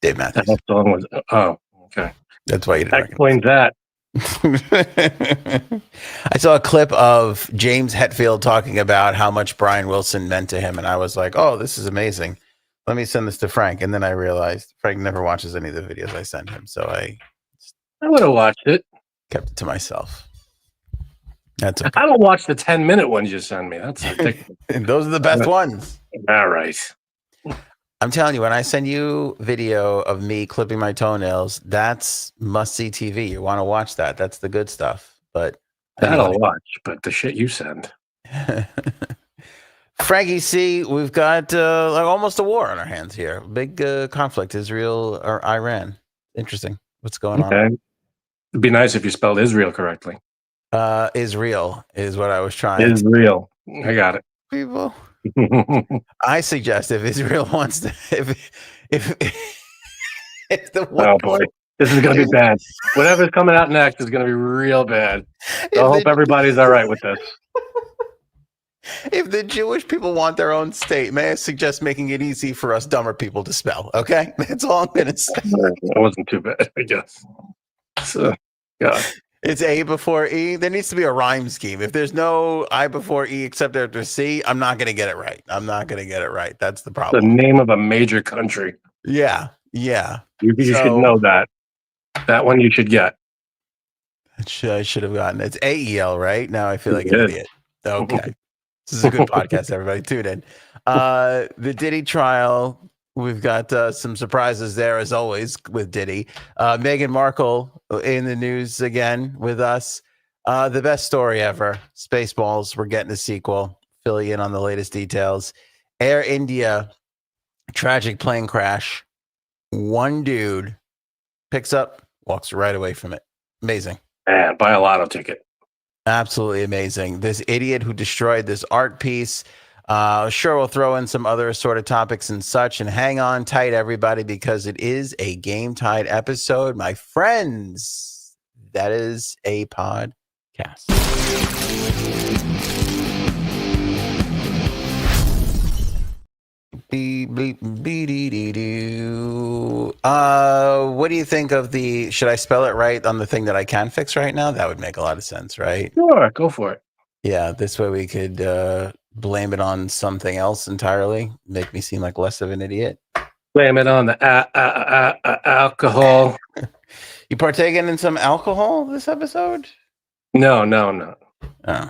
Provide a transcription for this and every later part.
Dave Matthews. That song was. Oh, okay. That's why you didn't explain that. I saw a clip of James Hetfield talking about how much Brian Wilson meant to him, and I was like, "Oh, this is amazing. Let me send this to Frank." And then I realized Frank never watches any of the videos I send him, so I would have watched it. Kept it to myself. I don't watch the 10-minute ones you send me. That's ridiculous. Those are the best ones. All right. I'm telling you, when I send you video of me clipping my toenails, that's must-see TV. You want to watch that. That's the good stuff. But I'll watch, but the shit you send. Frankie C, we've got like almost a war on our hands here. Big conflict, Israel or Iran. Interesting. What's going on? It'd be nice if you spelled Israel correctly. Israel is what I was trying. Israel. I got it. People. I suggest if Israel wants to, if the oh boy, this is going to be bad. Whatever's coming out next is going to be real bad. So I hope everybody's all right with this. If the Jewish people want their own state, may I suggest making it easy for us dumber people to spell? Okay, that's all I'm going to say. That wasn't too bad, I guess. So, God. It's A before E. There needs to be a rhyme scheme. If there's no I before E except after C, I'm not going to get it right. I'm not going to get it right. That's the problem. The name of a major country. Yeah. You should know that. That one you should get. I should have gotten it. It's AEL, right? Now I feel like an idiot. Okay. This is a good podcast, everybody. Tune in. The Diddy trial. We've got some surprises there, as always, with Diddy. Meghan Markle in the news again with us. The best story ever. SpaceBalls. We're getting a sequel. Fill you in on the latest details. Air India. Tragic plane crash. One dude picks up, walks right away from it. Amazing. Man, buy a lotto ticket. Absolutely amazing. This idiot who destroyed this art piece. Sure, we'll throw in some other assorted topics and such, and hang on tight, everybody, because it is a Game Tide episode, my friends. That is a podcast. What do you think of the? Should I spell it right on the thing that I can fix right now? That would make a lot of sense, right? Sure, go for it. Yeah, this way we could blame it on something else entirely. Make me seem like less of an idiot. Blame it on the alcohol. You partaking in some alcohol this episode? No. Oh.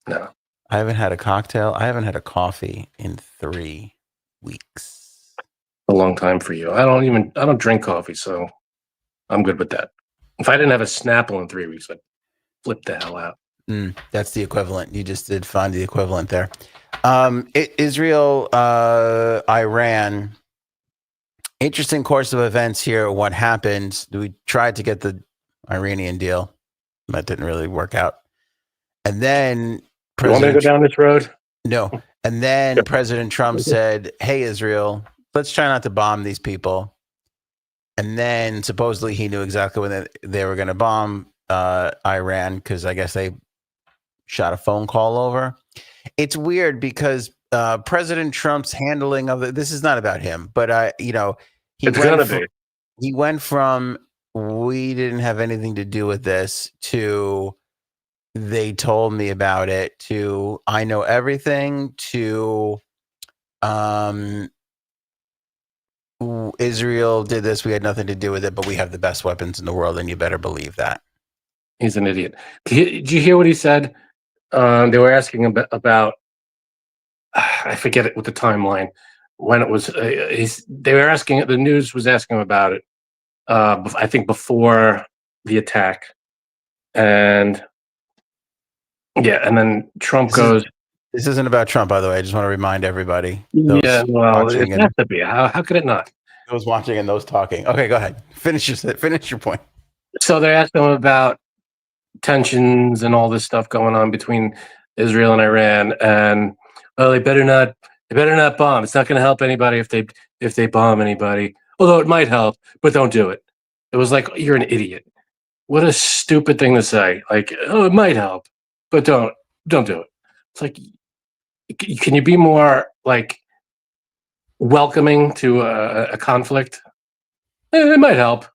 No. I haven't had a cocktail. I haven't had a coffee in 3 weeks. A long time for you. I don't drink coffee, so I'm good with that. If I didn't have a Snapple in 3 weeks, I'd flip the hell out. That's the equivalent. You just did find the equivalent there. Israel, Iran. Interesting course of events here. What happened? We tried to get the Iranian deal. That didn't really work out. And then you want me to go down this road? No. And then President Trump said, hey, Israel, let's try not to bomb these people. And then supposedly he knew exactly when they were going to bomb Iran, because I guess they shot a phone call over. It's weird because President Trump's handling of this is not about him, but he went from we didn't have anything to do with this to they told me about it to I know everything to Israel did this. We had nothing to do with it, but we have the best weapons in the world, and you better believe that. He's an idiot. Did you hear what he said? They were asking about I forget it with the timeline when it was. They were asking. The news was asking him about it. I think before the attack, and then Trump goes. This isn't about Trump, by the way. I just want to remind everybody. Yeah, well, it has to be. How could it not? Those watching and those talking. Okay, go ahead. Finish your point. So they're asking him about tensions and all this stuff going on between Israel and Iran, and they better not bomb. It's not going to help anybody if they bomb anybody. Although it might help, but don't do it. It was like, you're an idiot. What a stupid thing to say. Like, it might help, but don't do it. It's like, can you be more like welcoming to a conflict? It might help.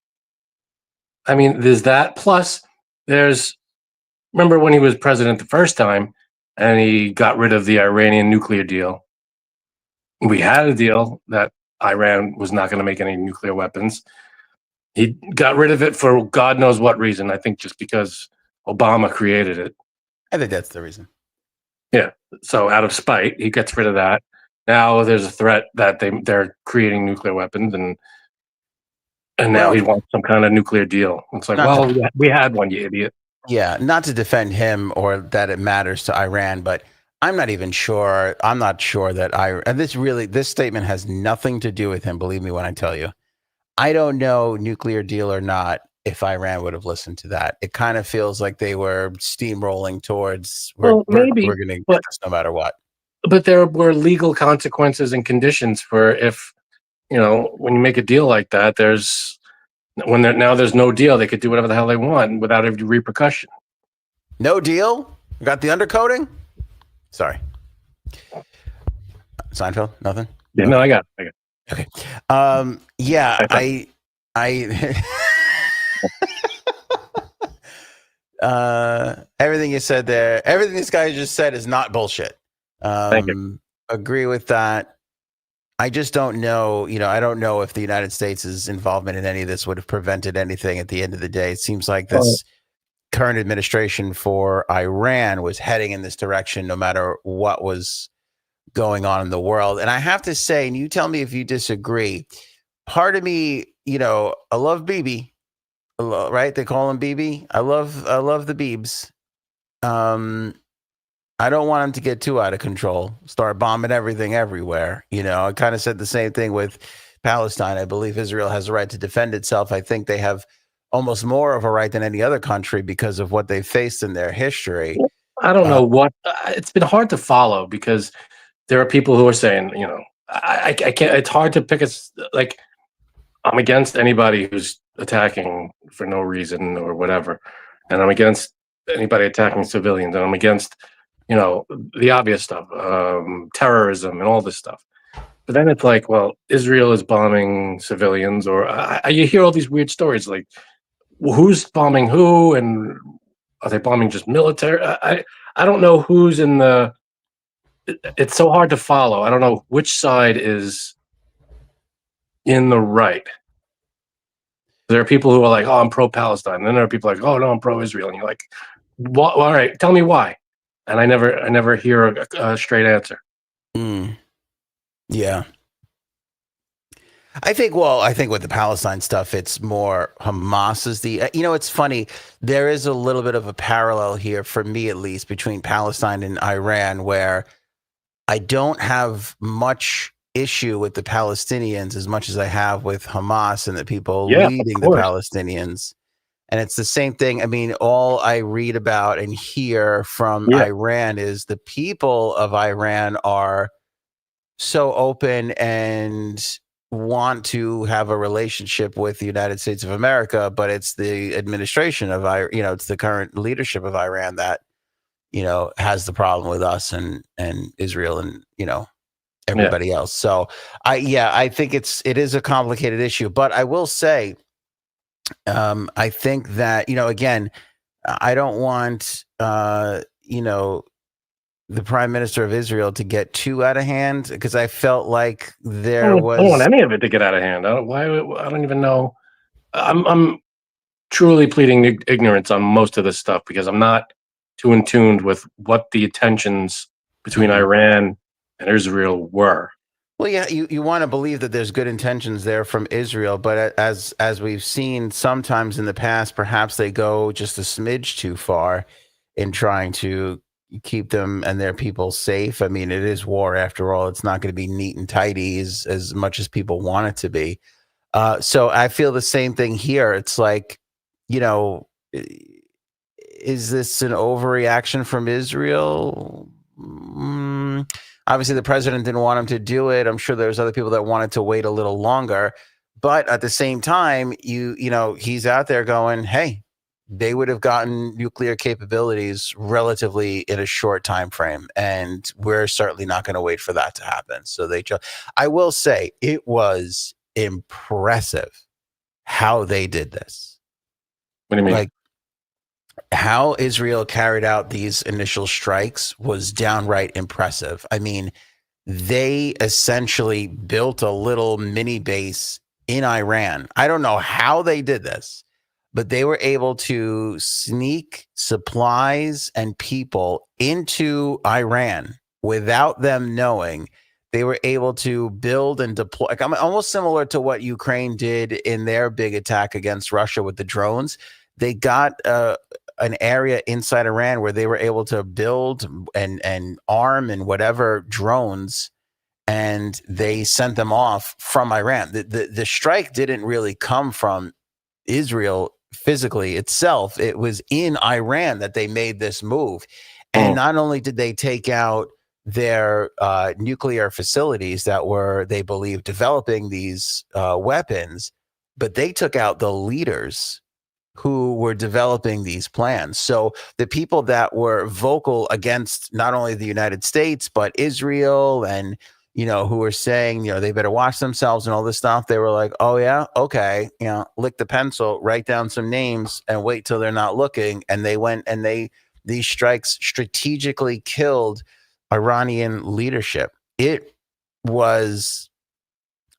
I mean, there's that. Plus, there's remember when he was president the first time, and he got rid of the Iranian nuclear deal. We had a deal that Iran was not going to make any nuclear weapons. He got rid of it for God knows what reason. I think just because Obama created it. I think that's the reason. Yeah. So out of spite, he gets rid of that. Now there's a threat that they're creating nuclear weapons, and now he wants some kind of nuclear deal. It's like, well, we had one, you idiot. Yeah, not to defend him or that it matters to Iran, but I'm not even sure. I'm not sure that this statement has nothing to do with him. Believe me when I tell you, I don't know, nuclear deal or not, if Iran would have listened to that. It kind of feels like they were steamrolling towards we're going to get this no matter what. But there were legal consequences and conditions for if, when you make a deal like that, there's no deal, they could do whatever the hell they want without any repercussion. No deal? Got the undercoating? Sorry. Seinfeld? Nothing? Yeah, no, I got it. Okay. Yeah, everything you said there, everything this guy just said is not bullshit. Thank you. Agree with that. I just don't know, I don't know if the United States' involvement in any of this would have prevented anything at the end of the day. It seems like this current administration for Iran was heading in this direction no matter what was going on in the world. And I have to say, and you tell me if you disagree, part of me, I love Bibi, right? They call him Bibi. I love the Biebs. I don't want him to get too out of control, start bombing everything everywhere. I kind of said the same thing with Palestine. I believe Israel has a right to defend itself. I think they have almost more of a right than any other country because of what they faced in their history. I don't know what it's been hard to follow because there are people who are saying, I can't. It's hard to pick. Like I'm against anybody who's attacking for no reason or whatever, and I'm against anybody attacking civilians, and I'm against the obvious stuff, terrorism and all this stuff. But then it's like, well, Israel is bombing civilians, or you hear all these weird stories like who's bombing who, and are they bombing just military? I don't know who's in the. It's so hard to follow. I don't know which side is in the right. There are people who are like, "Oh, I'm pro-Palestine," and then there are people like, "Oh no, I'm pro-Israel," and you're like, "What? All right, tell me why." And I never hear a straight answer. Yeah. I think with the Palestine stuff, it's more Hamas is it's funny. There is a little bit of a parallel here for me, at least, between Palestine and Iran, where I don't have much issue with the Palestinians as much as I have with Hamas and the people leading the Palestinians. And it's the same thing. I mean, all I read about and hear from Iran is the people of Iran are so open and want to have a relationship with the United States of America, but it's the administration of it's the current leadership of Iran that has the problem with us and Israel and everybody else. So I think it is a complicated issue, but I will say I think that again, I don't want the prime minister of Israel to get too out of hand, because I felt like I don't want any of it to get out of hand. I don't even know. I'm truly pleading ignorance on most of this stuff because I'm not too in tune with what the tensions between Iran and Israel were. Well, yeah, you want to believe that there's good intentions there from Israel, but as we've seen sometimes in the past, perhaps they go just a smidge too far in trying to keep them and their people safe. I mean, it is war after all. It's not going to be neat and tidy as much as people want it to be. So I feel the same thing here. It's like, is this an overreaction from Israel? Obviously, the president didn't want him to do it. I'm sure there's other people that wanted to wait a little longer. But at the same time, he's out there going, hey, they would have gotten nuclear capabilities relatively in a short time frame, and we're certainly not going to wait for that to happen. So I will say it was impressive how they did this. What do you mean? Like, how Israel carried out these initial strikes was downright impressive. I mean, they essentially built a little mini base in Iran. I don't know how they did this, but they were able to sneak supplies and people into Iran without them knowing. They were able to build and deploy, like, almost similar to what Ukraine did in their big attack against Russia with the drones. They got an area inside Iran where they were able to build and arm and whatever drones, and they sent them off from Iran. The strike didn't really come from Israel physically itself. It was in Iran that they made this move. And not only did they take out their nuclear facilities that were, they believe, developing these weapons, but they took out the leaders who were developing these plans. So the people that were vocal against not only the United States, but Israel, and, you know, who were saying, you know, they better watch themselves and all this stuff, they were like, oh yeah, okay, you know, lick the pencil, write down some names and wait till they're not looking. And they went and these strikes strategically killed Iranian leadership. It was,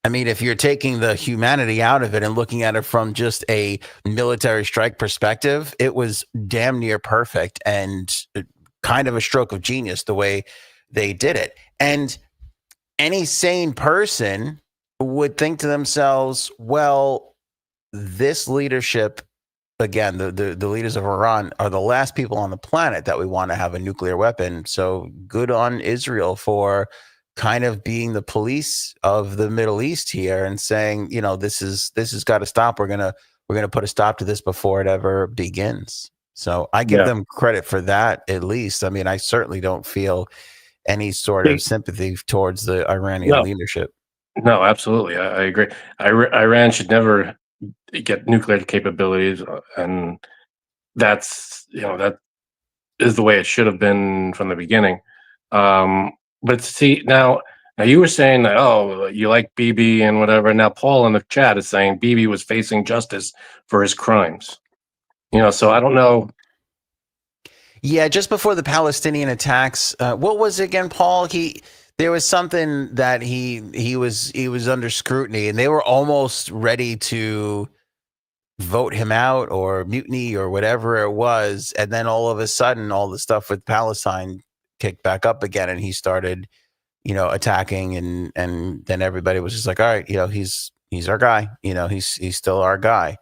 I mean, if you're taking the humanity out of it and looking at it from just a military strike perspective, it was damn near perfect and kind of a stroke of genius the way they did it. And any sane person would think to themselves, well, this leadership, again, the leaders of Iran are the last people on the planet that we want to have a nuclear weapon. So good on Israel for kind of being the police of the Middle East here and saying, you know, this has got to stop. We're gonna put a stop to this before it ever begins. So I give them credit for that, at least. I mean, I certainly don't feel any sort of sympathy towards the Iranian leadership. No, absolutely. I agree. Iran should never get nuclear capabilities, and that's, you know, that is the way it should have been from the beginning. But see, now you were saying that, oh, you like Bibi and whatever. Now Paul in the chat is saying Bibi was facing justice for his crimes. You know, so I don't know. Yeah, just before the Palestinian attacks, what was it again, Paul? There was something that he was under scrutiny, and they were almost ready to vote him out or mutiny or whatever it was, and then all of a sudden, all the stuff with Palestine kicked back up again, and he started, you know, attacking, and then everybody was just like, all right, you know, he's our guy, you know, he's still our guy.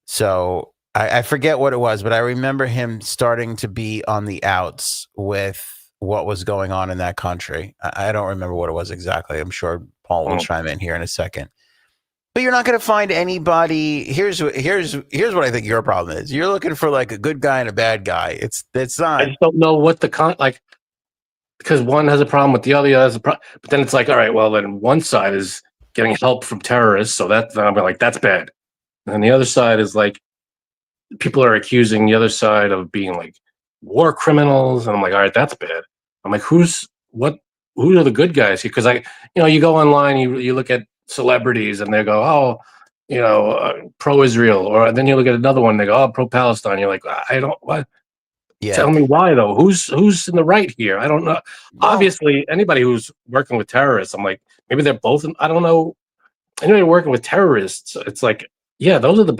So I forget what it was, but I remember him starting to be on the outs with what was going on in that country. I don't remember what it was exactly. I'm sure Paul will chime in here in a second. But you're not going to find anybody. Here's what I think your problem is. You're looking for like a good guy and a bad guy. It's not. I just don't know what the because one has a problem with the other has a problem. But then it's like, all right, well, then one side is getting help from terrorists, so that I'm like, that's bad. And the other side is like, people are accusing the other side of being like war criminals, and I'm like, all right, that's bad. I'm like, who are the good guys here? Because you go online, you look at celebrities, and they go, oh, you know, pro-Israel, or then you look at another one, they go, oh, pro-Palestine. You're like, I don't what. Yeah. Tell me why though. Who's in the right here? I don't know. Well, obviously, anybody who's working with terrorists, I'm like, maybe they're both. I don't know. Anybody working with terrorists, it's like, yeah, those have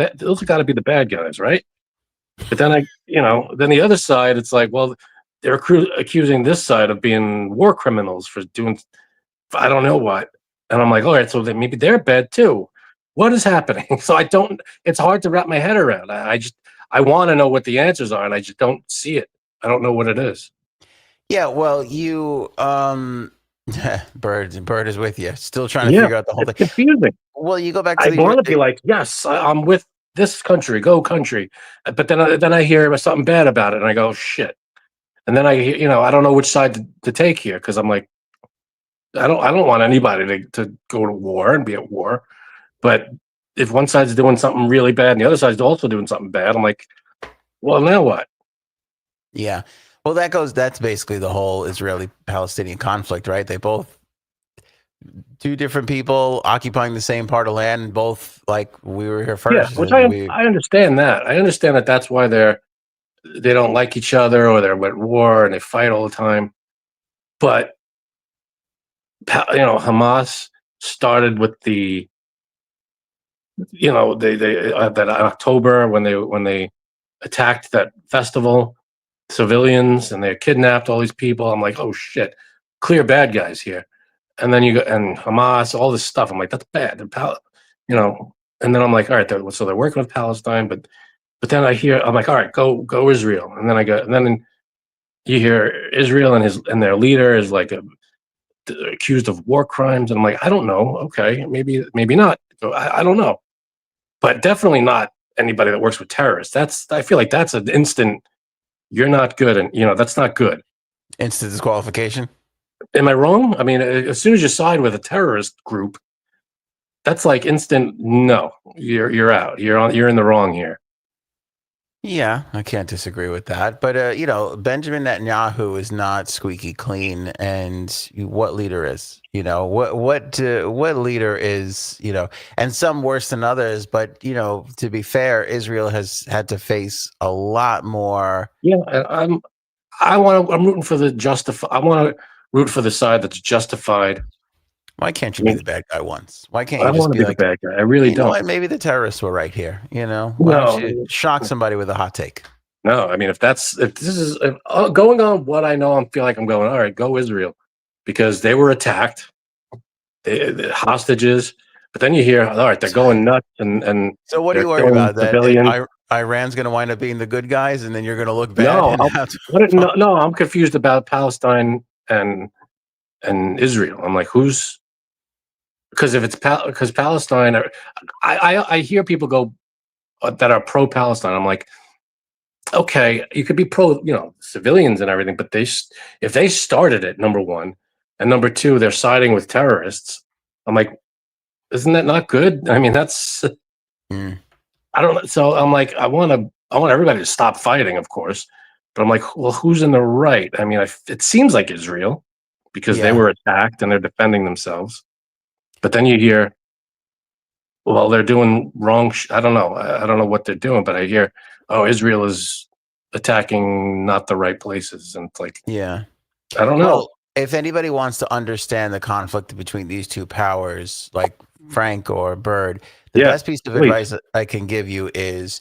got to be the bad guys, right? But then then the other side, it's like, well, they're accusing this side of being war criminals for doing, I don't know what. And I'm like, all right, so then maybe they're bad too. What is happening? So it's hard to wrap my head around. I want to know what the answers are, and I just don't see it. I don't know what it is. Yeah, well, you Bird is with you. Still trying to figure out the whole thing. Confusing. Well, you go back to I want to be like, yes, I'm with this country, go country. But then I hear something bad about it, and I go, shit. And then I don't know which side to take here, because I'm like, I don't want anybody to go to war and be at war. But if one side's doing something really bad and the other side's also doing something bad, I'm like, well, now what? Yeah. Well, that's basically the whole Israeli-Palestinian conflict, right? two different people occupying the same part of land, and both like we were here Yeah, first, which and we. I understand that. I understand that that's why they don't like each other, or they're at war and they fight all the time. But Hamas started with they that October when they attacked that festival, civilians, and they kidnapped all these people. I'm like, oh shit, clear bad guys here. And then you go and Hamas, all this stuff. I'm like, that's bad. You know. And then I'm like, all right, so they're working with Palestine, but then I'm like, all right, go Israel. And then and then you hear Israel and their leader is like accused of war crimes, and I'm like, I don't know. Okay, maybe not. So I don't know, but definitely not anybody that works with terrorists. I feel like that's an instant. You're not good, and that's not good. Instant disqualification. Am I wrong? I mean, as soon as you side with a terrorist group, that's like instant. No, you're out. You're in the wrong here. Yeah, I can't disagree with that. But Benjamin Netanyahu is not squeaky clean, and what leader is? What leader is? And some worse than others. But to be fair, Israel has had to face a lot more. Yeah, and I'm rooting for the justify. I want to root for the side that's justified. Why can't you I be mean, the bad guy once? Why can't I you just want to be be the like, bad guy. I really you know don't. what? Maybe the terrorists were right here. Why don't No, you shock somebody with a hot take? no. I mean, if this is going on what I know, I feel like I'm going. All right, go Israel, because they were attacked, the hostages. But then you hear, all right, they're going nuts, and So what are they're you worried killing about? That civilians. Iran's going to wind up being the good guys, and then you're going to look bad No, and have to. no, I'm confused about Palestine and Israel. I'm like, who's because if it's because Palestine, I hear people go that are pro Palestine. I'm like, okay, you could be pro, civilians and everything, but if they started it, number one, and number two, they're siding with terrorists. I'm like, isn't that not good? I mean, that's Mm, I don't know. So I'm like, I want everybody to stop fighting, of course, but I'm like, well, who's in the right? I mean, it seems like Israel because they yeah, were attacked and they're defending themselves. But then you hear, well, they're doing wrong. I don't know. I don't know what they're doing, but I hear, oh, Israel is attacking not the right places, and it's like, yeah. I don't know. Well, if anybody wants to understand the conflict between these two powers, like Frank or Bird, the Yeah, best piece of please. advice that I can give you is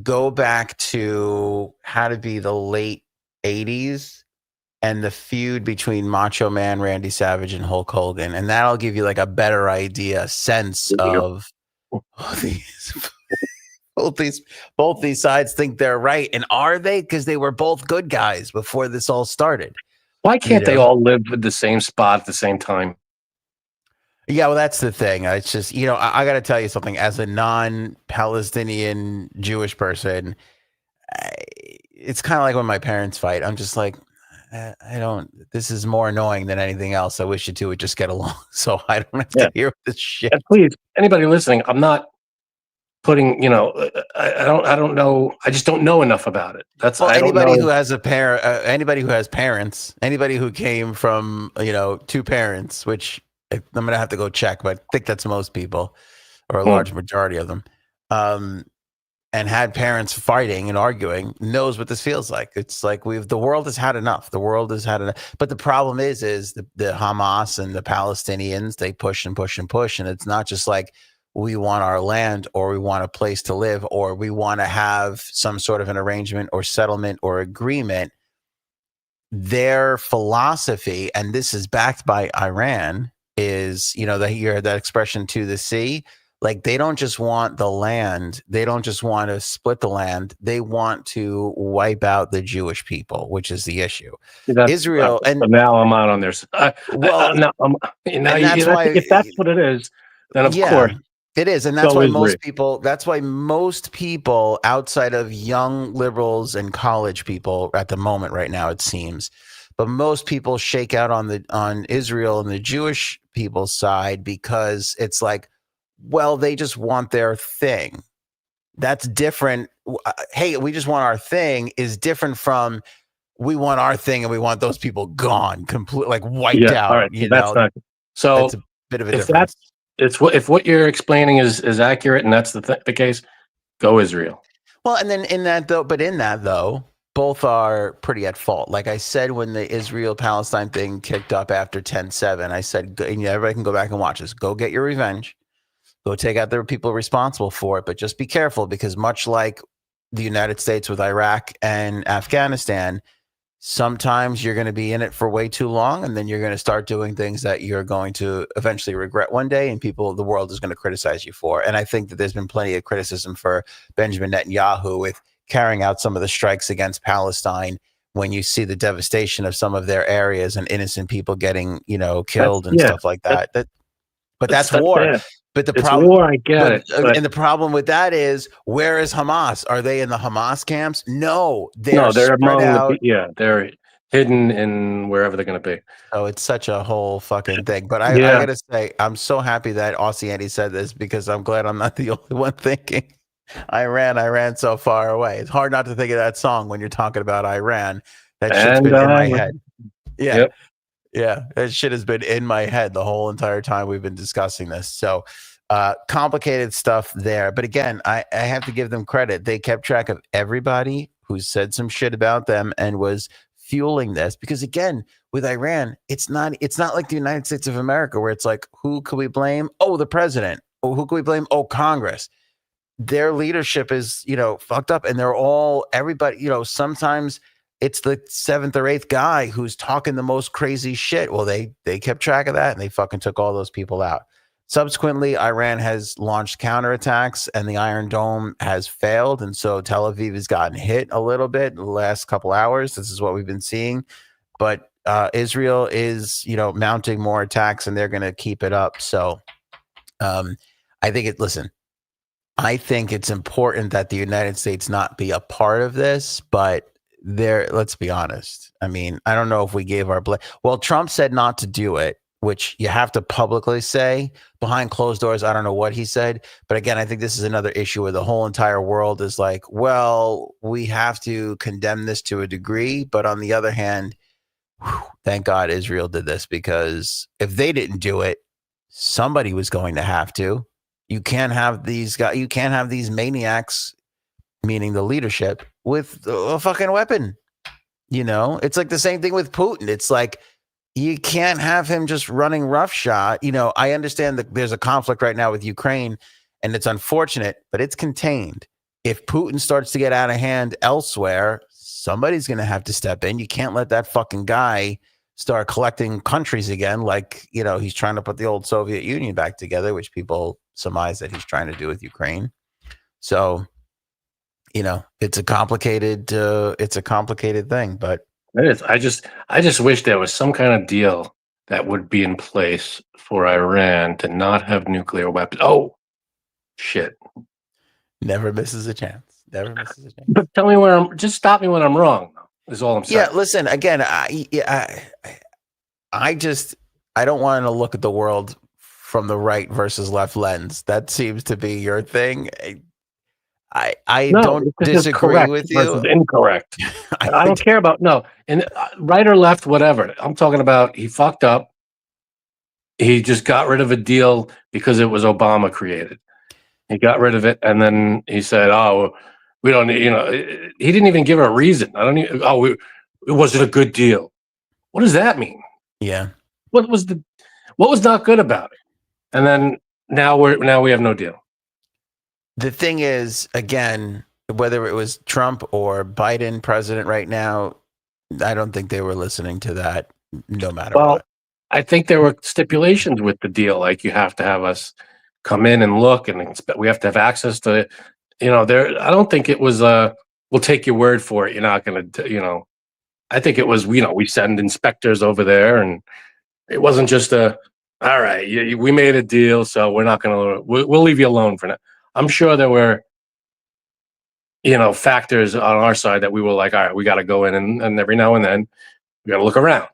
go back to how to be the late 80s and the feud between Macho Man Randy Savage and Hulk Hogan. And that'll give you like a better idea, sense of these both these sides think they're right. And are they? Because they were both good guys before this all started. Why You can't they know? all live with the same spot at the same time? Yeah, well, that's the thing. It's just, I got to tell you something. As a non-Palestinian Jewish person, it's kind of like when my parents fight. I'm just like, I don't. This is more annoying than anything else. I wish you two would just get along, so I don't have Yeah, to hear this shit. and please, anybody listening, I'm not putting. I don't know. I just don't know enough about it. Well, I don't anybody who know. has a parent, anybody who has parents, anybody who came from two parents, which I'm gonna have to go check, but I think that's most people, or a large majority of them. And had parents fighting and arguing, knows what this feels like. It's like the world has had enough. The world has had enough. But the problem is the Hamas and the Palestinians, they push and push and push. And it's not just like we want our land or we want a place to live or we want to have some sort of an arrangement or settlement or agreement. Their philosophy, and this is backed by Iran, is, they hear that expression to the sea. Like they don't just want the land. They don't just want to split the land. They want to wipe out the Jewish people, which is the issue. Israel and but now I'm out on their side. well, Now, and that's why, if that's what it is, then of yeah, course, it is. And that's so why is Israel. that's why most people outside of young liberals and college people at the moment right now, it seems, but most people shake out on Israel and the Jewish people's side because it's like, well, they just want their thing. That's different. Hey, we just want our thing is different from we want our thing and we want those people gone, completely like wiped out. All right. So that's not. So bit of a if difference. if what you're explaining is accurate and that's the case, go Israel. Well, and then in that though, both are pretty at fault. Like I said, when the Israel-Palestine thing kicked up after 10/7, I said, and everybody can go back and watch this. Go get your revenge. Go take out the people responsible for it, but just be careful because much like the United States with Iraq and Afghanistan, sometimes you're going to be in it for way too long, and then you're going to start doing things that you're going to eventually regret one day, and the world is going to criticize you for. And I think that there's been plenty of criticism for Benjamin Netanyahu with carrying out some of the strikes against Palestine when you see the devastation of some of their areas and innocent people getting, killed and stuff like that. But that's war. Bad. But the it's problem, war, I get it. And the problem with that is, where is Hamas? Are they in the Hamas camps? No, they're spread out. They're hidden in wherever they're going to be. Oh, it's such a whole fucking thing. But I got to say, I'm so happy that Aussie Andy said this because I'm glad I'm not the only one thinking Iran so far away. It's hard not to think of that song when you're talking about Iran. That shit's been in my head. Yeah. Yep. Yeah, that shit has been in my head the whole entire time we've been discussing this. So complicated stuff there. But again, I have to give them credit. They kept track of everybody who said some shit about them and was fueling this. Because again, with Iran, it's not like the United States of America where it's like, who could we blame? Oh, the president. Oh, who could we blame? Oh, Congress. Their leadership is, fucked up. And they're all, everybody, sometimes it's the 7th or 8th guy who's talking the most crazy shit. Well, they kept track of that and they fucking took all those people out. Subsequently, Iran has launched counterattacks and the Iron Dome has failed. And so Tel Aviv has gotten hit a little bit in the last couple hours. This is what we've been seeing. But Israel is, mounting more attacks and they're going to keep it up. So I think I think it's important that the United States not be a part of this, but let's be honest. I mean, I don't know if we gave our blame. Well, Trump said not to do it, which you have to publicly say. Behind closed doors, I don't know what he said. But again, I think this is another issue where the whole entire world is like, well, we have to condemn this to a degree. But on the other hand, thank God Israel did this, because if they didn't do it, somebody was going to have to. You can't have these guys. You can't have these maniacs, meaning the leadership, with a fucking weapon. It's like the same thing with Putin. It's like, you can't have him just running roughshod. I understand that there's a conflict right now with Ukraine and it's unfortunate, but it's contained. If Putin starts to get out of hand elsewhere, somebody's going to have to step in. You can't let that fucking guy start collecting countries again. Like, he's trying to put the old Soviet Union back together, which people surmise that he's trying to do with Ukraine. So, it's a complicated thing, but it is. I just wish there was some kind of deal that would be in place for Iran to not have nuclear weapons. Oh, shit. Never misses a chance. Never misses a chance. But tell me just stop me when I'm wrong, is all I'm saying. Yeah, listen, again, I don't want to look at the world from the right versus left lens. That seems to be your thing. I don't disagree with you. Incorrect. I don't care about and right or left, whatever. I'm talking about he fucked up. He just got rid of a deal because it was Obama created. He got rid of it, and then he said, "Oh, we don't need." He didn't even give a reason. Was it a good deal? What does that mean? Yeah. What was not good about it? And then now we have no deal. The thing is, again, whether it was Trump or Biden president right now, I don't think they were listening to that no matter what. I think there were stipulations with the deal, like you have to have us come in and look, and we have to have access to, I don't think it was, we'll take your word for it. You're not going to, I think it was, we send inspectors over there, and it wasn't just all right, we made a deal, so we're not going to, we'll leave you alone for now. I'm sure there were, factors on our side that we were like, all right, we got to go in and every now and then we got to look around.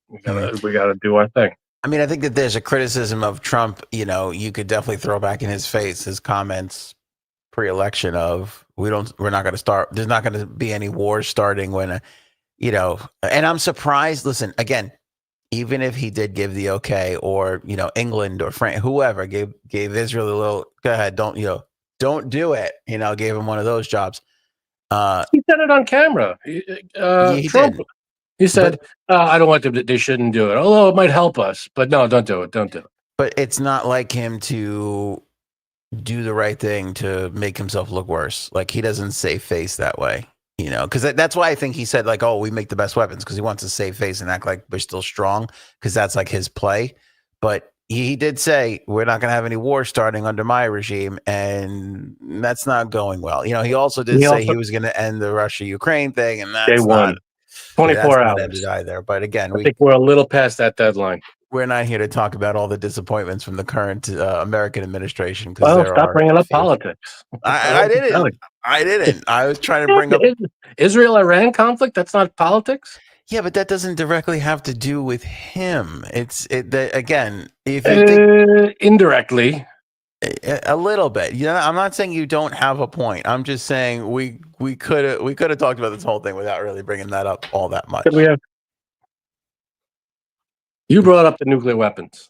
We got to do our thing. I mean, I think that there's a criticism of Trump, you could definitely throw back in his face his comments pre-election of we're not going to start. There's not going to be any wars starting when, and I'm surprised. Listen, again, even if he did give the okay, or England or France, whoever gave Israel a little, go ahead, don't do it, gave him one of those jobs. He said it on camera. He Trump. did. He said, "I don't want them. They shouldn't do it. Although it might help us, but no, don't do it. Don't do it." But it's not like him to do the right thing to make himself look worse. Like, he doesn't save face that way, because that's why I think he said, like, oh, we make the best weapons, because he wants to save face and act like we're still strong, because that's like his play. But he did say, we're not going to have any war starting under my regime, and that's not going well. He also did say he was going to end the Russia-Ukraine thing, and that's not 24 hours ended either. But again, I think we're a little past that deadline. We're not here to talk about all the disappointments from the current American administration. Well, stop bringing up politics. I didn't. I was trying to bring up Israel-Iran conflict. That's not politics. Yeah, but that doesn't directly have to do with him. Again, if you think indirectly, a little bit. I'm not saying you don't have a point. I'm just saying we could have talked about this whole thing without really bringing that up all that much. You brought up the nuclear weapons.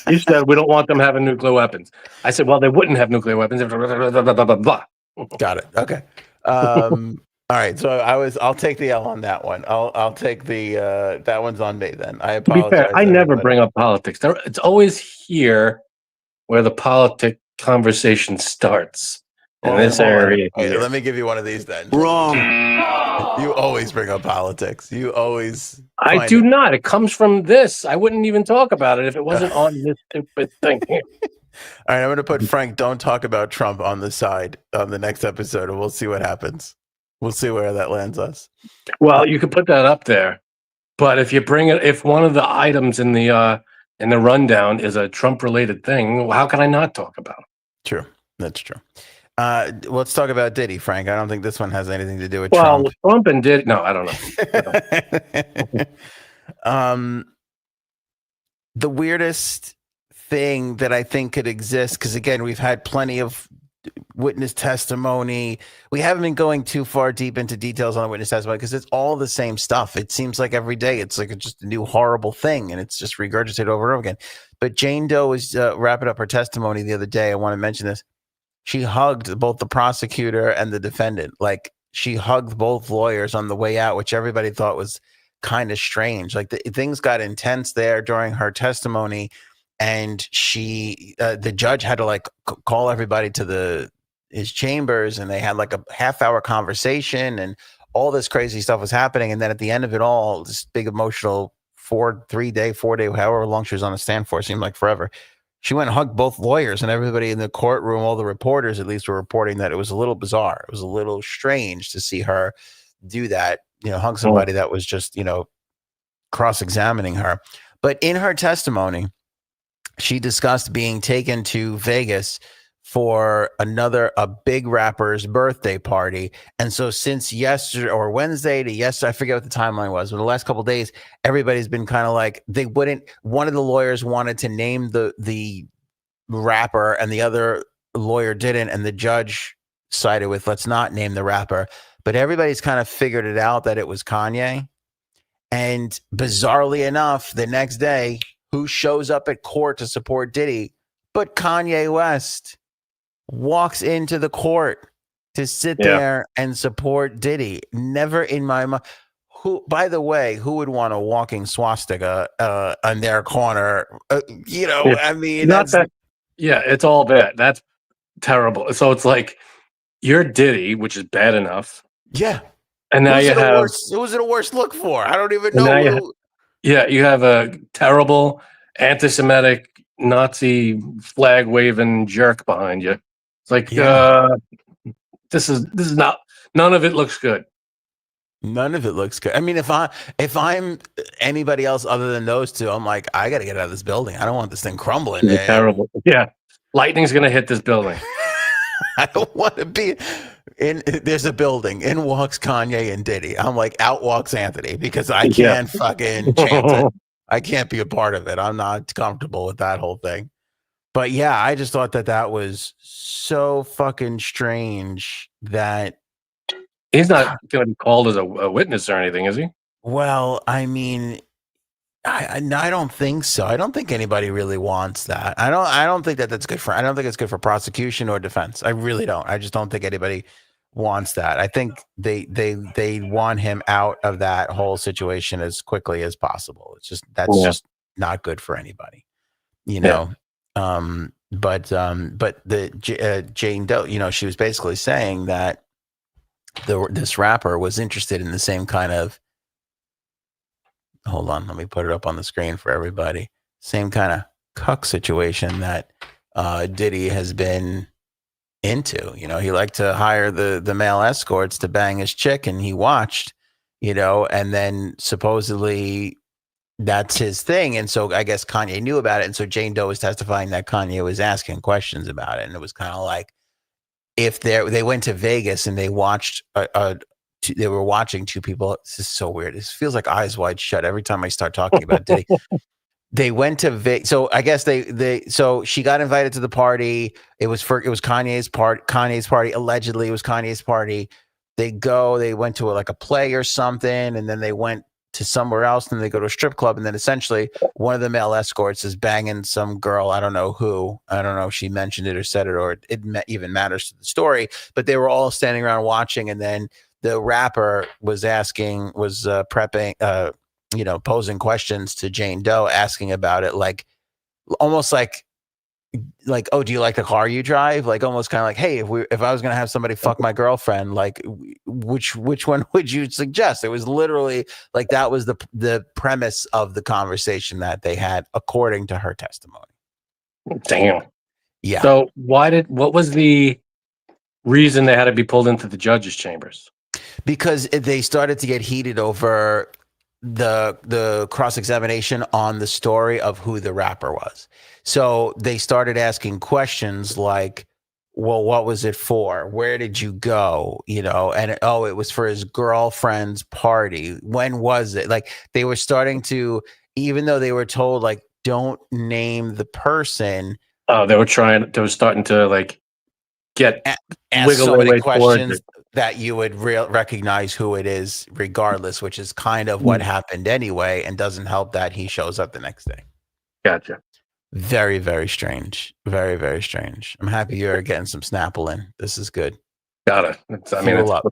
You said we don't want them having nuclear weapons. I said, well, they wouldn't have nuclear weapons. Got it. Okay. All right. So I'll take the L on that one. I'll take the that one's on me then. I apologize. To be fair, I never bring up politics. It's always here where the politic conversation starts. In this area. Right, let me give you one of these then. Wrong. You always bring up politics. You always. I do not. It comes from this. I wouldn't even talk about it if it wasn't on this stupid thing here. All right, I'm going to put Frank, don't talk about Trump on the side on the next episode, and we'll see what happens. We'll see where that lands us. Well, you could put that up there, but if you bring it, if one of the items in the rundown is a Trump-related thing, how can I not talk about it? True, that's true. Let's talk about Diddy, Frank. I don't think this one has anything to do with Trump. Trump and Diddy. No, I don't know. The weirdest thing that I think could exist, because again, we've had plenty of witness testimony. We haven't been going too far deep into details on the witness testimony because it's all the same stuff. It seems like every day it's like just a new horrible thing, and it's just regurgitated over and over again. But Jane Doe was wrapping up her testimony the other day. I want to mention this. She hugged both the prosecutor and the defendant. Like, she hugged both lawyers on the way out, which everybody thought was kind of strange. Like, things got intense there during her testimony, and the judge had to call everybody to his chambers, and they had like a half-hour conversation, and all this crazy stuff was happening. And then at the end of it all, this big emotional 4-day, however long she was on the stand for, seemed like forever. She went and hugged both lawyers, and everybody in the courtroom, all the reporters at least, were reporting that it was a little bizarre. It was a little strange to see her do that, hug somebody that was just, cross-examining her. But in her testimony, she discussed being taken to Vegas for a big rapper's birthday party. And so since yesterday or Wednesday to yesterday, I forget what the timeline was, but the last couple of days, everybody's been kind of like, one of the lawyers wanted to name the rapper and the other lawyer didn't. And the judge sided with, let's not name the rapper. But everybody's kind of figured it out that it was Kanye. And bizarrely enough, the next day, who shows up at court to support Diddy but Kanye West? Walks into the court to sit there and support Diddy. Never in my mind. By the way, who would want a walking swastika on their corner? I mean, not that. Yeah, it's all bad. That's terrible. So it's like, you're Diddy, which is bad enough. Yeah. And now you have. Who was it a worse look for? I don't even know. You have a terrible anti-Semitic Nazi flag waving jerk behind you. It's like, this is not, none of it looks good. None of it looks good. I mean, if I'm anybody else other than those two, I'm like, I got to get out of this building. I don't want this thing crumbling. It's terrible. Yeah. Lightning's going to hit this building. I don't want to be there's a building. In walks Kanye and Diddy. I'm like, out walks Anthony, because I can't fucking chance it. I can't be a part of it. I'm not comfortable with that whole thing. But yeah, I just thought that was so fucking strange that he's not going to be called as a witness or anything, is he? Well, I mean, I don't think so. I don't think anybody really wants that. I don't think that that's good for. I don't think it's good for prosecution or defense. I really don't. I just don't think anybody wants that. I think they want him out of that whole situation as quickly as possible. It's just that's Yeah. just not good for anybody, you Yeah. know. But Jane Doe, she was basically saying that this rapper was interested in the same kind of, hold on, let me put it up on the screen for everybody. Same kind of cuck situation that Diddy has been into. He liked to hire the male escorts to bang his chick, and he watched, and then supposedly that's his thing. And so I guess Kanye knew about it. And so Jane Doe was testifying that Kanye was asking questions about it. And it was kind of like, if they went to Vegas and they watched they were watching two people. This is so weird. This feels like Eyes Wide Shut every time I start talking about Diddy. They went to Vegas. So I guess so she got invited to the party. It was Kanye's party. Allegedly, it was Kanye's party. They went to like a play or something, and then they went to somewhere else, and they go to a strip club, and then essentially one of the male escorts is banging some girl. I don't know who. I don't know if she mentioned it or said it, or it even matters to the story. But they were all standing around watching, and then the rapper was prepping, posing questions to Jane Doe, asking about it, like almost like, oh, do you like the car you drive? Like almost kind of like, hey, if I was gonna have somebody fuck my girlfriend, like which one would you suggest? It was literally like that was the premise of the conversation that they had, according to her testimony. Damn. Yeah. So what was the reason they had to be pulled into the judges' chambers? Because they started to get heated over the cross-examination on the story of who the rapper was. So they started asking questions like, well, what was it for? Where did you go? And it was for his girlfriend's party. When was it? Like they were starting to, even though they were told like, don't name the person. Oh, they were starting to like ask so many questions that you would recognize who it is regardless, which is kind of what happened anyway, and doesn't help that he shows up the next day. Gotcha. Very, very strange. Very, very strange. I'm happy you're getting some Snapple in. This is good. Got it. What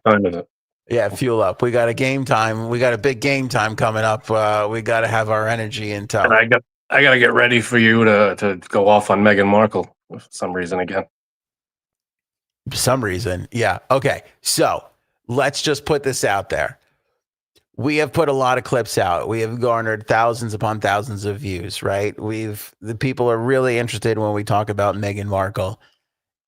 time is it? Yeah, fuel up. We got a game time. We got a big game time coming up. We got to have our energy in tow. And I got to get ready for you to go off on Meghan Markle for some reason again. Some reason. Yeah. Okay. So let's just put this out there. We have put a lot of clips out. We have garnered thousands upon thousands of views, right? The people are really interested when we talk about Meghan Markle.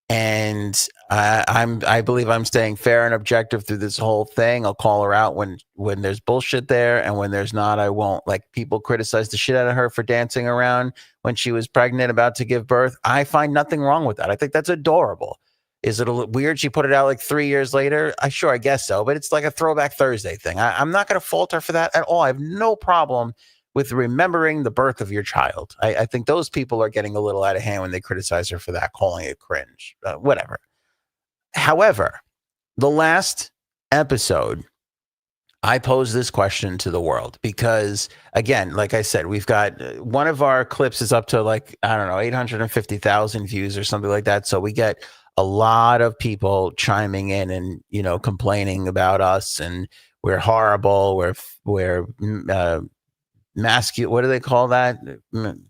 And I believe I'm staying fair and objective through this whole thing. I'll call her out when there's bullshit there, and when there's not, I won't. Like, people criticize the shit out of her for dancing around when she was pregnant, about to give birth. I find nothing wrong with that. I think that's adorable. Is it a little weird she put it out like 3 years later? I guess so, but it's like a Throwback Thursday thing. I'm not going to fault her for that at all. I have no problem with remembering the birth of your child. I think those people are getting a little out of hand when they criticize her for that, calling it cringe, whatever. However, the last episode, I posed this question to the world because, again, like I said, we've got one of our clips is up to like, I don't know, 850,000 views or something like that. So we get a lot of people chiming in and, complaining about us, and we're horrible. We're masculine. What do they call that?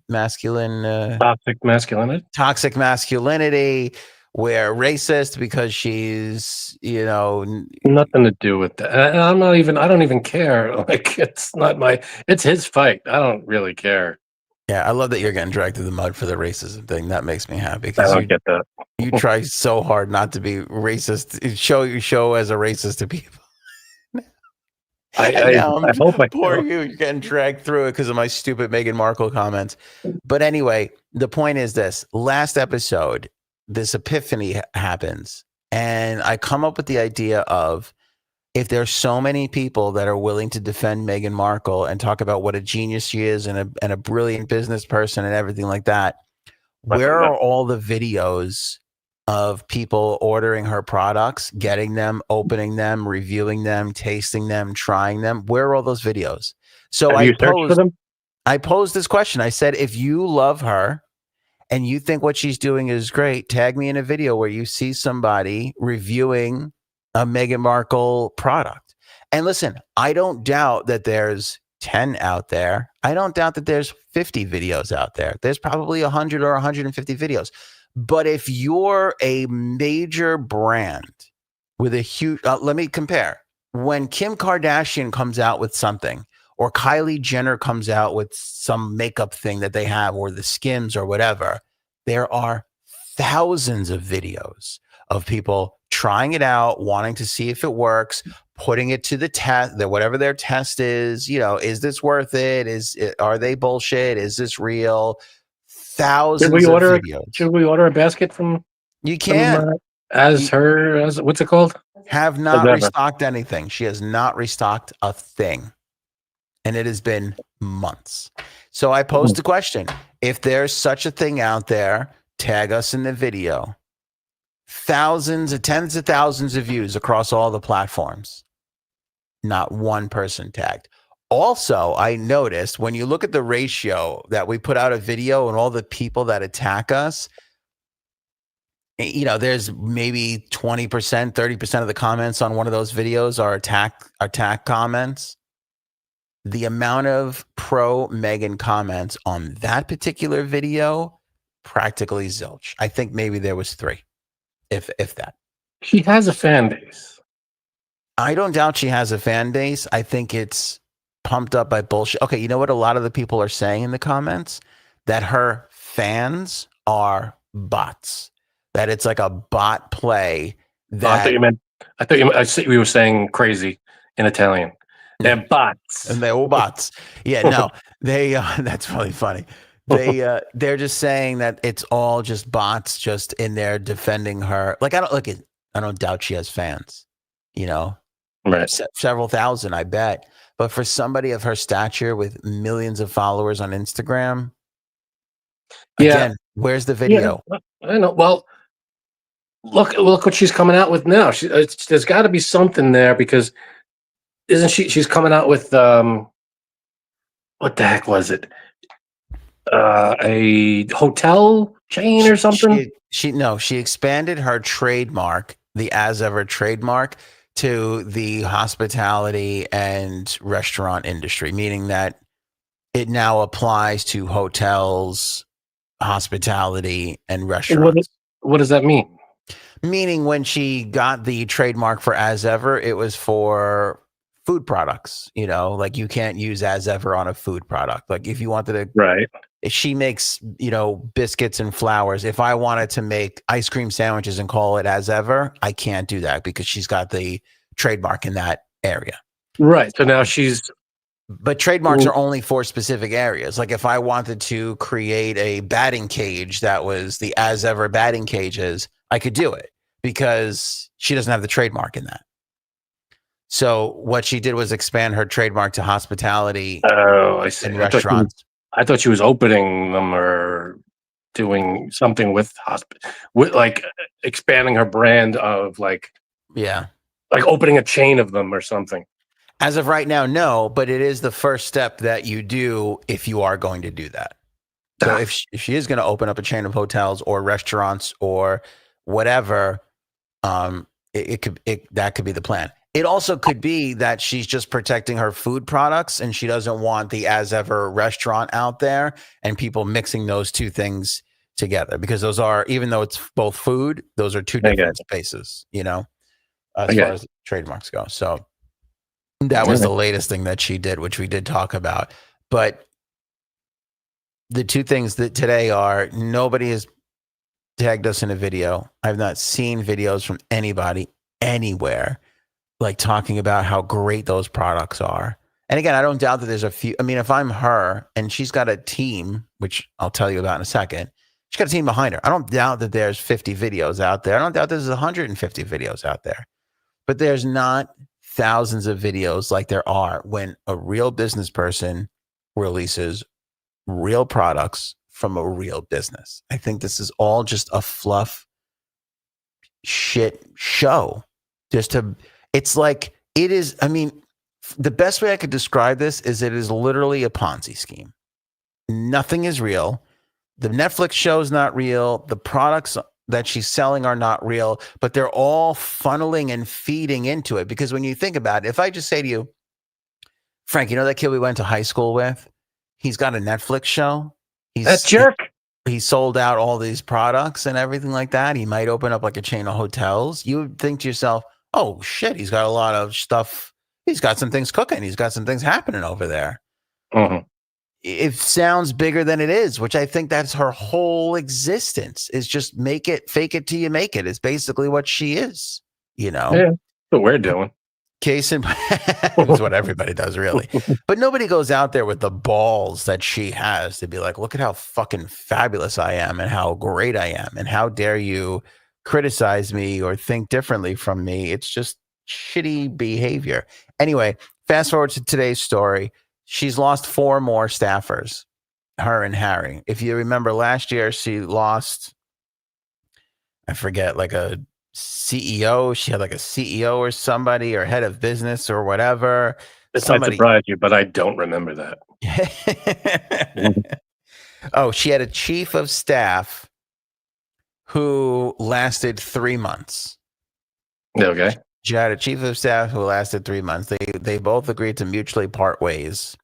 Masculine. Toxic masculinity. We're racist because she's, nothing to do with that. I don't even care. Like, it's his fight. I don't really care. Yeah, I love that you're getting dragged through the mud for the racism thing. That makes me happy. I don't get that. You try so hard not to be racist. Show as a racist to people. I hope poor you. You're getting dragged through it because of my stupid Meghan Markle comments. But anyway, the point is this: last episode, this epiphany happens, and I come up with the idea of, if there's so many people that are willing to defend Meghan Markle and talk about what a genius she is and a brilliant business person and everything like that, where are all the videos of people ordering her products, getting them, opening them, reviewing them, tasting them, trying them? Where are all those videos? So Have you searched for them? I posed this question. I said, if you love her and you think what she's doing is great, tag me in a video where you see somebody reviewing a Meghan Markle product. And listen, I don't doubt that there's 10 out there. I don't doubt that there's 50 videos out there. There's probably 100 or 150 videos. But if you're a major brand with a huge, let me compare. When Kim Kardashian comes out with something, or Kylie Jenner comes out with some makeup thing that they have, or the Skims or whatever, there are thousands of videos of people trying it out, wanting to see if it works, putting it to the test, that whatever their test is, is this worth it? Are they bullshit? Is this real? Thousands of videos. Should we order a basket from? You can. What's it called? Have not restocked anything. She has not restocked a thing. And it has been months. So I posed the question. If there's such a thing out there, tag us in the video. Tens of thousands of views across all the platforms. Not one person tagged. Also, I noticed when you look at the ratio that we put out a video and all the people that attack us, there's maybe 20%, 30% of the comments on one of those videos are attack comments. The amount of pro Meghan comments on that particular video, practically zilch. I think maybe there was 3, if that. She has a fan base. I don't doubt she has a fan base. I think it's pumped up by bullshit. Okay, you know what a lot of the people are saying in the comments? That her fans are bots. That it's like a bot play. That I thought we were saying crazy in Italian. They're bots. And they're all bots. Yeah, no, they. That's really funny. They're just saying that it's all just bots, just in there defending her. Like I don't doubt she has fans. Right? Several thousand, I bet. But for somebody of her stature with millions of followers on Instagram, again, where's the video? Yeah, I know. Well, look what she's coming out with now. There's got to be something there because. Isn't she? She's coming out with what the heck was it? A hotel chain or something? She expanded her trademark, the As Ever trademark, to the hospitality and restaurant industry, meaning that it now applies to hotels, hospitality, and restaurants. What does that mean? Meaning when she got the trademark for As Ever, it was for food products, like you can't use As Ever on a food product. Like if you wanted to, right? If she makes, biscuits and flowers. If I wanted to make ice cream sandwiches and call it As Ever, I can't do that because she's got the trademark in that area. Right. So now but trademarks are only for specific areas. Like if I wanted to create a batting cage that was the As Ever batting cages, I could do it because she doesn't have the trademark in that. So what she did was expand her trademark to hospitality. Oh, I see. And restaurants. I thought she was opening them or doing something with like expanding her brand of like opening a chain of them or something. As of right now, no, but it is the first step that you do if you are going to do that. So if she is going to open up a chain of hotels or restaurants or whatever, that could be the plan. It also could be that she's just protecting her food products and she doesn't want the As Ever restaurant out there and people mixing those two things together because those are, even though it's both food, those are two different spaces, as far as trademarks go. So that was the latest thing that she did, which we did talk about. But the two things that today are nobody has tagged us in a video. I've not seen videos from anybody anywhere like talking about how great those products are. And again, I don't doubt that there's a few. I mean, if I'm her and she's got a team, which I'll tell you about in a second, she's got a team behind her. I don't doubt that there's 50 videos out there. I don't doubt there's 150 videos out there. But there's not thousands of videos like there are when a real business person releases real products from a real business. I think this is all just a fluff shit show. It's like, it is, I mean, the best way I could describe this is it is literally a Ponzi scheme. Nothing is real. The Netflix show's not real. The products that she's selling are not real, but they're all funneling and feeding into it. Because when you think about it, if I just say to you, Frank, you know that kid we went to high school with? He's got a Netflix show. That jerk. He sold out all these products and everything like that. He might open up like a chain of hotels. You would think to yourself, oh shit, he's got a lot of stuff. He's got some things cooking. He's got some things happening over there. Mm-hmm. It sounds bigger than it is, which I think that's her whole existence, is just fake it till you make it. It's basically what she is, you know? Yeah, that's what we're doing. Case in it's what everybody does, really. But nobody goes out there with the balls that she has to be like, look at how fucking fabulous I am and how great I am. And how dare you criticize me or think differently from me? It's just shitty behavior. Anyway, fast forward to today's story. She's lost 4 more staffers, her and Harry. If you remember last year, she lost, I forget, like a CEO. She had like a CEO or somebody, or head of business or whatever. This might surprise you, but I don't remember that. Oh, she had a chief of staff who lasted 3 months. Okay. She had a chief of staff who lasted 3 months. They both agreed to mutually part ways.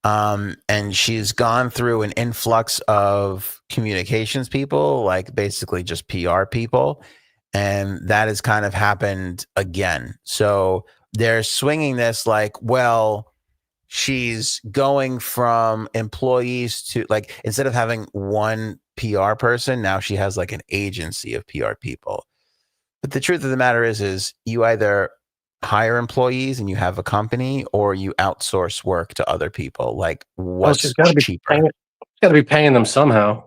And she's gone through an influx of communications people, like basically just PR people. And that has kind of happened again. So they're swinging this like, well, she's going from employees to, like, instead of having one PR person, now she has like an agency of PR people. But the truth of the matter is you either hire employees and you have a company, or you outsource work to other people. Like, what's cheaper? She's got to be paying them somehow.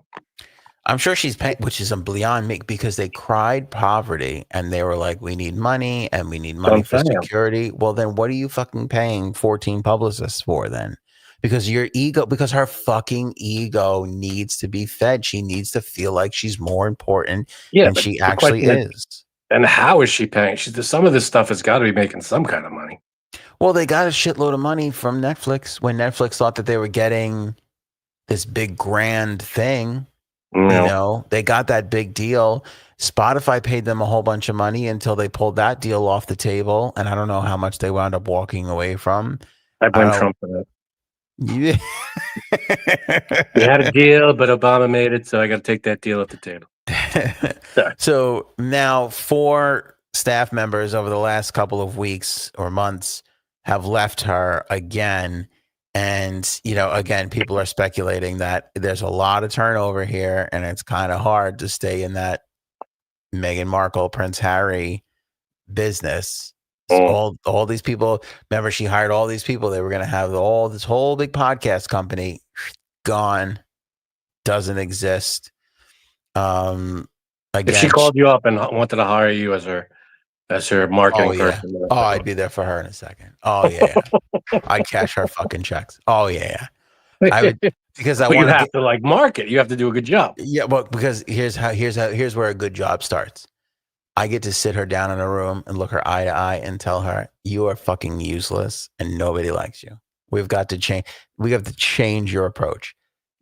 I'm sure she's paying, which is beyond me, because they cried poverty and they were like, we need money and we need money for security. Well, then what are you fucking paying 14 publicists for then? Because because her fucking ego needs to be fed. She needs to feel like she's more important than she actually is. And how is she paying? Some of this stuff has got to be making some kind of money. Well, they got a shitload of money from Netflix when Netflix thought that they were getting this big grand thing. You know, they got that big deal. Spotify paid them a whole bunch of money until they pulled that deal off the table. And I don't know how much they wound up walking away from. I blame Trump for that. Yeah. We had a deal, but Obama made it, so I got to take that deal off the table. So now 4 staff members over the last couple of weeks or months have left her again. And, you know, again, people are speculating that there's a lot of turnover here, and it's kind of hard to stay in that Meghan Markle, Prince Harry business. So all these people, remember, she hired all these people. They were going to have this whole big podcast company gone, doesn't exist. Again, if she called you up and wanted to hire you as her marketing person. Oh, I'd be there for her in a second. Oh yeah. I'd cash her fucking checks. Oh yeah. I would, because I want to like market. You have to do a good job. Yeah, well, because here's where a good job starts. I get to sit her down in a room and look her eye to eye and tell her, you are fucking useless and nobody likes you. We've got to change. We have to change your approach.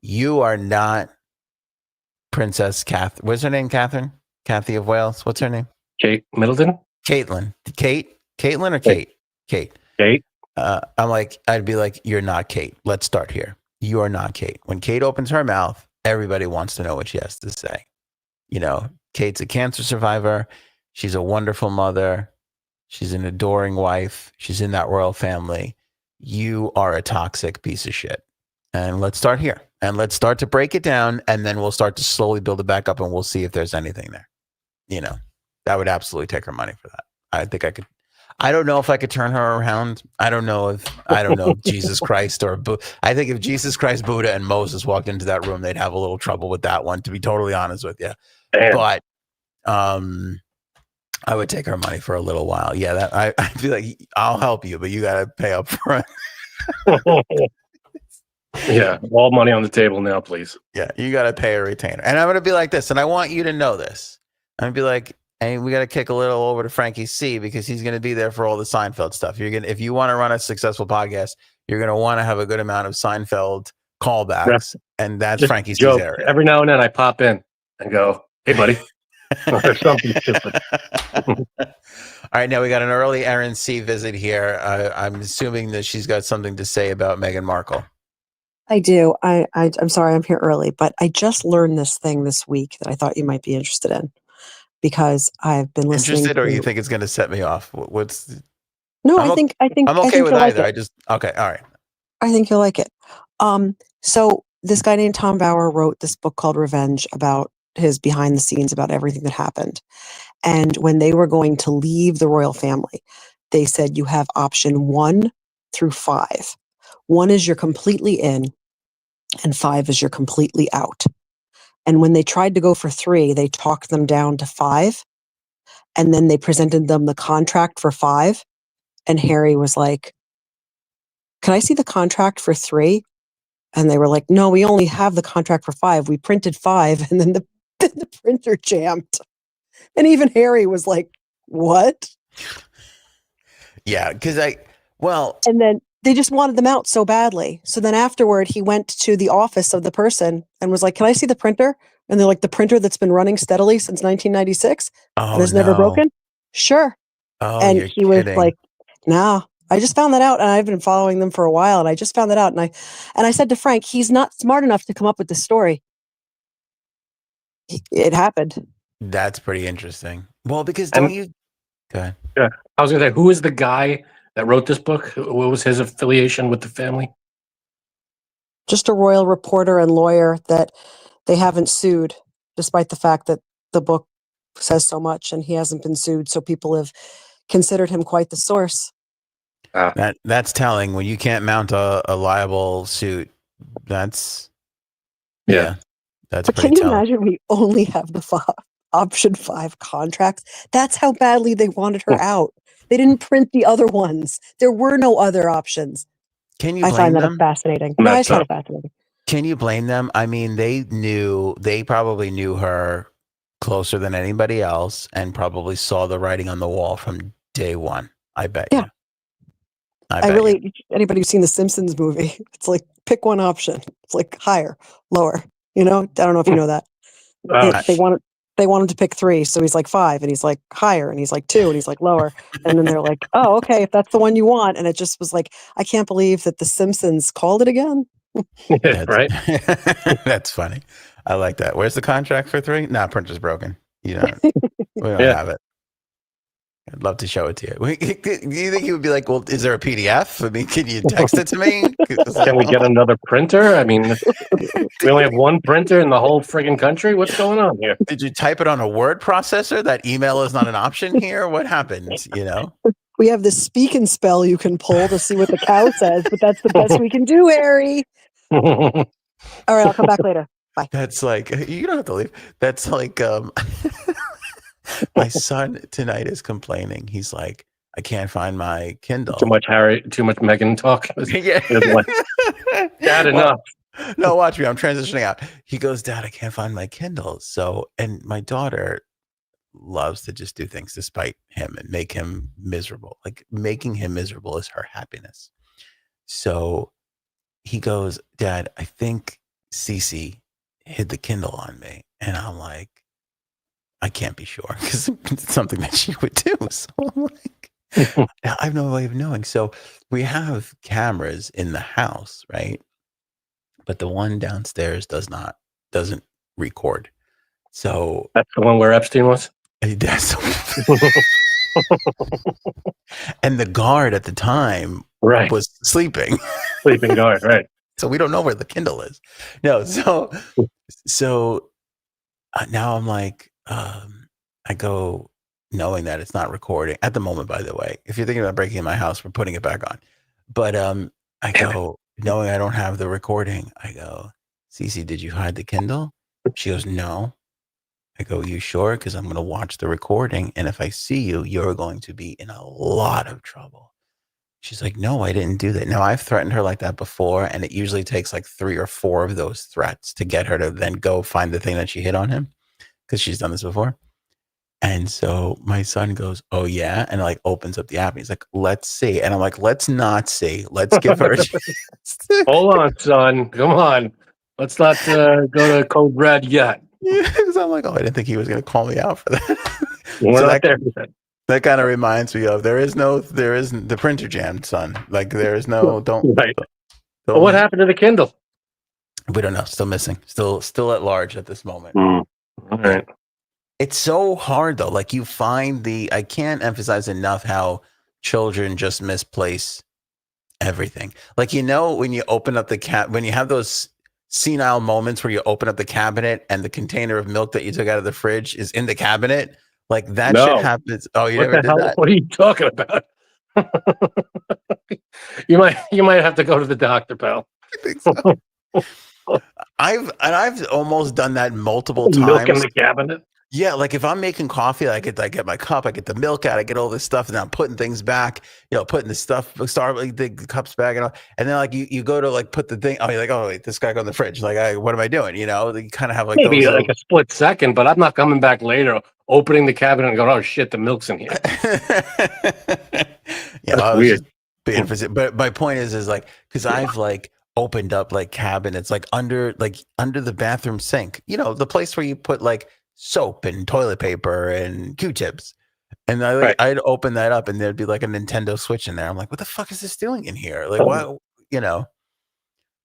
You are not Princess Catherine. What's her name? Catherine? Kathy of Wales. What's her name? Kate Middleton. Caitlin. Caitlin or Kate? Kate. I'd be like, you're not Kate. Let's start here. You are not Kate. When Kate opens her mouth, everybody wants to know what she has to say. You know, Kate's a cancer survivor. She's a wonderful mother. She's an adoring wife. She's in that royal family. You are a toxic piece of shit. And let's start here. And let's start to break it down. And then we'll start to slowly build it back up, and we'll see if there's anything there. You know, that would absolutely take her money for that. I think I could. I don't know if I could turn her around. I don't know if Jesus Christ or I think if Jesus Christ, Buddha, and Moses walked into that room, they'd have a little trouble with that one, to be totally honest with you. Damn. But I would take her money for a little while. Yeah, I'd be like, I'll help you, but you got to pay up front. Yeah, all money on the table now, please. Yeah, you got to pay a retainer. And I'm going to be like this, and I want you to know this. I'm going to be like, and we got to kick a little over to Frankie C, because he's going to be there for all the Seinfeld stuff. If you want to run a successful podcast, you're going to want to have a good amount of Seinfeld callbacks, and that's Just Frankie C's joke. area. Every now and then I pop in and go, "Hey, buddy," or something stupid. All right, now we got an early Erin C visit here. I'm assuming that she's got something to say about Meghan Markle. I do. I'm sorry I'm here early, but I just learned this thing this week that I thought you might be interested in because I've been listening. Interested, or you think it's going to set me off? What's? No, I'm I'm okay with either. Like okay. All right. I think you'll like it. So this guy named Tom Bauer wrote this book called Revenge about his behind the scenes about everything that happened. And when they were going to leave the royal family, they said you have option 1 through 5. 1 is you're completely in, and 5 is you're completely out. And when they tried to go for 3, they talked them down to 5. And then they presented them the contract for 5. And Harry was like, "Can I see the contract for 3?" And they were like, "No, we only have the contract for 5. We printed 5." And then the printer jammed. And even Harry was like, "What?" Yeah, because and then they just wanted them out so badly. So then afterward, he went to the office of the person and was like, "Can I see the printer?" And they're like, "The printer that's been running steadily since 1996 and has never broken?" "Sure." Oh, and you're he was kidding. like, "Nah, I just found that out, and I've been following them for a while, and I just found that out." And I said to Frank, he's not smart enough to come up with this story. It happened. That's pretty interesting. Well, because don't you? Go ahead. Yeah, I was gonna say, who is the guy that wrote this book? What was his affiliation with the family? Just a royal reporter and lawyer that they haven't sued, despite the fact that the book says so much, and he hasn't been sued. So people have considered him quite the source. That's telling. When you can't mount a liable suit, that's yeah. That's but pretty can you telling. imagine we only have the option 5 contracts? That's how badly they wanted her out. They didn't print the other ones. There were no other options. Can you blame I find them? that fascinating. No, I find it fascinating. Can you blame them? I mean, they probably knew her closer than anybody else and probably saw the writing on the wall from day one. I bet Yeah. you. Anybody who's seen the Simpsons movie, it's like pick one option. It's like higher, lower. I don't know if you know that. They want him to pick 3, so he's like 5, and he's like higher, and he's like 2, and he's like lower, and then they're like, "Oh, okay, if that's the one you want." And it just was like, I can't believe that the Simpsons called it again. Right? That's funny. I like that. Where's the contract for 3? Nah, printer's broken. We don't have it. I'd love to show it to you. Do you think he would be like, "Well, is there a PDF? I mean, can you text it to me? Can we get another printer? I mean, we only have one printer in the whole friggin' country. What's going on here? Did you type it on a word processor? That email is not an option here. What happened? We have this speak and spell you can pull to see what the cow says, but that's the best we can do, Harry. All right, I'll come back later. Bye. That's like, you don't have to leave. That's like, my son tonight is complaining. He's like, "I can't find my Kindle." Too much Meghan talk. Yeah. Dad, enough. No, watch me. I'm transitioning out. He goes, "Dad, I can't find my Kindle." So, and my daughter loves to just do things despite him and make him miserable. Like, making him miserable is her happiness. So he goes, "Dad, I think Cece hid the Kindle on me." And I'm like, I can't be sure because it's something that she would do. So I'm like, I have no way of knowing. So we have cameras in the house, right? But the one downstairs doesn't record. So that's the one where Epstein was. And the guard at the time was sleeping. Sleeping guard, right. So we don't know where the Kindle is. No, so now I'm like, I go knowing that it's not recording at the moment, by the way. If you're thinking about breaking in my house, we're putting it back on. But I go, knowing I don't have the recording, I go, "Cece, did you hide the Kindle?" She goes, "No." I go, "You sure? Because I'm going to watch the recording. And if I see you, you're going to be in a lot of trouble." She's like, "No, I didn't do that." Now, I've threatened her like that before, and it usually takes like 3 or 4 of those threats to get her to then go find the thing that she hid on him, because she's done this before. And so my son goes, "Oh yeah," and like opens up the app. And he's like, "Let's see," and I'm like, "Let's not see. Let's give her a chance." Hold on, son. Come on. Let's not go to code red yet. Yeah, 'cause I'm like, "Oh, I didn't think he was going to call me out for that." We're So not there yet. that kind of reminds me of there isn't the printer jam, son. Like there is no Right. don't Well, what happened to the Kindle? we don't know. Still missing. Still at large at this moment. All right. It's so hard though. Like you find I can't emphasize enough how children just misplace everything. Like when you open up when you have those senile moments where you open up the cabinet and the container of milk that you took out of the fridge is in the cabinet, like that shit No. happens. Oh, you What never the did hell? that? What are you talking about? You might have to go to the doctor, pal. I think so. I've almost done that multiple Milk in times. the cabinet. Yeah, like if I'm making coffee, I get my cup, I get the milk out, I get all this stuff, and I'm putting things back, putting the stuff, the cups back, and then like you go to like put the thing. Oh, you're like, oh wait, this guy got in the fridge. Like, what am I doing? You kind of have like Maybe those like a split second, but I'm not coming back later, opening the cabinet and going, "Oh shit, the milk's in here." Yeah, That's I was weird. just being but my point is like because I've like opened up like cabinets like under the bathroom sink, the place where you put like soap and toilet paper and Q-tips. And I'd open that up and there'd be like a Nintendo Switch in there. I'm like, what the fuck is this doing in here? Like, why,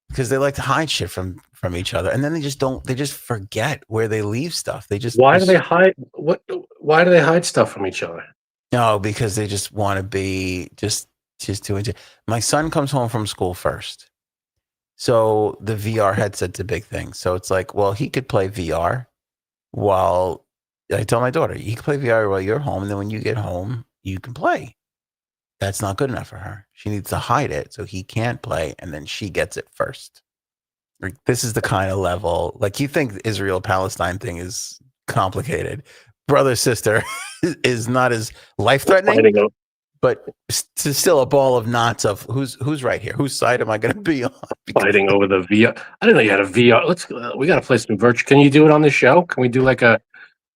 because they like to hide shit from each other. And then they just forget where they leave stuff. Why do they hide why do they hide stuff from each other? No, because they just want to be just too into. My son comes home from school first. So the VR headset's a big thing. So it's like, well, he could play VR while I tell my daughter, you can play VR while you're home. And then when you get home, you can play. That's not good enough for her. She needs to hide it so he can't play. And then she gets it first. Like, this is the kind of level, like you think the Israel-Palestine thing is complicated. Brother, sister is not as life-threatening, but it's still a ball of knots of who's right here. Whose side am I going to be on? Fighting over the VR. I didn't know you had a VR. We got to play some virtual. Can you do it on the show? Can we do like a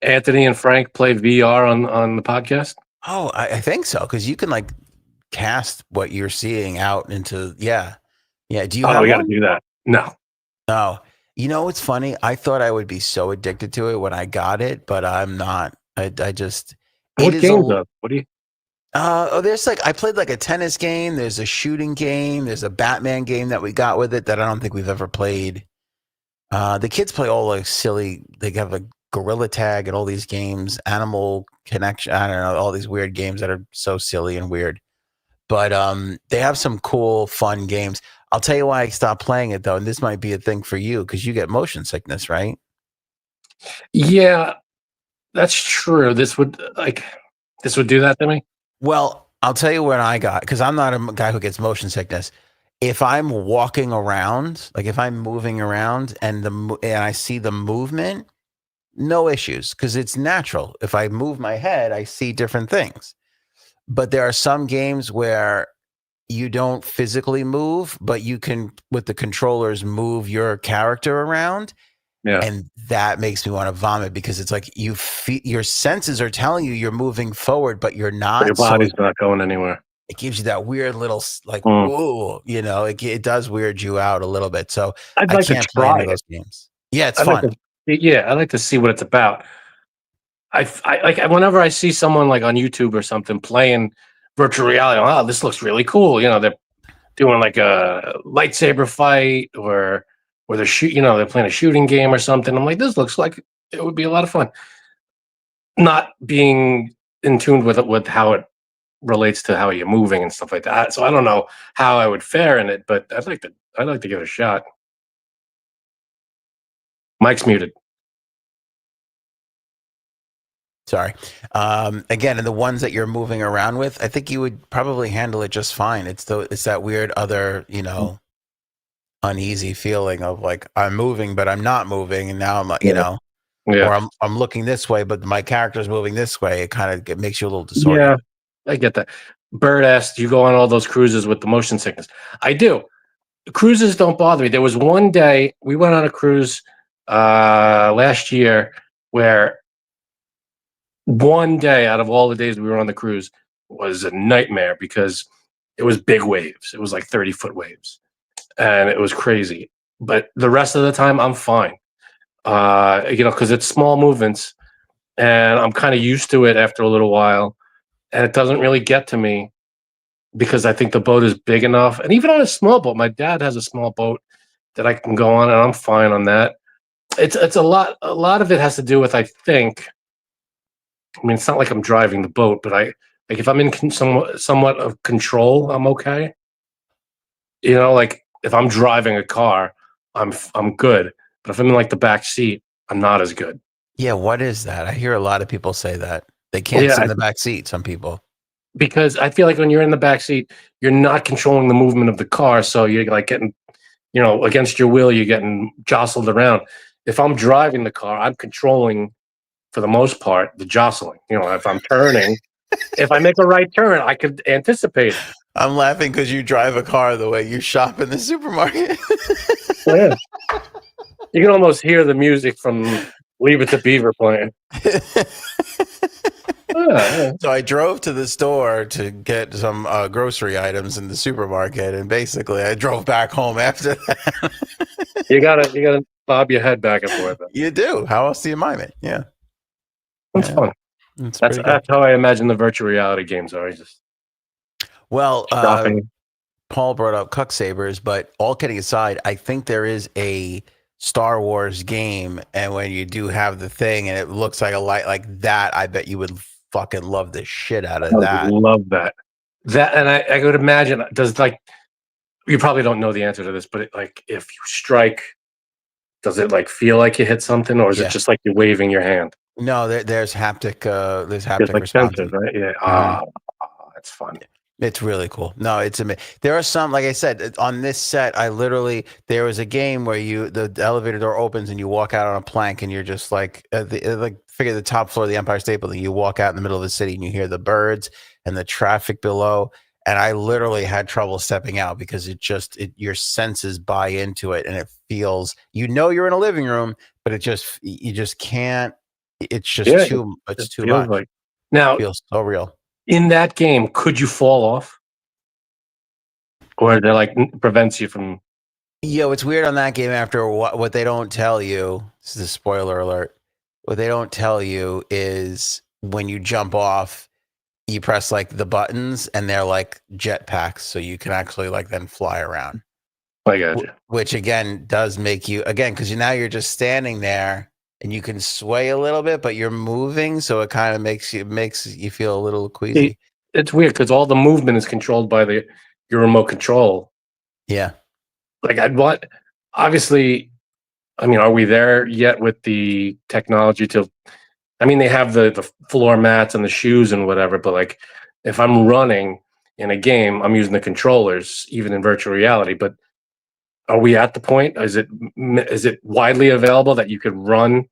Anthony and Frank play VR on the podcast? Oh, I think so. Because you can like cast what you're seeing out into, yeah. Do you have we got to one? do that. No. It's funny. I thought I would be so addicted to it when I got it, but I'm not. I just. What games? What do you? There's like I played like a tennis game. There's a shooting game. There's a Batman game that we got with it that I don't think we've ever played. The kids play all like silly. They have a Gorilla Tag and all these games, Animal Connection. I don't know, all these weird games that are so silly and weird. But they have some cool, fun games. I'll tell you why I stopped playing it though, and this might be a thing for you because you get motion sickness, right? Yeah, that's true. This would do that to me. Well, I'll tell you what I got because I'm not a guy who gets motion sickness. If I'm walking around, like if I'm moving around and I see the movement, no issues because it's natural. If I move my head, I see different things. But there are some games where you don't physically move, but you can, with the controllers, move your character around. Yeah. And that makes me want to vomit because it's like your senses are telling you you're moving forward, but you're not. But your body's not going anywhere. It gives you that weird little like, whoa, it does weird you out a little bit. So I can't play any of those games. Yeah, it's fun. I like to see what it's about. I like whenever I see someone like on YouTube or something playing virtual reality. Oh, this looks really cool. They're doing like a lightsaber fight or they're they're playing a shooting game or something. I'm like, this looks like it would be a lot of fun. Not being in tune with how it relates to how you're moving and stuff like that. So I don't know how I would fare in it, but I'd like to give it a shot. Mike's muted. Sorry. Again, and the ones that you're moving around with, I think you would probably handle it just fine. It's that weird other, uneasy feeling of like I'm moving, but I'm not moving, and now I'm like, or I'm looking this way, but my character's moving this way. It makes you a little disoriented. Yeah, I get that. Bird asked, "Do you go on all those cruises with the motion sickness?" I do. Cruises don't bother me. There was one day we went on a cruise last year where one day out of all the days we were on the cruise was a nightmare because it was big waves. It was like 30-foot waves, and it was crazy. But the rest of the time, I'm fine. Because it's small movements, and I'm kind of used to it after a little while, and it doesn't really get to me because I think the boat is big enough. And even on a small boat, my dad has a small boat that I can go on, and I'm fine on that. It's a lot. A lot of it has to do with, I think. I mean, it's not like I'm driving the boat, but if I'm in somewhat of control, I'm okay. Like if I'm driving a car, I'm good. But if I'm in like the back seat, I'm not as good. Yeah, what is that? I hear a lot of people say that they can't sit in the back seat. Some people, because I feel like when you're in the back seat, you're not controlling the movement of the car, so you're like getting, against your will, you're getting jostled around. If I'm driving the car, I'm controlling, for the most part, the jostling. If I'm turning, if I make a right turn, I could anticipate it. I'm laughing because you drive a car the way you shop in the supermarket. Yeah. You can almost hear the music from Leave It to Beaver playing. So I drove to the store to get some grocery items in the supermarket, and basically I drove back home after that. You gotta bob your head back and forth. You do. How else do you mime it? Yeah, that's fun. That's how I imagine the virtual reality games are. Well, shopping. Paul brought up cuck sabers, but all kidding aside, I think there is a Star Wars game, and when you do have the thing and it looks like a light like that, I bet you would fucking love the shit out of that. I love that. And I would imagine, you probably don't know the answer to this, but if you strike, does it feel like you hit something, or is it just like you're waving your hand? No, there's haptic response, right? Yeah. That's fun. It's really cool. No, it's amazing. There are some, like I said, on this set, there was a game where the elevator door opens and you walk out on a plank and you're just figure the top floor of the Empire State Building. You walk out in the middle of the city and you hear the birds and the traffic below. And I literally had trouble stepping out because your senses buy into it and it feels, you're in a living room, but you just can't. It's just too much. Now, it feels so real. In that game, could you fall off? Or it prevents you from... It's weird on that game after what they don't tell you. This is a spoiler alert. What they don't tell you is when you jump off, you press the buttons and they're like jetpacks. So you can actually then fly around. I got you. Which again, does make you, because now you're just standing there. And you can sway a little bit, but you're moving, so it kind of makes you feel a little queasy. It's weird because all the movement is controlled by your remote control. Yeah. Obviously, are we there yet with the technology they have the floor mats and the shoes and whatever, but if I'm running in a game, I'm using the controllers, even in virtual reality, but are we at the point? Is it widely available that you could run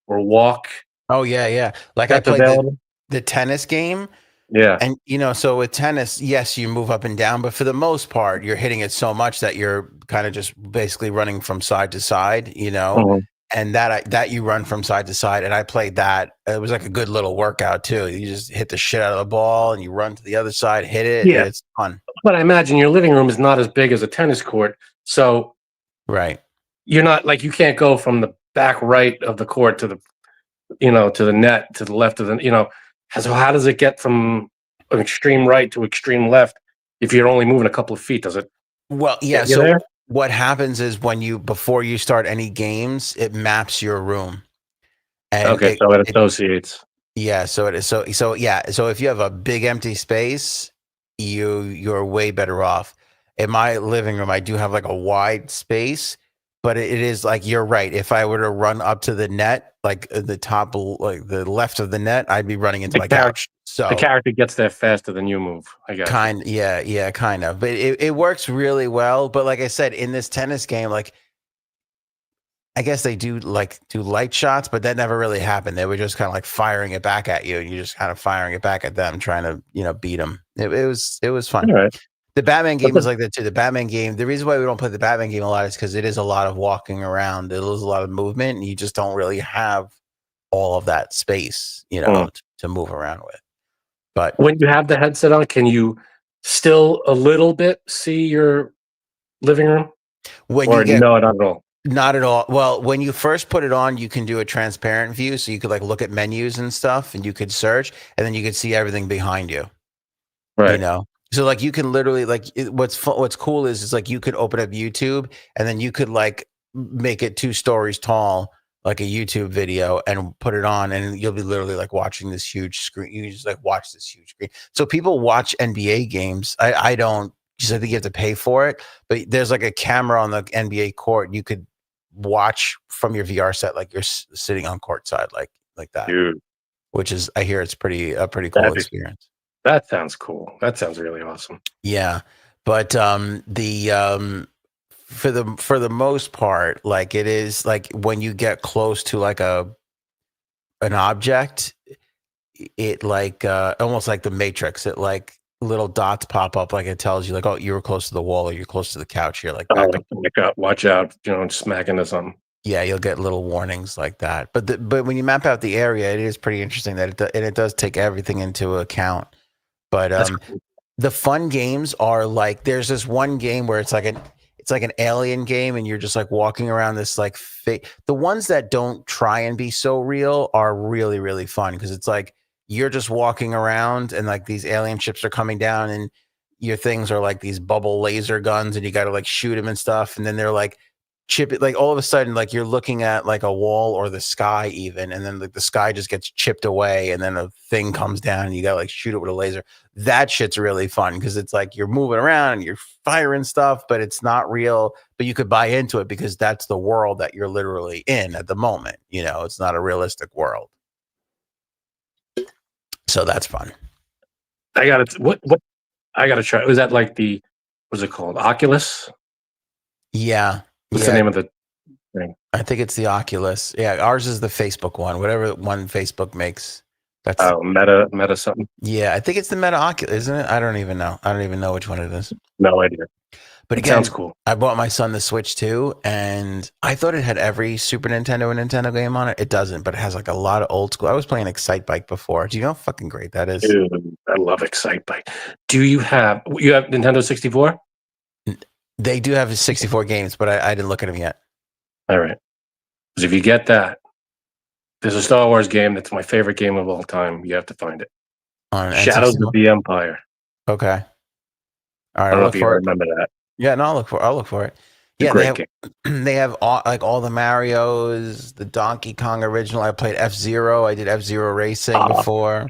or walk? Oh yeah. I played the tennis game. Yeah. And so with tennis, yes, you move up and down, but for the most part, you're hitting it so much that you're kind of just basically running from side to side, Mm-hmm. And that you run from side to side. And I played that. It was like a good little workout too. You just hit the shit out of the ball and you run to the other side, hit it. Yeah. It's fun. But I imagine your living room is not as big as a tennis court. So right. You're not you can't go from the back right of the court to the, to the net, to the left of the, so how does it get from an extreme right to extreme left if you're only moving a couple of feet? Does it? Well, yeah. So there? What happens is before you start any games, it maps your room. And so it associates. Yeah. So it is. So yeah. So if you have a big empty space, you're way better off. In my living room, I do have a wide space, but it is you're right. If I were to run up to the net, the top, the left of the net, I'd be running into my couch. So the character gets there faster than you move. I guess. Yeah, kind of. But it works really well. But like I said, in this tennis game, I guess they do light shots, but that never really happened. They were just kind of firing it back at you, and you're just kind of firing it back at them, trying to beat them. It was fun. All right. The Batman game is like that too. The Batman game, the reason why we don't play the Batman game a lot is because it is a lot of walking around. It is a lot of movement, and you just don't really have all of that space, to move around with. But when you have the headset on, can you still a little bit see your living room? when Or you get no, not at all? Not at all. Well, when you first put it on, you can do a transparent view, so you could like look at menus and stuff, and you could search, and then you could see everything behind you. Right. So like you can literally what's cool is it's like you could open up YouTube, and then you could like make it 2 stories tall, like a YouTube video, and put it on, and you'll be literally like watching this huge screen. You can just like watch this huge screen. So people watch NBA games. I don't, because I think you have to pay for it, but there's like a camera on the NBA court. You could watch from your VR set like you're sitting on courtside, like that. Dude, which is, I hear it's a pretty cool experience. That sounds cool. That sounds really awesome. Yeah, but for the most part, like it is like when you get close to like an object, it like almost like the Matrix. It like little dots pop up, like it tells you like, oh, you were close to the wall or you're close to the couch here, like back up. Watch out, smacking into something. Yeah, you'll get little warnings like that. But when you map out the area, it is pretty interesting that it does take everything into account. But Cool. The fun games are like, there's this one game where it's like an alien game, and you're just like walking around this like fake. The ones that don't try and be so real are really, really fun, because it's like you're just walking around and like these alien ships are coming down, and your things are like these bubble laser guns, and you got to like shoot them and stuff, and then they're like chip it, like all of a sudden like you're looking at like a wall or the sky even, and then like the sky just gets chipped away, and then a thing comes down and you gotta like shoot it with a laser. That shit's really fun, because it's like you're moving around and you're firing stuff, but it's not real, but you could buy into it because that's the world that you're literally in at the moment. It's not a realistic world, so that's fun. I gotta try. Was that like what's it called, Oculus? Yeah. What's the name of the thing? I think it's the Oculus. Yeah, ours is the Facebook one. Whatever one Facebook makes. That's Meta something. Yeah, I think it's the Meta Oculus, isn't it? I don't even know. I don't even know which one it is. No idea. But it again, sounds cool. I bought my son the Switch too, and I thought it had every Super Nintendo and Nintendo game on it. It doesn't, but it has like a lot of old school. I was playing Excite Bike before. Do you know how fucking great that is? Dude, I love Excite Bike. Do you have Nintendo 64? They do have 64 games, but I didn't look at them yet. All right. Because if you get that, there's a Star Wars game that's my favorite game of all time. You have to find it. Shadows of the Empire. Okay. All right. I don't know if you remember that. Yeah, no, I'll look for it. Yeah, great game. They have all the Marios, the Donkey Kong original. I played F-Zero. I did F-Zero Racing before.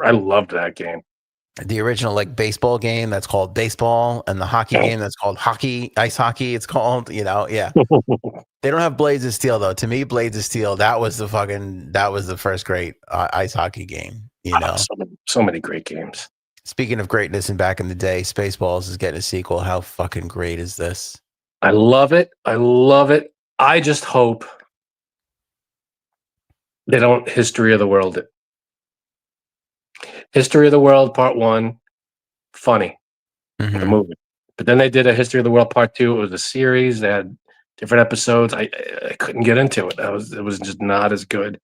I loved that game. The original like baseball game that's called baseball, and the hockey game that's called ice hockey. It's called, yeah. They don't have Blades of Steel though. To me, Blades of Steel, that was the first great ice hockey game. So many great games. Speaking of greatness, and back in the day, SpaceBalls is getting a sequel. How fucking great is this? I love it. I just hope they don't History of the World it. History of the World Part 1, funny, the movie. But then they did a History of the World Part 2. It was a series. They had different episodes. I couldn't get into it. It was just not as good.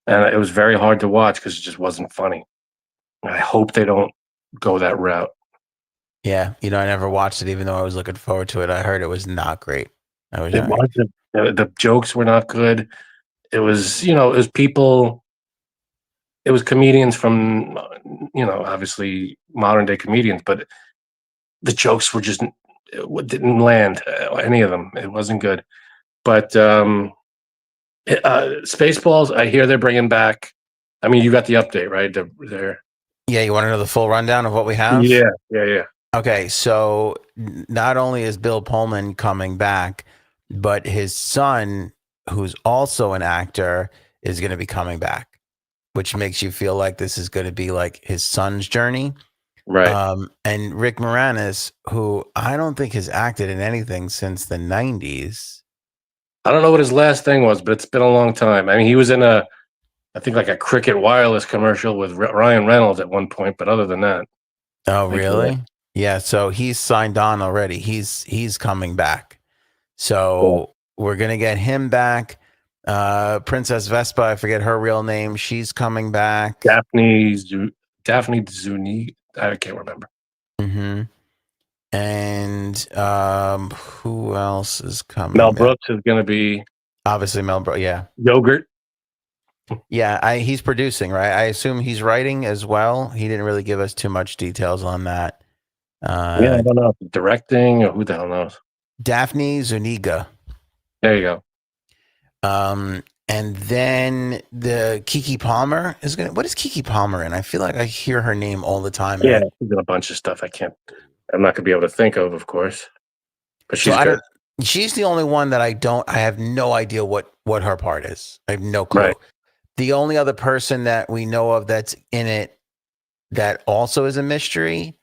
And it was very hard to watch because it just wasn't funny. I hope they don't go that route. Yeah, I never watched it, even though I was looking forward to it. I heard it was not great. The jokes were not good. It was, it was people... It was comedians from, obviously modern day comedians, but the jokes were just, didn't land, any of them. It wasn't good. But Spaceballs, I hear they're bringing back. I mean, you got the update, right? They're Yeah, you want to know the full rundown of what we have? Yeah. Okay, so not only is Bill Pullman coming back, but his son, who's also an actor, is going to be coming back, which makes you feel like this is going to be like his son's journey. Right. And Rick Moranis, who I don't think has acted in anything since the 90s. I don't know what his last thing was, but it's been a long time. I mean, he was in I think like a Cricket Wireless commercial with Ryan Reynolds at one point, but other than that. Oh, really? Yeah, so he's signed on already. He's coming back. So We're going to get him back. Princess Vespa, I forget her real name. She's coming back. Daphne Zuni. I can't remember. Mm-hmm. And who else is coming? Mel Brooks is going to be obviously Mel Brooks. Yeah, Yogurt. Yeah, he's producing, right? I assume he's writing as well. He didn't really give us too much details on that. Yeah, I don't know. Directing or who the hell knows? Daphne Zuniga. There you go. And then the Keke Palmer is gonna. What is Keke Palmer in? I feel like I hear her name all the time. Yeah, she's in a bunch of stuff. I'm not gonna be able to think of course. But she's good. She's the only one that I have no idea what her part is. I have no clue. Right. The only other person that we know of that's in it that also is a mystery,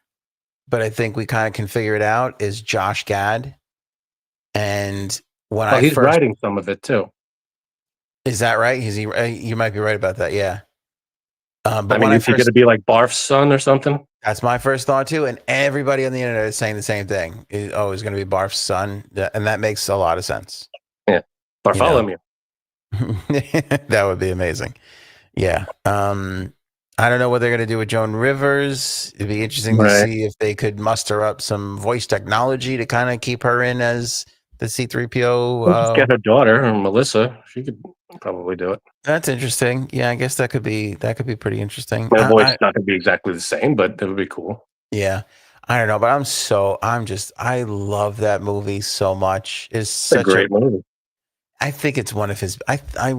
but I think we kind of can figure it out, is Josh Gad. And when he's writing some of it too. Is that right? You might be right about that. Yeah. But is he going to be like Barf's son or something? That's my first thought too. And everybody on the internet is saying the same thing. He's going to be Barf's son. And that makes a lot of sense. Yeah. Bartholomew. That would be amazing. Yeah. I don't know what they're going to do with Joan Rivers. It'd be interesting to see if they could muster up some voice technology to kind of keep her in as the C-3PO. Just get her daughter, Melissa. She could probably do it. That's interesting. Yeah, I guess that could be pretty interesting. My voice is not going to be exactly the same, but it would be cool. Yeah. I don't know, but I love that movie so much. It's such a great movie. I think it's one of his. I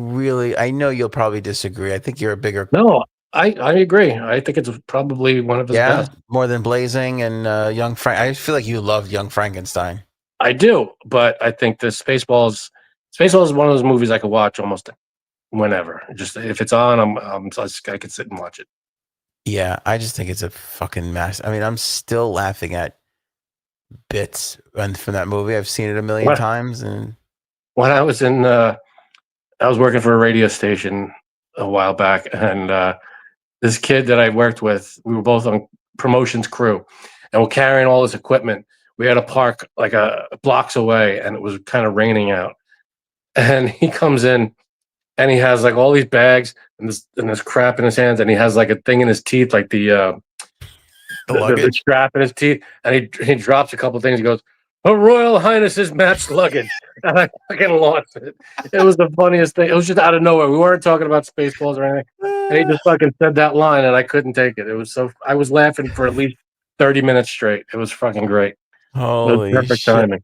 know you'll probably disagree. I think you're a bigger. No, I agree. I think it's probably one of his best. More than Blazing and Young Frank. I feel like you loved Young Frankenstein. I do, but I think the Spaceballs is one of those movies I could watch almost whenever. Just if it's on, I could sit and watch it. Yeah, I just think it's a fucking mess. I mean, I'm still laughing at bits from that movie. I've seen it a million times. And when I was I was working for a radio station a while back, and this kid that I worked with, we were both on promotions crew, and we're carrying all this equipment. We had a park like blocks away, and it was kind of raining out. And he comes in, and he has like all these bags and this crap in his hands, and he has like a thing in his teeth, like the strap in his teeth, and he drops a couple of things. He goes, "Her Royal Highness's matched luggage," and I fucking lost it. It was the funniest thing. It was just out of nowhere. We weren't talking about Spaceballs or anything, and he just fucking said that line, and I couldn't take it. It was I was laughing for at least 30 minutes straight. It was fucking great. Holy perfect shit. Timing.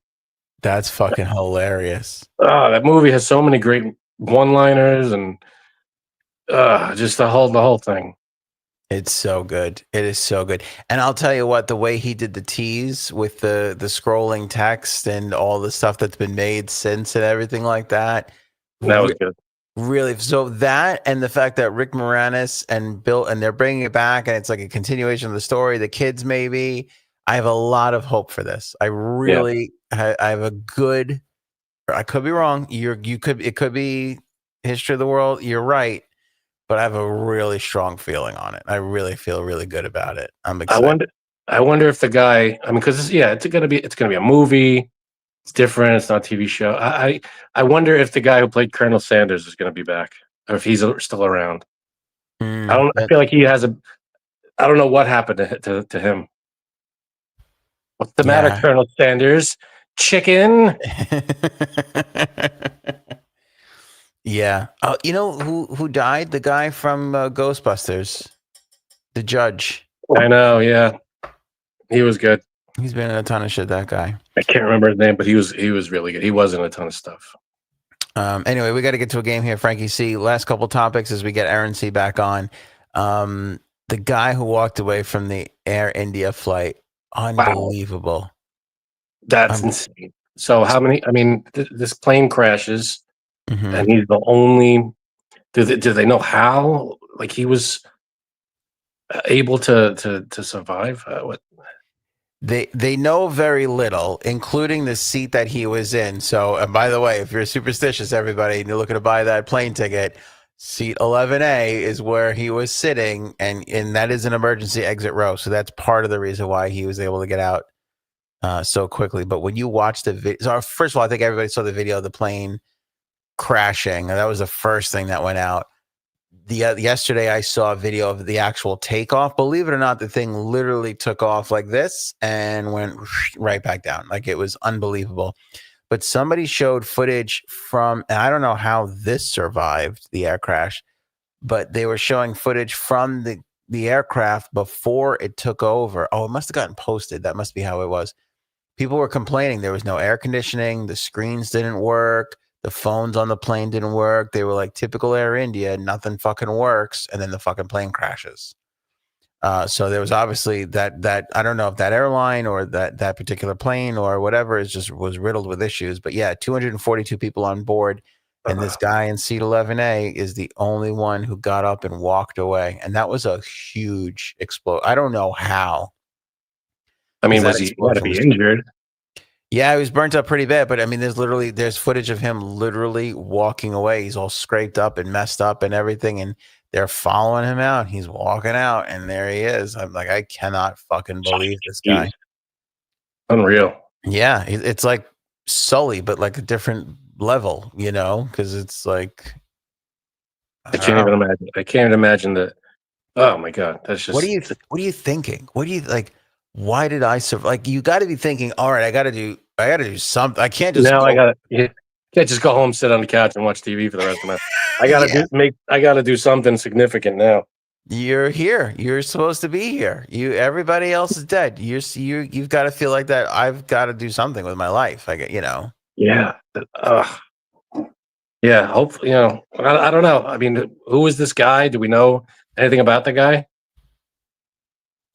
That's fucking hilarious. That movie has so many great one-liners and just the whole thing. It's so good. It is so good. And I'll tell you what, the way he did the tease with the scrolling text and all the stuff that's been made since and everything like that. That was good. Really. So that and the fact that Rick Moranis and Bill, and they're bringing it back and it's like a continuation of the story, the kids maybe. I have a lot of hope for this. I really, I have a good, I could be wrong. It could be history of the world. You're right. But I have a really strong feeling on it. I really feel really good about it. I'm excited. I wonder if the guy, I mean, because it's gonna be a movie. It's different. It's not a TV show. I wonder if the guy who played Colonel Sanders is gonna be back, or if he's still around. I feel like he has I don't know what happened to him. What's the matter, Colonel Sanders? Chicken. Yeah. Oh, you know who died? The guy from Ghostbusters, the judge. I know. Yeah, he was good. He's been in a ton of shit. That guy. I can't remember his name, but he was really good. He was in a ton of stuff. Anyway, we got to get to a game here, Frankie C. Last couple topics as we get Aaron C back on. The guy who walked away from the Air India flight. Unbelievable. Wow. That's insane. So how many? I mean, this plane crashes. Mm-hmm. And he's the only. Do they know how? Like he was able to survive. What? They know very little, including the seat that he was in. So, and by the way, if you're superstitious, everybody, and you're looking to buy that plane ticket, seat 11A is where he was sitting, and that is an emergency exit row. So that's part of the reason why he was able to get out so quickly. But when you watch the video, so first of all, I think everybody saw the video of the plane crashing. That was the first thing that went out. Yesterday I saw a video of the actual takeoff. Believe it or not, the thing literally took off like this and went right back down. Like, it was unbelievable. But somebody showed footage from, and I don't know how this survived the air crash, but they were showing footage from the aircraft before it took over. Oh, it must have gotten posted. That must be how it was. People were complaining there was no air conditioning, the screens didn't work, the phones on the plane didn't work. They were like, typical Air India, nothing fucking works, and then the fucking plane crashes. So there was obviously that I don't know if that airline or that particular plane or whatever was riddled with issues. But yeah, 242 people on board, and this guy in seat 11A is the only one who got up and walked away, and that was a huge explosion. I don't know how. I mean, was he got to be injured? Yeah, he was burnt up pretty bad, but I mean, there's footage of him literally walking away. He's all scraped up and messed up and everything, and they're following him out. He's walking out, and there he is. I'm like, I cannot fucking believe this guy. Unreal. Yeah, it's like Sully, but like a different level, you know, because it's like I can't even imagine. I can't imagine that. Oh my god, that's just. What are you thinking? What do you like? Why did I survive? Like, you got to be thinking, all right, I got to do something. I can't just can't just go home, sit on the couch, and watch TV for the rest of my life. I gotta do something significant now. You're here. You're supposed to be here. Everybody else is dead. You've got to feel like that. I've got to do something with my life. Yeah. Yeah. Hopefully, I don't know. I mean, who is this guy? Do we know anything about the guy?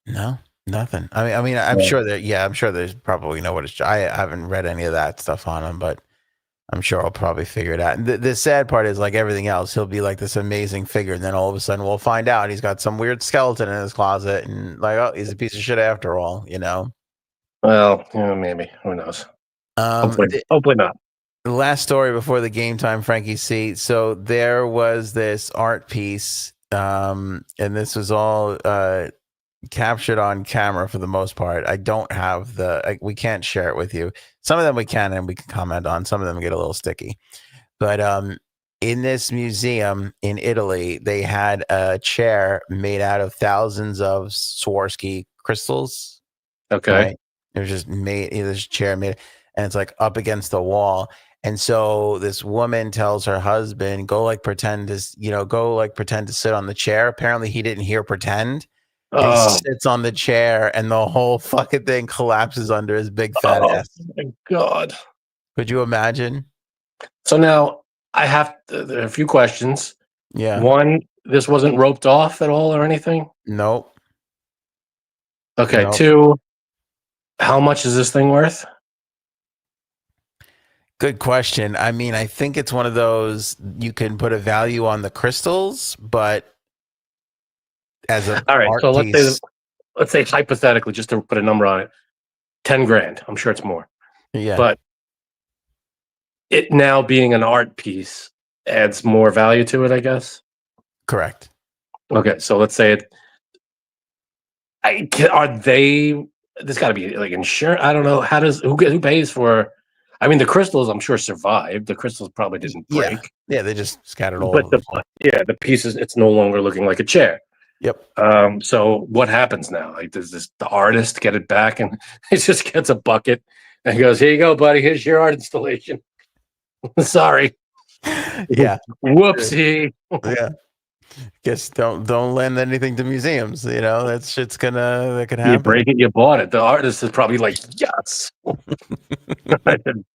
No. Nothing. I mean, I'm sure there's probably I haven't read any of that stuff on him, but I'm sure I'll probably figure it out. And the sad part is, like everything else, he'll be like this amazing figure, and then all of a sudden we'll find out he's got some weird skeleton in his closet, and like, oh, he's a piece of shit after all, you know? Well, maybe. Who knows? Hopefully not. The last story before the game time, Frankie C. So there was this art piece, and this was all captured on camera for the most part. I don't have we can't share it with you. Some of them we can, and we can comment on. Some of them get a little sticky. But in this museum in Italy, they had a chair made out of thousands of Swarovski crystals. Okay. Right? It was just this chair made, and it's like up against the wall. And so this woman tells her husband, go pretend to sit on the chair. Apparently he didn't hear pretend. And he sits on the chair, and the whole fucking thing collapses under his big fat ass. Oh my god! Could you imagine? So now there are a few questions. Yeah. One, this wasn't roped off at all or anything? Nope. Okay. Nope. Two, how much is this thing worth? Good question. I mean, I think it's one of those you can put a value on the crystals, but as a all right, so let's say hypothetically, just to put a number on it, 10 grand. I'm sure it's more. Yeah. But it now being an art piece adds more value to it, I guess. Correct. Okay, so let's say there's got to be like insurance. I don't know. Who pays for? I mean, the crystals, I'm sure, survived. The crystals probably didn't break. Yeah, they just scattered all over. But the pieces, it's no longer looking like a chair. Yep. So what happens now? Like, does the artist get it back, and he just gets a bucket and goes, "Here you go, buddy. Here's your art installation." Sorry. Yeah. Whoopsie. Yeah. Guess don't lend anything to museums. That shit's that could happen. You break it, you bought it. The artist is probably like, yes.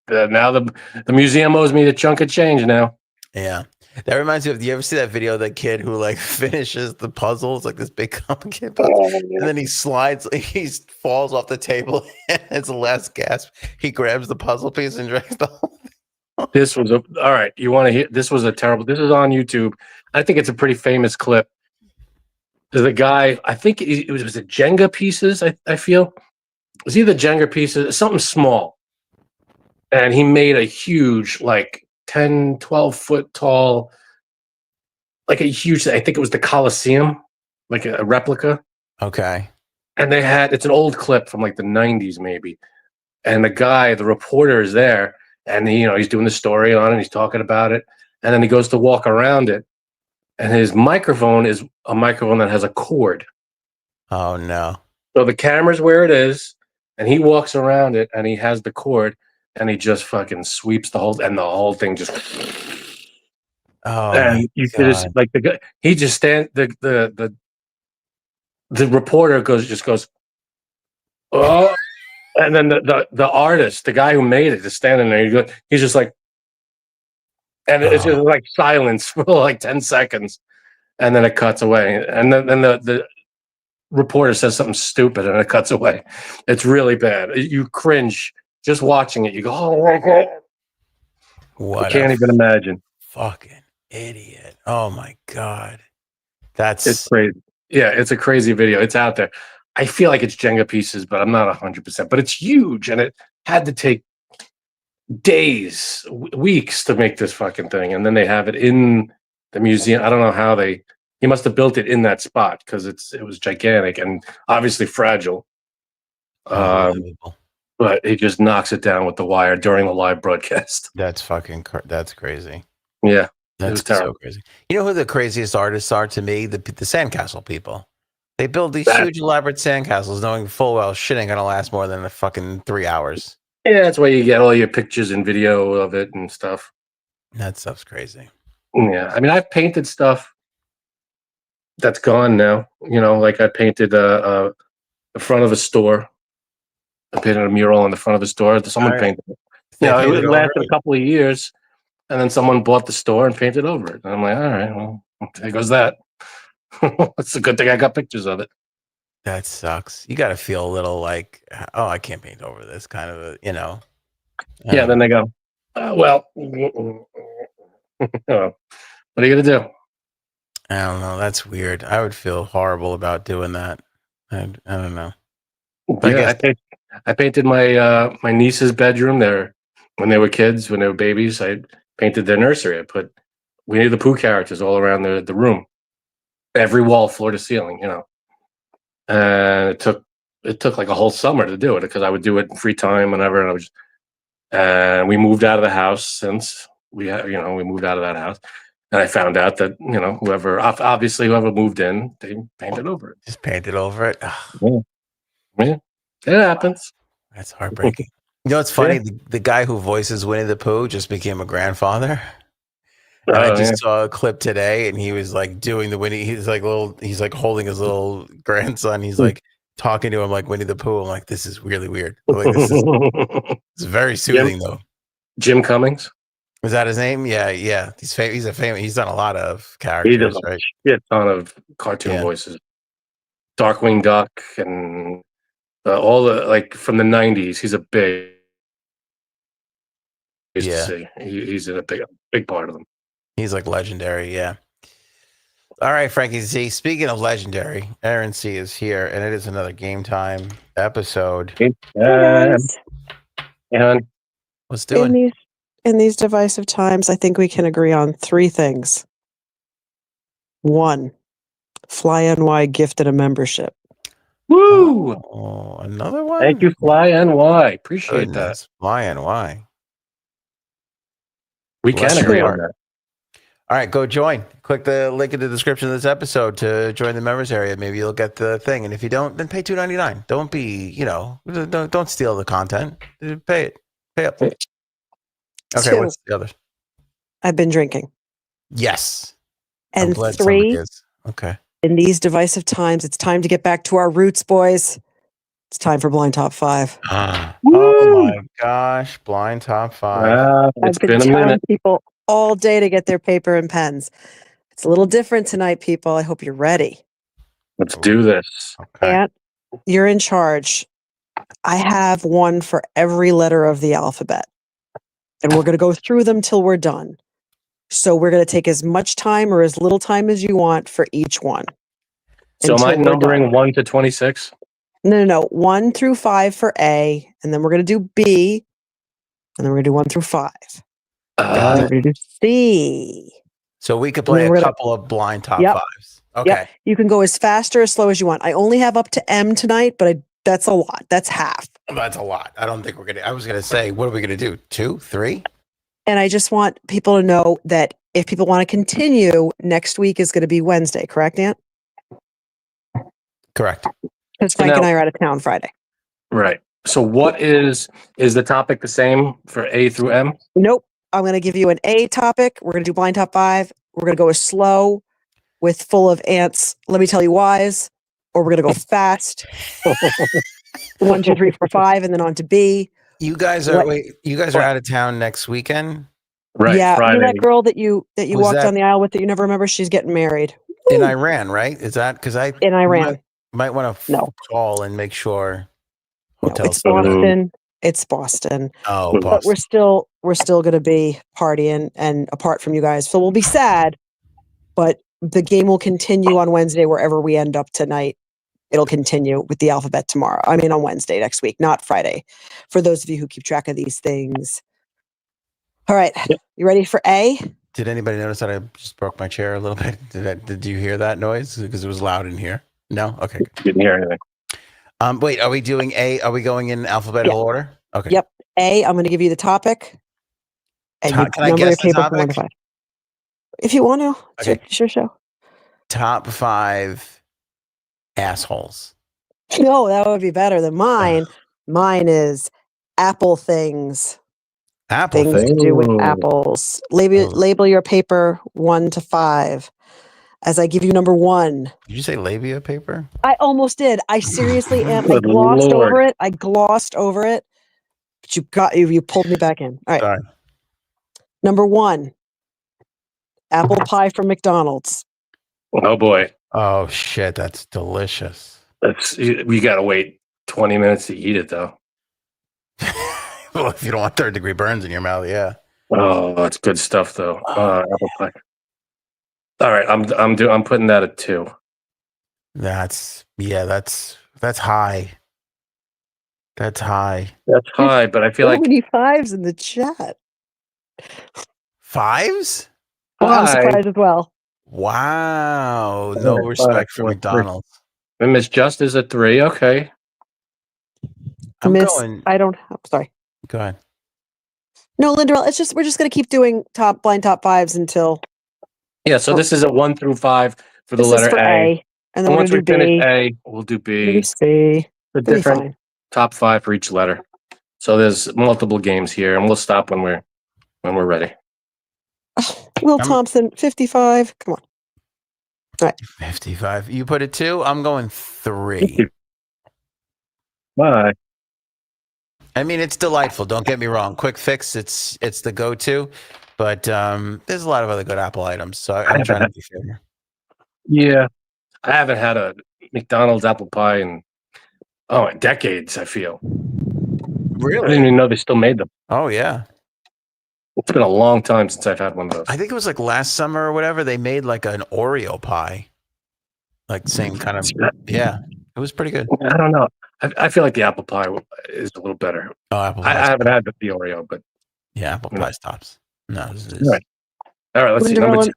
Now the museum owes me a chunk of change now. Yeah. That reminds me of, you ever see that video of that kid who finishes the puzzles, like this big complicated puzzle, and then he falls off the table, and it's the last gasp. He grabs the puzzle piece and drags the whole thing. This was all right. You want to hear? This is on YouTube. I think it's a pretty famous clip. There's a guy, I think it was the Jenga pieces, I feel. It was either Jenga pieces, something small. And he made a huge, 10, 12 foot tall, I think it was the Coliseum, like a replica. Okay. And it's an old clip from the 90s maybe. And the reporter is there, and he's doing the story on it, and he's talking about it. and then he goes to walk around it, and his microphone is a microphone that has a cord. Oh no. So the camera's where it is, and he walks around it, and he has the cord, and he just fucking sweeps the whole thing just. Oh And my you God. just like the guy, he just the reporter goes, oh, and then the artist, the guy who made it, is standing there. He's just like, and it's just like silence for like 10 seconds, and then it cuts away, and then the reporter says something stupid, and it cuts away. It's really bad. You cringe just watching it. You go, oh my God. What I can't even imagine. Fucking idiot. Oh my God. It's crazy. Yeah, it's a crazy video. It's out there. I feel like it's Jenga pieces, but I'm not 100%. But it's huge, and it had to take days, weeks to make this fucking thing, and then they have it in the museum. I don't know how he must have built it in that spot because it was gigantic and obviously fragile. But he just knocks it down with the wire during the live broadcast. That's crazy. Yeah. That's so crazy. You know who the craziest artists are to me? The sandcastle people. They build these huge elaborate sandcastles knowing full well shit ain't gonna last more than a fucking 3 hours. Yeah, that's why you get all your pictures and video of it and stuff. That stuff's crazy. Yeah. I mean, I've painted stuff that's gone now. You know, like I painted the front of a store. I painted a mural on the front of the store. Someone painted it. It lasted a couple of years. And then someone bought the store and painted over it. And I'm like, all right, well, there goes that. It's a good thing I got pictures of it. That sucks. You got to feel a little like, oh, I can't paint over this kind of, Yeah, then they go, well, what are you going to do? I don't know. That's weird. I would feel horrible about doing that. I don't know. Yeah, I painted my my niece's bedroom there when they were kids, when they were babies. I painted their nursery. I put Winnie the Pooh characters all around the room, every wall, floor to ceiling, And it took like a whole summer to do it because I would do it in free time whenever, and we moved out of the house since we moved out of that house, and I found out that whoever moved in, they painted over it. Just painted over it. Yeah, it happens. That's heartbreaking. You know, it's funny. Yeah. The guy who voices Winnie the Pooh just became a grandfather. And I just saw a clip today, and he was like doing the Winnie. He's like holding his little grandson. He's like talking to him like Winnie the Pooh. I'm like, this is really weird. Like, it's very soothing though. Jim Cummings. Was that his name? Yeah. He's famous. He's done a lot of characters. He does a shit ton of cartoon voices. Darkwing Duck and all the like from the 90s. He's a big. He's in a big part of them. He's like legendary, yeah. All right, Frankie Z. Speaking of legendary, Aaron C is here, and it is another Game Time episode. And let's do it. In these divisive times, I think we can agree on 3 things. 1, Fly NY gifted a membership. Woo! Oh, another one? Thank you, Fly NY. Appreciate that. Fly NY. We can agree on that. All right, go join. Click the link in the description of this episode to join the members area. Maybe you'll get the thing. And if you don't, then pay $2.99. Don't be, don't steal the content. Pay it. Pay up. Okay, 2, what's the other? I've been drinking. Yes. And 3, okay. In these divisive times, it's time to get back to our roots, boys. It's time for Blind Top 5. Oh my gosh, Blind Top 5. I've been telling people all day to get their paper and pens. It's a little different tonight, people. I hope you're ready. Let's do this. Okay. Aunt, you're in charge. I have one for every letter of the alphabet. And we're going to go through them till we're done. So we're going to take as much time or as little time as you want for each one. So am I numbering 1 to 26? No. 1 through 5 for A, and then we're going to do B, and then we're going to do 1 through 5. And then we're going to do C. So we could play a couple of blind top 5s. Okay. Yep. You can go as fast or as slow as you want. I only have up to M tonight, but that's a lot. That's half. That's a lot. I don't think we're going to. I was going to say, what are we going to do? 2, 3? And I just want people to know that if people want to continue, next week is going to be Wednesday, correct, Aunt? Correct. Because Frank and I are out of town Friday. Right. So what is the topic the same for A through M? Nope. I'm going to give you an A topic. We're going to do blind top 5. We're going to go slow with full of ants. Let me tell you whys. Or we're going to go fast. 1, 2, 3, 4, 5, and then on to B. You guys are out of town next weekend? Right. Yeah. Friday. You know that girl that you Was walked that- down the aisle with that you never remember? She's getting married. In Woo! Iran, right? Is that because I In Iran. might want to No. call and make sure No, hotels. it's Boston. It's Boston. Oh, But But Boston. we're still going to be partying and apart from you guys. So we'll be sad, but the game will continue on Wednesday wherever we end up tonight. It'll continue with the alphabet tomorrow. I mean, on Wednesday next week, not Friday. For those of you who keep track of these things. All right. Yep. You ready for A? Did anybody notice that I just broke my chair a little bit? Did you hear that noise? Because it was loud in here. No? Okay. Didn't hear anything. Wait, are we doing A? Are we going in alphabetical order? Okay. Yep. A, I'm going to give you the topic. And you Can I number your guess the paper from 1 to topic? 5. If you want to. Okay. It's your show. Top 5 assholes. No, that would be better than mine. Mine is Apple things. Apple Things thing. to do with Ooh. apples. Oh. Label your paper 1 to 5. As I give you number 1. Did you say labia paper? I almost did. I seriously am. I Good glossed Lord. over it. But you pulled me back in. All right. Sorry. Number 1. Apple pie from McDonald's. Oh boy. Oh shit, that's delicious. We gotta wait 20 minutes to eat it though. Well, if you don't want 3rd-degree burns in your mouth, yeah. Oh, that's good stuff though. Apple pie. All right, I'm putting that at 2. That's high. That's high. That's high, but I feel So like many 5s in the chat. 5s? I'm Five? surprised as well. Wow. No Five, respect for four, three. McDonald's. Miss Just is at 3. Okay. I'm Miss, going. I don't have. Sorry. Go ahead. No, Linda, we're just going to keep doing blind top 5s until Yeah, so this is a 1 through 5 for the this letter is for A. And then And we're once going we to do finish B. A, we'll do B. Maybe C. The It'll be different fine. top 5 for each letter. So there's multiple games here, and we'll stop when we're ready. Will Thompson, 55. Come on. 55. You put it 2. I'm going 3. Bye. I mean, it's delightful. Don't get me wrong. Quick fix. It's the go-to. But there's a lot of other good Apple items. So I'm trying to be fair here. Yeah, I haven't had a McDonald's apple pie in decades. I feel. I didn't even know they still made them. Oh yeah. It's been a long time since I've had one of those. I think it was like last summer or whatever. They made like an Oreo pie. Like same kind of. Yeah, it was pretty good. I don't know. I feel like the apple pie is a little better. Oh, apple I pie. haven't had the Oreo, but Yeah, apple pie tops. No, this is. Right. All right, let's see. Number 2.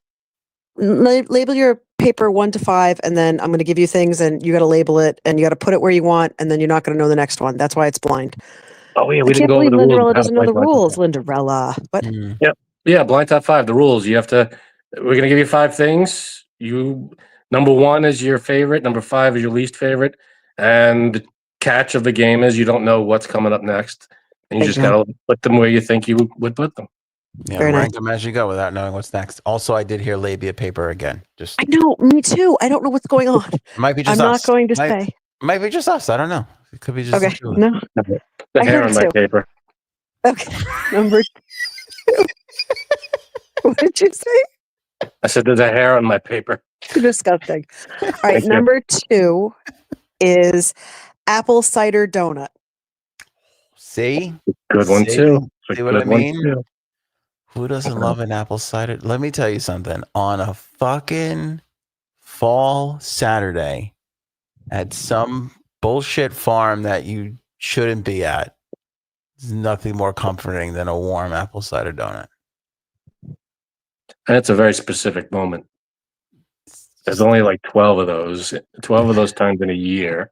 Label your paper 1 to 5, and then I'm going to give you things, and you got to label it, and you got to put it where you want, and then you're not going to know the next one. That's why it's blind. Oh yeah, I we didn't can't go over believe the rules. Lindarella of how to doesn't know play the blind top rules. five. Lindarella. What? Yeah, blind top 5. The rules. You have to. We're gonna give you 5 things. Number 1 is your favorite. Number 5 is your least favorite. And the catch of the game is you don't know what's coming up next, and you just gotta put them where you think you would put them. Yeah, Very rank nice. them as you go without knowing what's next. Also, I did hear labia paper again. Just I know, me too. I don't know what's going on. might be just I'm us. not going to say. Might be just us. I don't know. It could be just Okay. the two of us. No. The I hair heard on my too. paper. Okay. Number 2. What did you say? I said there's a hair on my paper. Disgusting. All right. Thank you. Number 2 is apple cider donut. See? Good one See? too. It's a See what I good one, mean? too. Who doesn't love an apple cider? Let me tell you something. On a fucking fall Saturday at some bullshit farm that you shouldn't be at, there's nothing more comforting than a warm apple cider donut. And it's a very specific moment. There's only like 12 of those. 12 of those times in a year.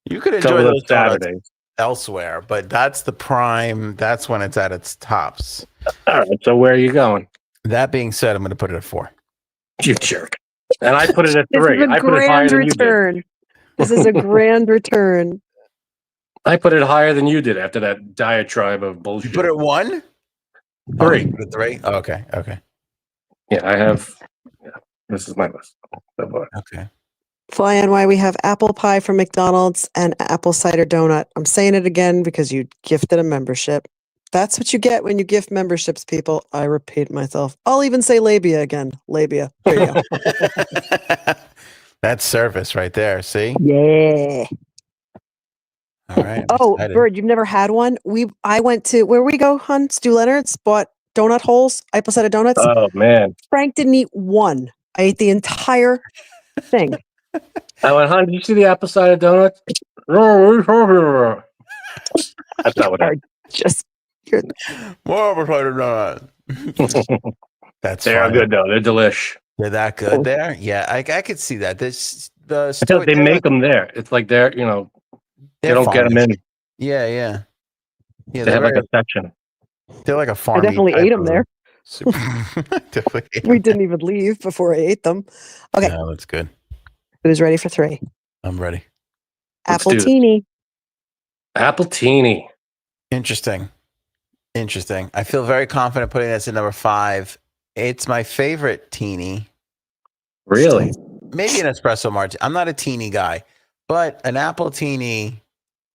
You could 12 enjoy of those donuts Saturdays. elsewhere, but that's the prime. That's when it's at its tops. All right. So where are you going? That being said, I'm going to put it at 4. You jerk. And I put it at This 3. is a I put it higher grand than you did. return. This is a grand return. I put it higher than you did after that diatribe of bullshit. You put it 1? 3. Oh, you put it 3? Oh, okay. Yeah, I have. Yeah, this is my list. Okay. Fly on why we have apple pie from McDonald's and apple cider donut. I'm saying it again because you gifted a membership. That's what you get when you gift memberships, people. I repeat myself. I'll even say labia again. Labia. There you go. That's service right there. See? Yeah. All right. Oh, excited. Bird, you've never had one? I went to where we go, hun? Stu Leonard's, bought donut holes, apple cider donuts. Oh man. Frank didn't eat one. I ate the entire thing. I went, hon, did you see the apple cider donuts? No, what are you talking about? That's not what I Just you're More apple cider donut. That's They're funny. good though. They're delish. They're that good there? Yeah, I could see that. I feel like they make them there. It's like they're, they don't get them in. Yeah. They have like a section. They're like a farm. I definitely ate them there. Definitely ate We them. didn't even leave before I ate them. Okay. No, that's good. Who's ready for 3? I'm ready. Let's Apple do this. teeny. Apple teeny. Interesting. I feel very confident putting this at number 5. It's my favorite teeny. Really? Maybe an espresso martini. I'm not a teeny guy, but an apple teeny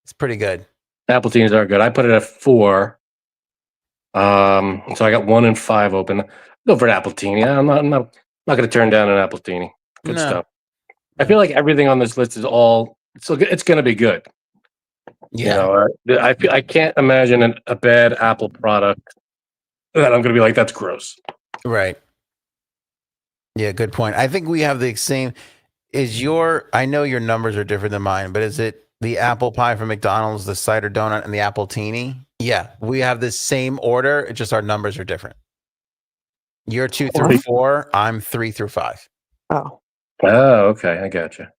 is pretty good. Apple teenies are good. I put it at 4. So I got 1 and 5 open. Go for an apple teeny. I'm not going to turn down an apple teeny. Good No. stuff. I feel like everything on this list is it's going to be good. Yeah. I can't imagine a bad Apple product that I'm going to be like, that's gross. Right. Yeah, good point. I think we have the same. I know your numbers are different than mine, but is it the apple pie from McDonald's, the cider donut, and the apple teeny? Yeah, we have the same order. It's just our numbers are different. You're 2 through 4. I'm 3 through 5. Oh. Oh, okay. I gotcha.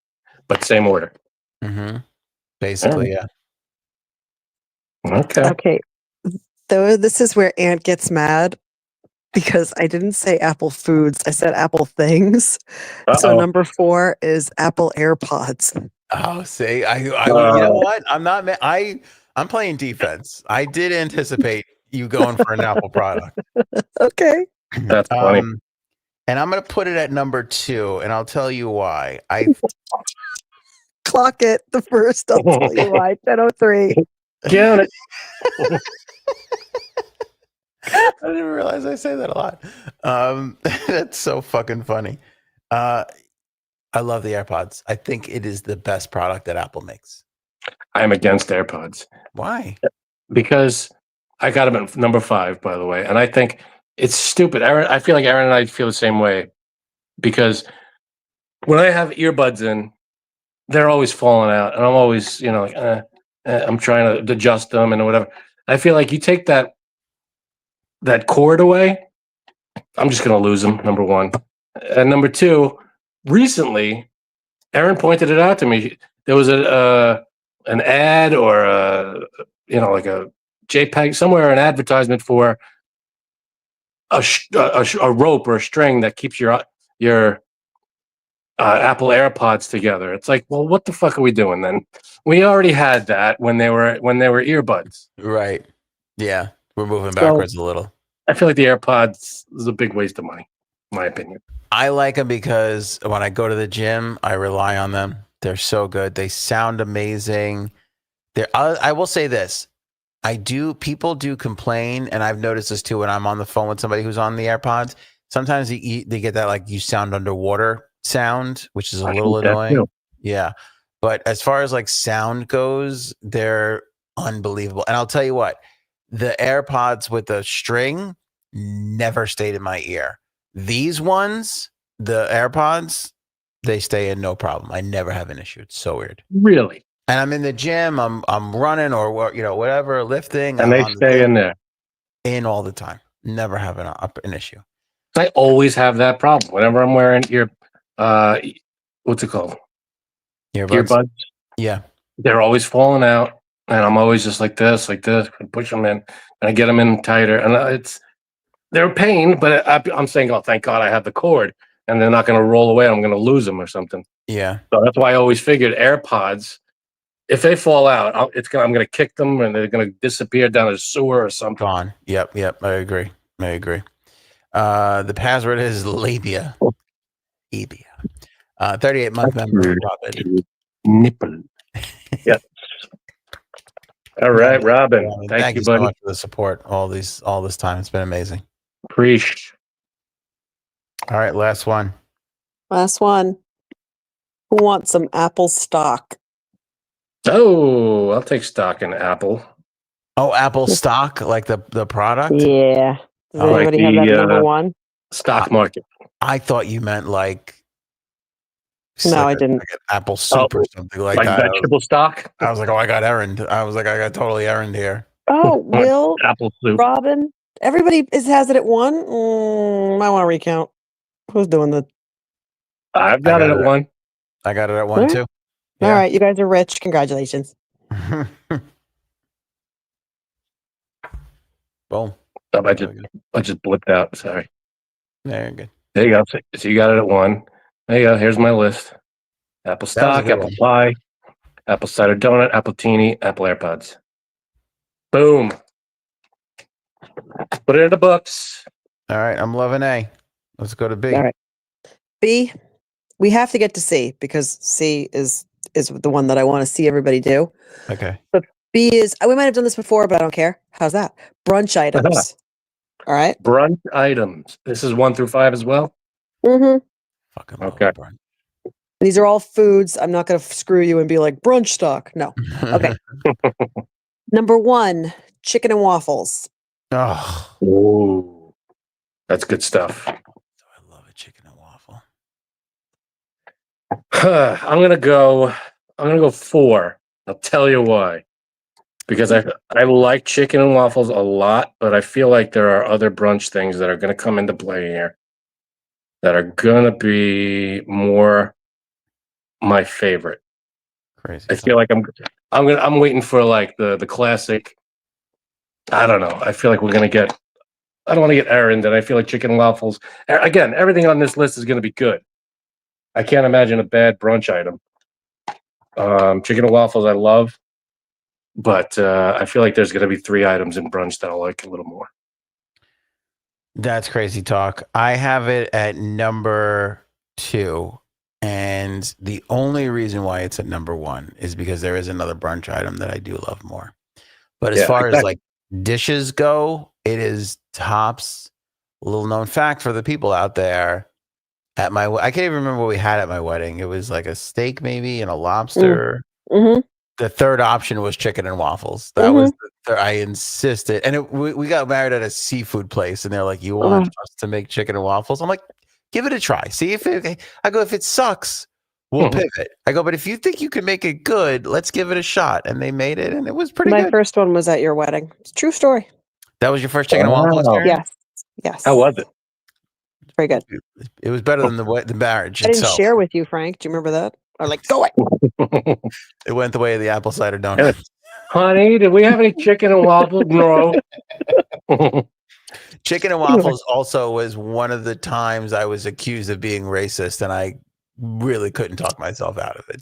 But same order. Mm-hmm. Basically, yeah. Okay. Okay. Though this is where Aunt gets mad because I didn't say Apple Foods. I said Apple Things. So Uh-oh. number 4 is Apple AirPods. Oh, see, you know what? I'm not. I'm playing defense. I did anticipate you going for an Apple product. Okay. That's funny. And I'm going to put it at number 2, and I'll tell you why. Clock it. The first, I'll tell you why. 10:03. Count it. I didn't realize I say that a lot. That's so fucking funny. I love the AirPods. I think it is the best product that Apple makes. I'm against AirPods. Why? Because I got them at number 5, by the way, and I think it's stupid. I feel like Aaron and I feel the same way because when I have earbuds in, they're always falling out, and I'm always, I'm trying to adjust them and whatever. I feel like you take that cord away, I'm just going to lose them. Number 1, and number 2. Recently, Aaron pointed it out to me. There was an ad or like a JPEG somewhere, an advertisement for a rope or a string that keeps your Apple AirPods together. It's like, well, what the fuck are we doing then? We already had that when they were earbuds. Right. Yeah. We're moving backwards a little. I feel like the AirPods is a big waste of money, in my opinion. I like them because when I go to the gym, I rely on them. They're so good. They sound amazing. I will say this. People do complain, and I've noticed this too when I'm on the phone with somebody who's on the AirPods. Sometimes they get that like you sound underwater sound, which is a little annoying. Yeah. But as far as like sound goes, they're unbelievable. And I'll tell you what, the AirPods with the string never stayed in my ear. These ones, the AirPods, they stay in no problem. I never have an issue. It's so weird. Really? And I'm in the gym, I'm running or whatever, lifting. And they stay in there. In all the time. Never have an issue. I always have that problem. Whenever I'm wearing what's it called? Earbuds? Earbuds. Yeah. They're always falling out. and I'm always just like this, and push them in, and I get them in tighter, and they're a pain, but I'm saying, oh, thank God I have the cord, and they're not going to roll away. I'm going to lose them or something. Yeah. So that's why I always figured AirPods, if they fall out, I'm going to kick them, and they're going to disappear down a sewer or something. Gone. Yep. I agree. The password is labia. 38-month member, Robin. Nipple. Yes. All right, Robin. Thank you, buddy. So much for the support all this time. It's been amazing. Preach. All right, last one. Who wants some Apple stock? Oh, I'll take stock in Apple. Oh, Apple stock, like the product? Yeah. Does anybody have that number one? Stock market. I thought you meant like. No, I didn't. Like an Apple soup or something like that. Vegetable stock. I was like, I got errand. I got totally errand here. Oh, Will, Apple soup. Robin, everybody has it at one. I want to recount. Who's doing the? I've got it at one. I got it at one too. Yeah. All right, you guys are rich. Congratulations. Boom. I just blipped out. Sorry. There, good. There you go. So you got it at one. There you go. Here's my list. Apple stock, Apple pie, Apple cider donut, Apple teeny, Apple AirPods. Boom. Put it in the books. All right. I'm loving A. Let's go to B. All right. B. We have to get to C because C is the one that I want to see everybody do. Okay. But B is, we might have done this before, but I don't care. How's that? Brunch items. All right. Brunch items. This is 1 through 5 as well? Mm-hmm. Fucking okay. These are all foods. I'm not going to screw you and be like, brunch stock. No. Okay. Number 1, chicken and waffles. Oh. Ooh. That's good stuff. I love a chicken and waffle. I'm gonna go 4. I'll tell you why. Because I like chicken and waffles a lot, but I feel like there are other brunch things that are gonna come into play here that are gonna be more my favorite. Crazy. I feel like I'm waiting for like the classic. I don't know. I feel like we're gonna get. I don't want to get errand, and I feel like chicken and waffles. Again, everything on this list is going to be good. I can't imagine a bad brunch item. Chicken and waffles, I love, but I feel like there's going to be 3 items in brunch that I like a little more. That's crazy talk. I have it at number 2, and the only reason why it's at number 1 is because there is another brunch item that I do love more. But as far as like dishes go, it is tops. Little known fact for the people out there. At my, I can't even remember what we had at my wedding. It was like a steak, maybe, and a lobster. Mm-hmm. The third option was chicken and waffles. That was I insisted, and we got married at a seafood place, and they're like, "You want us to make chicken and waffles?" I'm like, "Give it a try. See if it." I go, "If it sucks, we'll pivot." I go, "But if you think you can make it good, let's give it a shot." And they made it, and it was pretty good. My first one was at your wedding. It's a true story. That was your first chicken and waffle experience? Yes. How was it? Very good. It was better than the marriage I didn't itself. share with you, Frank. Do you remember that? Or like, go away. It went the way of the apple cider donut. Honey, did we have any chicken and waffles? No. Chicken and waffles also was one of the times I was accused of being racist, and I really couldn't talk myself out of it.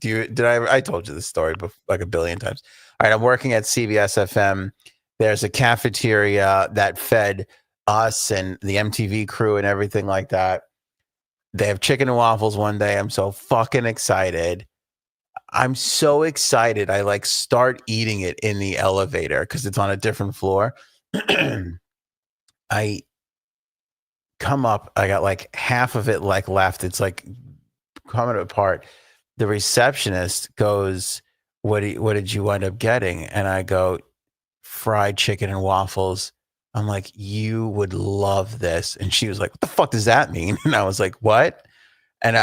I told you this story like a billion times. All right, I'm working at CBS FM. There's a cafeteria that fed us and the MTV crew and everything like that. They have chicken and waffles one day. I'm so fucking excited. I'm so excited. I like start eating it in the elevator because it's on a different floor. I come up. I got like half of it like left. It's like coming apart. The receptionist goes, what did you wind up getting? And I go, fried chicken and waffles. I'm like, you would love this. And she was like, what the fuck does that mean? And I was like, what? And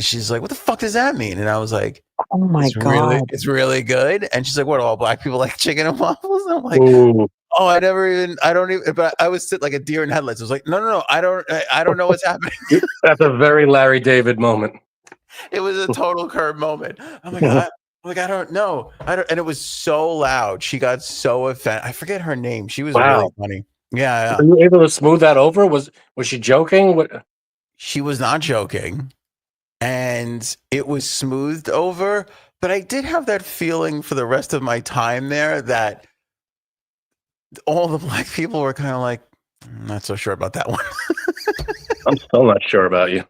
she's like, what the fuck does that mean? And I was like, oh my God. It's really good. And she's like, what, all black people like chicken and waffles? And I'm like, oh, I don't even, but I was sitting like a deer in headlights. I was like, no, I don't know what's happening. That's a very Larry David moment. It was a total curb moment. I'm like, Like, I don't know. And it was so loud. She got so offended. I forget her name. She was really Wow. funny. Yeah. Were you able to smooth that over? Was she joking? What? She was not joking. And it was smoothed over. But I did have that feeling for the rest of my time there that all the black people were kind of like, I'm not so sure about that one. I'm still not sure about you.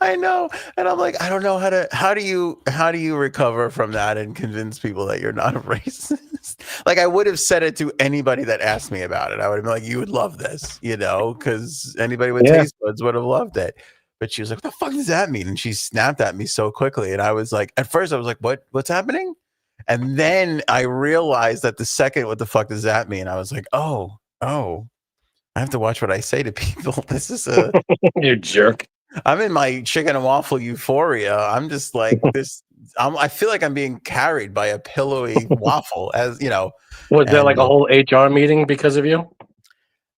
I know. And I'm like, I don't know how do you recover from that and convince people that you're not a racist? Like, I would have said it to anybody that asked me about it. I would have been like, you would love this, because anybody with taste buds would have loved it. But she was like, what the fuck does that mean? And she snapped at me so quickly. And I was like, at first I was like, what's happening? And then I realized that the second, what the fuck does that mean? I was like, oh, I have to watch what I say to people. This is you jerk. I'm in my chicken and waffle euphoria. I'm just like this. I feel like I'm being carried by a pillowy waffle, as you know. Was there like a whole HR meeting because of you?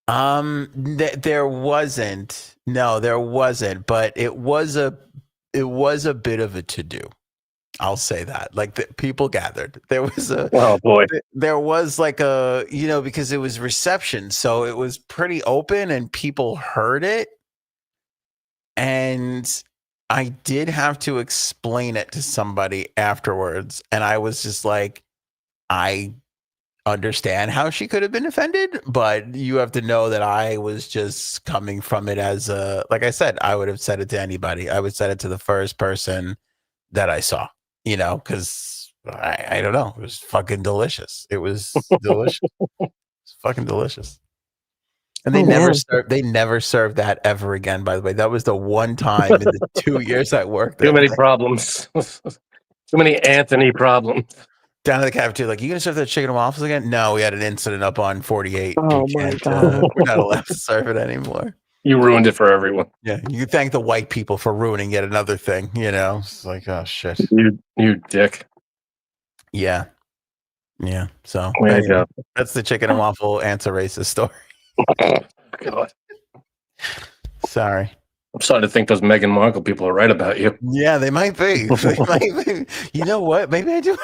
There wasn't. No, there wasn't. But it was a bit of a to do. I'll say that. Like, the people gathered. There was oh boy. There was like a, because it was reception, so it was pretty open and people heard it. And I did have to explain it to somebody afterwards. And I was just like, I understand how she could have been offended, but you have to know that I was just coming from it as like I said, I would have said it to anybody. I would said it to the first person that I saw, because I don't know. It was fucking delicious. It was delicious. It's fucking delicious. And they never served that ever again, by the way. That was the one time in the 2 years I worked there. Too many problems. Too many Anthony problems. Down at the cafeteria, like, you gonna serve that chicken and waffles again? No, we had an incident up on 48. Oh my God. We're not allowed to serve it anymore. You ruined it for everyone. Yeah, you thank the white people for ruining yet another thing. It's like, oh shit. You dick. Yeah. So anyway, that's the chicken and waffle answer racist story. God. Sorry. I'm starting to think those Meghan Markle people are right about you. Yeah, they might be. You know what? Maybe I do.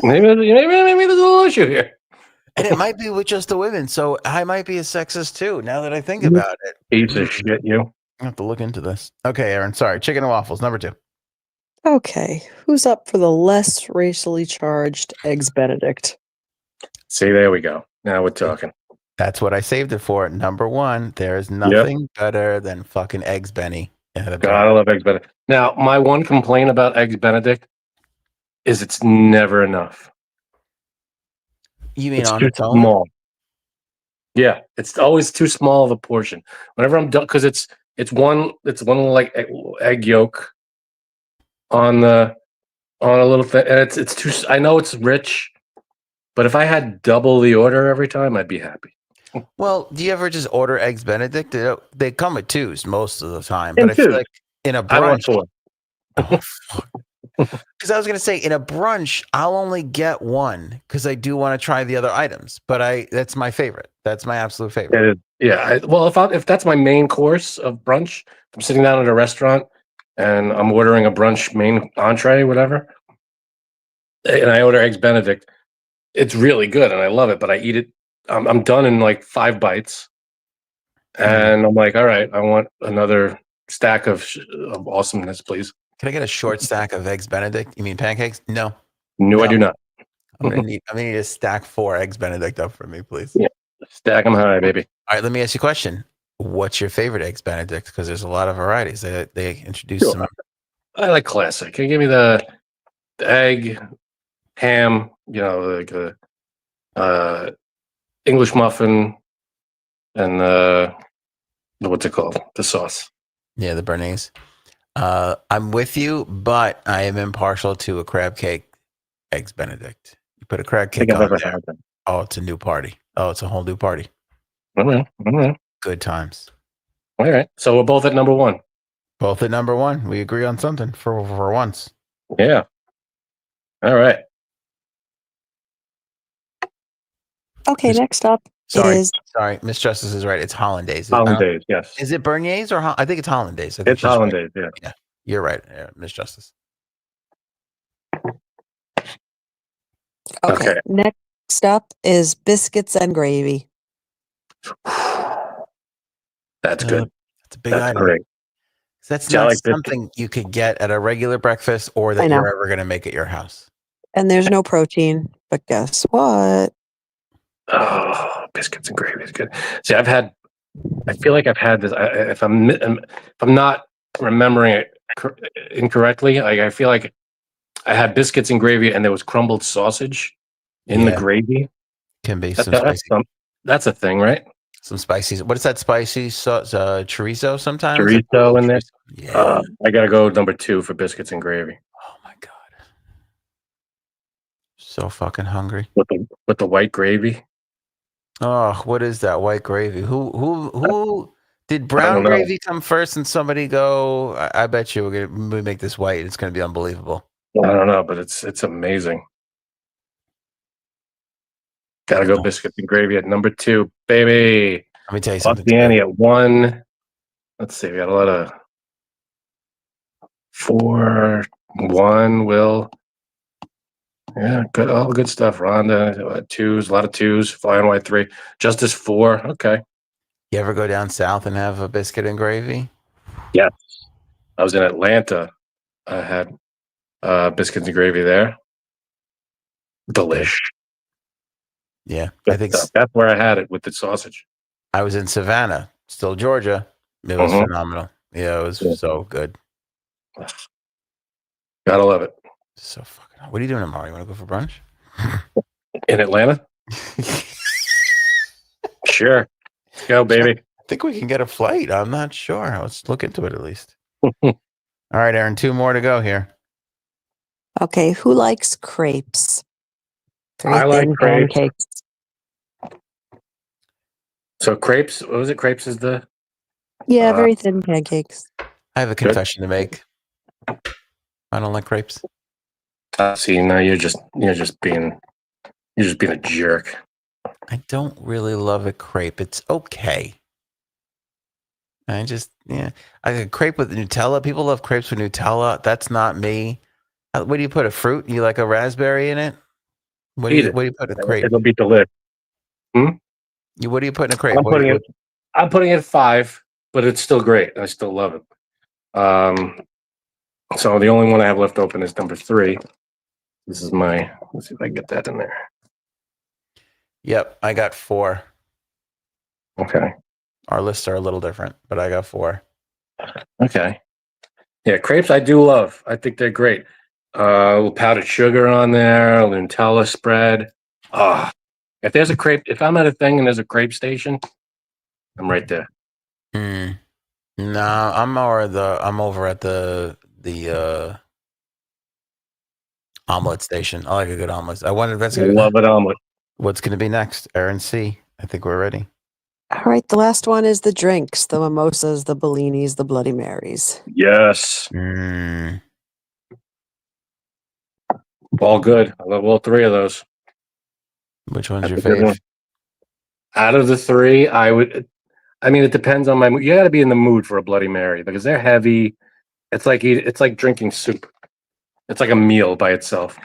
maybe there's a little issue here. And it might be with just the women. So I might be a sexist too, now that I think about it. Piece of shit, you. I have to look into this. Okay, Aaron. Sorry. Chicken and waffles, number 2. Okay. Who's up for the less racially charged Eggs Benedict? See, there we go. Now we're talking. That's what I saved it for. Number 1. There is nothing better than fucking Eggs Benny. God, I love Eggs Benedict. Now, my one complaint about Eggs Benedict is it's never enough. You mean it's on too its own? Small. Yeah, it's always too small of a portion. Whenever I'm done, because it's one like egg yolk on a little thing, and it's too. I know it's rich, but if I had double the order every time, I'd be happy. Well, do you ever just order Eggs Benedict? They come with 2s most of the time, but I feel like in a brunch, I want 4. Because I was going to say, in a brunch, I'll only get 1 because I do want to try the other items. But that's my favorite. That's my absolute favorite. If that's my main course of brunch, if I'm sitting down at a restaurant and I'm ordering a brunch main entree, whatever, and I order Eggs Benedict, it's really good and I love it. But I eat it. I'm done in like 5 bites, and I'm like, all right, I want another stack of awesomeness, please. Can I get a short stack of Eggs Benedict? You mean pancakes? No, I do not. I'm gonna need a stack 4 Eggs Benedict up for me, please. Yeah, stack them high, baby. All right, let me ask you a question. What's your favorite Eggs Benedict? Because there's a lot of varieties. They introduce some. I like classic. Can you give me the egg, ham? Like English muffin, and what's it called? The sauce. Yeah, the béarnaise. I'm with you, but I am impartial to a crab cake Eggs Benedict. You put a crab cake on there. Oh, it's a new party. Oh, it's a whole new party. All right. Good times. All right. So we're both at number 1. Both at number 1. We agree on something for once. Yeah. All right. Okay, next up Sorry, Miss Justice is right. It's hollandaise. Hollandaise, yes. Is it béarnaise or I think it's hollandaise. It's hollandaise, right. Yeah, you're right, Miss Justice. Okay. Okay. Next up is biscuits and gravy. That's good. That's a big That's item. great. That's See, I not like biscuits. something you could get at a regular breakfast or that I know. you're ever going to make at your house. And there's no protein, but guess what? Oh, biscuits and gravy is good. See, I feel like I've had this. If I'm not remembering it incorrectly, I feel like I had biscuits and gravy, and there was crumbled sausage in the gravy. Can be That's, some spicy. that's a thing, right? Some spicy. What is that spicy sauce? Chorizo sometimes? Chorizo in there. Yeah. I gotta go number 2 for biscuits and gravy. Oh my God. So fucking hungry. With the white gravy. Oh, what is that white gravy? Who did brown know. gravy come first and somebody go, I bet you we make this white. It's going to be unbelievable. I don't know, but it's amazing. Gotta go biscuits and gravy at number 2, baby. Let me tell you Up something. the ante at 1. Let's see, we got a lot of 4, 1, Will. Yeah, good. All good stuff. Rhonda, 2s, a lot of 2s. Flying White 3. Justice 4. Okay. You ever go down south and have a biscuit and gravy? Yes. I was in Atlanta. I had biscuits and gravy there. Delish. Yeah. Good I think stuff. That's where I had it with the sausage. I was in Savannah, still Georgia. It was phenomenal. Yeah, it was so good. Gotta love it. So fucking. What are you doing tomorrow? You want to go for brunch? In Atlanta? Sure. Let's go, baby. I think we can get a flight. I'm not sure. Let's look into it at least. All right, Aaron, 2 more to go here. Okay, who likes crepes? I like crepes. Pancakes. So crepes, what was it? Crepes is the... Yeah, very thin pancakes. I have a confession to make. I don't like crepes. See, now you're just being a jerk. I don't really love a crepe. It's okay. I a crepe with Nutella. People love crepes with Nutella. That's not me. What do you put? A fruit? You like a raspberry in it? What do you put in a crepe? It'll be delicious. What do you put in a crepe? I'm putting it 5, but it's still great. I still love it. So the only one I have left open is number 3. This is let's see if I can get that in there. Yep, I got 4. Okay. Our lists are a little different, but I got 4. Okay. Yeah, crepes I do love. I think they're great. A little powdered sugar on there, a Nutella spread. If there's a crepe, if I'm at a thing and there's a crepe station, I'm right there. No, I'm over at the omelet station. I like a good omelet. I wonder if that's love an omelet. What's going to be next? Aaron C. I think we're ready. All right, the last one is the drinks, the mimosas, the bellinis, the Bloody Marys. Yes. All good. I love all 3 of those. Which one's your favorite? Out of the 3, it depends on my mood. You got to be in the mood for a Bloody Mary because they're heavy. It's like drinking soup. It's like a meal by itself.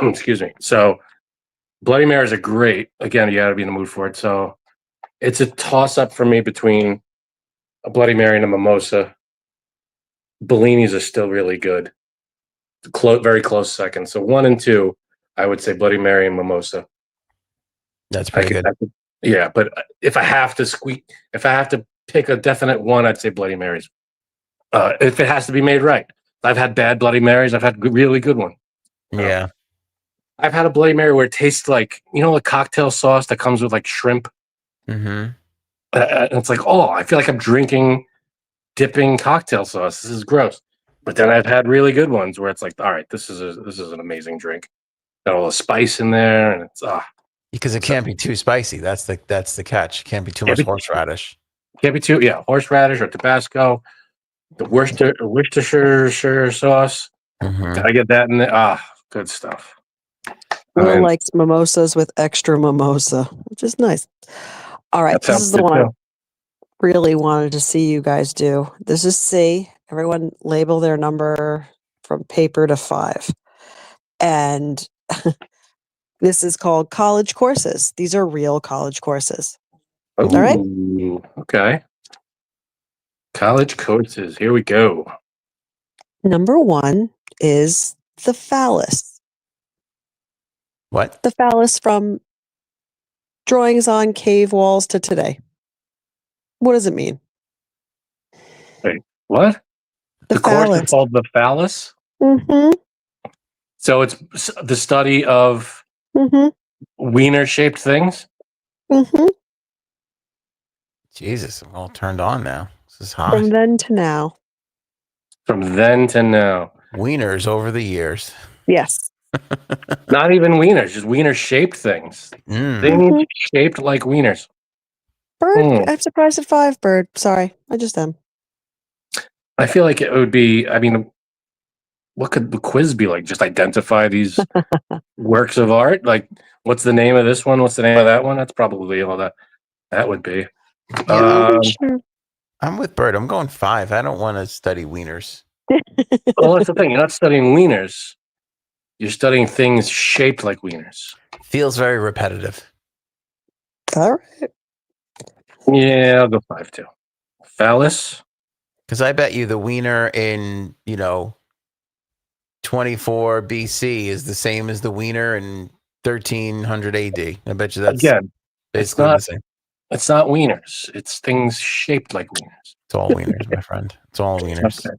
Excuse me. So Bloody Marys are great. Again, you got to be in the mood for it. So it's a toss-up for me between a Bloody Mary and a mimosa. Bellinis are still really good. Very close second. So 1 and 2, I would say Bloody Mary and mimosa. That's pretty good. Yeah, but if I have to pick a definite one, I'd say Bloody Marys. If it has to be made right. I've had bad Bloody Marys. I've had really good one. Yeah. I've had a Bloody Mary where it tastes like, the cocktail sauce that comes with like shrimp. It's like, I feel like I'm dipping cocktail sauce. This is gross. But then I've had really good ones where it's like, all right, this is an amazing drink. Got all the spice in there, and it's because it can't be too spicy. That's the catch. It can't be too much horseradish. Can't be too horseradish or Tabasco. The Worcestershire sauce. Gotta get that in there. Good stuff. Will likes mimosas with extra mimosa, which is nice. All right, this is the one I really wanted to see you guys do. This is C. Everyone label their number from paper to 5. And This is called college courses. These are real college courses. All right. Okay. College courses. Here we go. Number 1 is the phallus. What? The phallus from drawings on cave walls to today. What does it mean? Wait, what? The course is phallus. called the phallus? Mm-hmm. So it's the study of wiener-shaped things? Mm-hmm. Jesus, I'm all turned on now. This is hot. From then to now. From then to now. Wieners over the years. Yes. Not even wieners, just wiener-shaped things. Things shaped like wieners. Bird, I'm surprised at 5, Bird. Sorry, I just am. I feel like it would be, I mean, what could the quiz be like? Just identify these works of art? Like, what's the name of this one? What's the name of that one? That's probably all that would be. Sure. I'm with Bird. I'm going 5. I don't want to study wieners. Well, that's the thing. You're not studying wieners. You're studying things shaped like wieners. Feels very repetitive. All right. Yeah, I'll go 5 too. Phallus. Because I bet you the wiener in, 24 BC is the same as the wiener in 1300 AD. I bet you that's basically the same. It's not wieners. It's things shaped like wieners. It's all wieners, my friend. It's all wieners. Okay.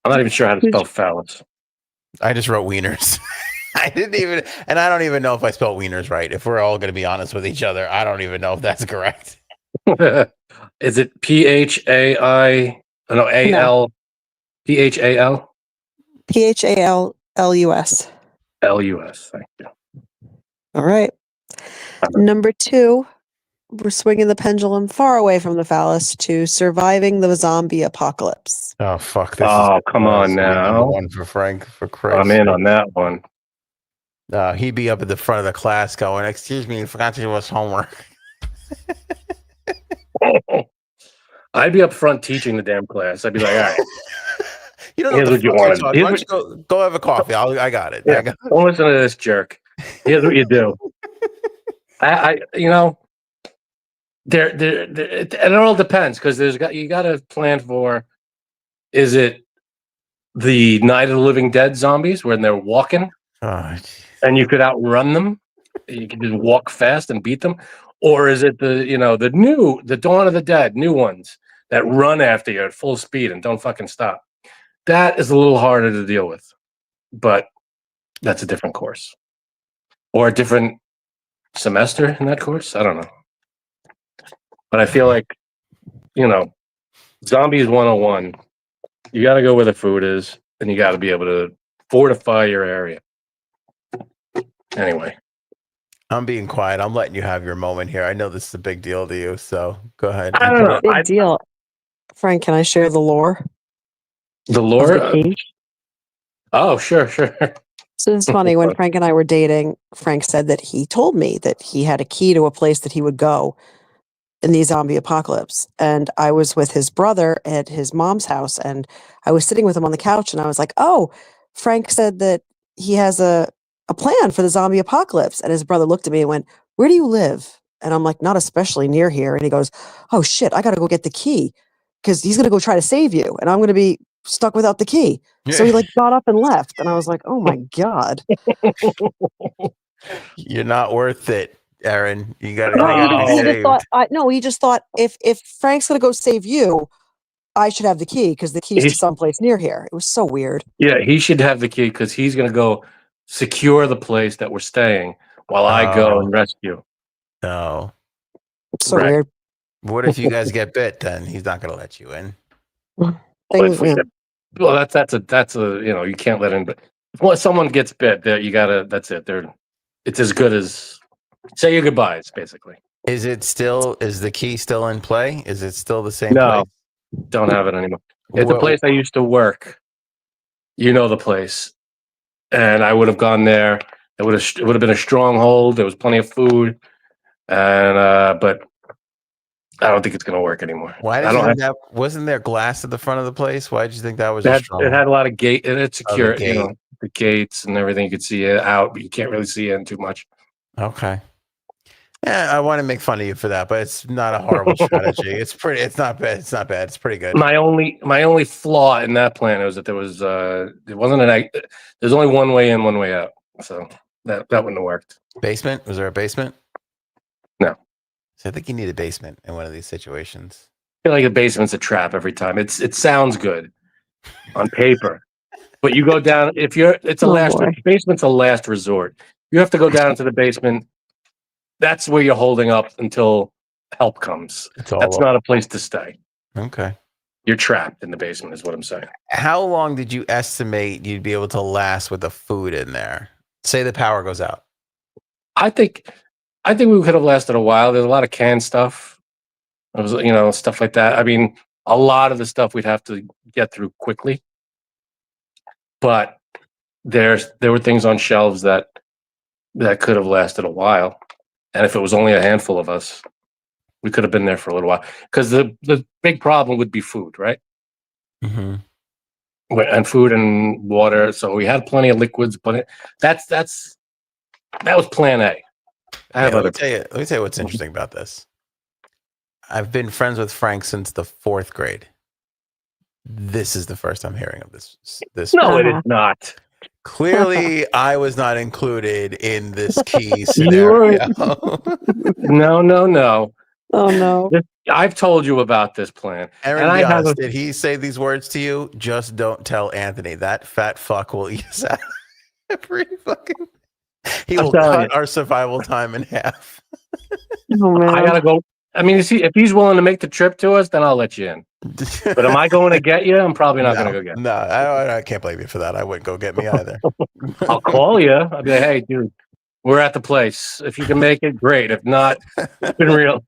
I'm not even sure how to spell phallus. I just wrote wieners. I don't even know if I spelled wieners right. If we're all going to be honest with each other, I don't even know if that's correct. Is it P-H-A-I? No, A-L. P-H-A-L? P-H-A-L-L-U-S. L-U-S. Thank you. All right. Number 2, we're swinging the pendulum far away from the phallus to surviving the zombie apocalypse. Oh, fuck. Come on now. One for Frank, for Christ. I'm in on that one. He'd be up at the front of the class going, "Excuse me, you forgot to give us homework." I'd be up front teaching the damn class. I'd be like, all right. You don't know what you want. Why don't you go have a coffee? I got it. Yeah, don't listen to this jerk. Here's what you do. It all depends because you got to plan for. Is it the Night of the Living Dead zombies when they're walking, and you could outrun them? You can just walk fast and beat them, or is it the Dawn of the Dead, new ones that run after you at full speed and don't fucking stop? That is a little harder to deal with, but that's a different course or a different semester in that course. I don't know. But I feel like, Zombies 101, you got to go where the food is and you got to be able to fortify your area. Anyway. I'm being quiet. I'm letting you have your moment here. I know this is a big deal to you, so go ahead. I don't know. Big deal. Frank, can I share the lore? The lore? Oh, sure. So it's funny, when Frank and I were dating, Frank said that he told me that he had a key to a place that he would go in the zombie apocalypse. And I was with his brother at his mom's house, and I was sitting with him on the couch, and I was like, "Oh, Frank said that he has a plan for the zombie apocalypse." And his brother looked at me and went, "Where do you live?" And I'm like, "Not especially near here." And he goes, "Oh shit, I got to go get the key because he's going to go try to save you, and I'm going to be stuck without the key." So he got up and left, and I was like, "Oh my God." You're not worth it, Aaron. You got to. He just thought if Frank's going to go save you, I should have the key because the key's to someplace near here. It was so weird. Yeah, he should have the key because he's going to go secure the place that we're staying while I go and rescue. No. It's so weird. What if you guys get bit? Then he's not going to let you in. Well, that's a you can't let in. But if someone gets bit, that's it. It's as good as say your goodbyes, basically. Is the key still in play? Is it still the same place? Don't have it anymore. It's the place I used to work. You know the place. And I would have gone there. It would have been a stronghold. There was plenty of food. And but I don't think it's going to work anymore. Why did you think that? Wasn't there glass at the front of the place? Why did you think that was a stronghold? It had a lot of gate, and it's secure. The gates and everything. You could see it out, but you can't really see in too much. Okay. Yeah, I want to make fun of you for that, but it's not a horrible strategy. It's pretty. It's not bad. It's not bad. It's pretty good. My only flaw in that plan was that there wasn't there's only one way in, one way out. So that wouldn't have worked. Basement? Was there a basement? No. So I think you need a basement in one of these situations. I feel like a basement's a trap every time. It sounds good on paper, but you go down basement's a last resort. You have to go down into the basement. That's where you're holding up until help comes. That's not a place to stay. Okay. You're trapped in the basement is what I'm saying. How long did you estimate you'd be able to last with the food in there? Say the power goes out. I think we could have lasted a while. There's a lot of canned stuff. It was, stuff like that. I mean, a lot of the stuff we'd have to get through quickly. But there were things on shelves that could have lasted a while. And if it was only a handful of us, we could have been there for a little while. Because the big problem would be food, right? Mm-hmm. And food and water. So we had plenty of liquids, but that was plan A. Let me tell you what's interesting about this. I've been friends with Frank since the 4th grade. This is the first I'm hearing of this. No, it is not. Clearly, I was not included in this key scenario. No. Oh no! I've told you about this plan. Aaron, be honest, did he say these words to you? Just don't tell Anthony. That fat fuck will eat us out every fucking. He will cut our survival time in half. Oh man! I gotta go. I mean, if he's willing to make the trip to us, then I'll let you in. But am I going to get you? I'm probably not going to go get you. No, I can't blame you for that. I wouldn't go get me either. I'll call you. I'll be like, hey, dude, we're at the place. If you can make it, great. If not, it's been real.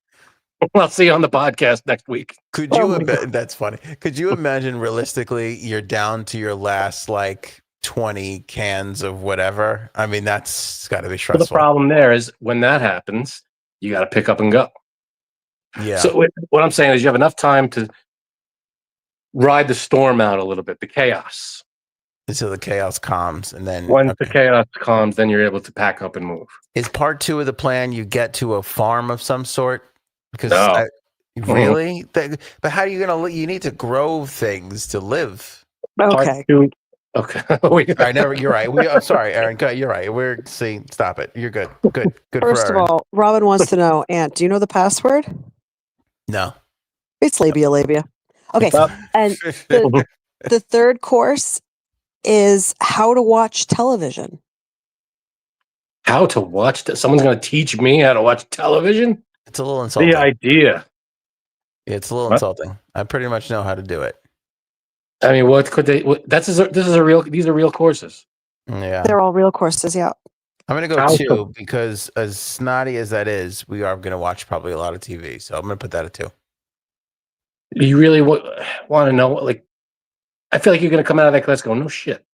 I'll see you on the podcast next week. Could you? That's funny. Could you imagine realistically, you're down to your last 20 cans of whatever? I mean, that's got to be stressful. Well, the problem there is when that happens, you got to pick up and go. Yeah. So what I'm saying is you have enough time to ride the storm out a little bit, the chaos. Until the chaos calms, and then once the chaos calms, then you're able to pack up and move. Is part 2 of the plan you get to a farm of some sort? Because really, but how are you gonna? You need to grow things to live. Okay. Okay. You're right. I'm sorry, Aaron. You're right. Stop it. You're good. Good. First of all, Robin wants to know, Ant, do you know the password? No. It's labia. Okay. And the third course is how to watch television. How to watch? Someone's going to teach me how to watch television? It's a little insulting. The idea. It's a little insulting. I pretty much know how to do it. I mean, what could they? These are real courses. Yeah, they're all real courses. Yeah, I'm gonna go 2 because as snotty as that is, we are gonna watch probably a lot of TV. So I'm gonna put that at 2. You really want to know? I feel like you're gonna come out of that class going, "No shit."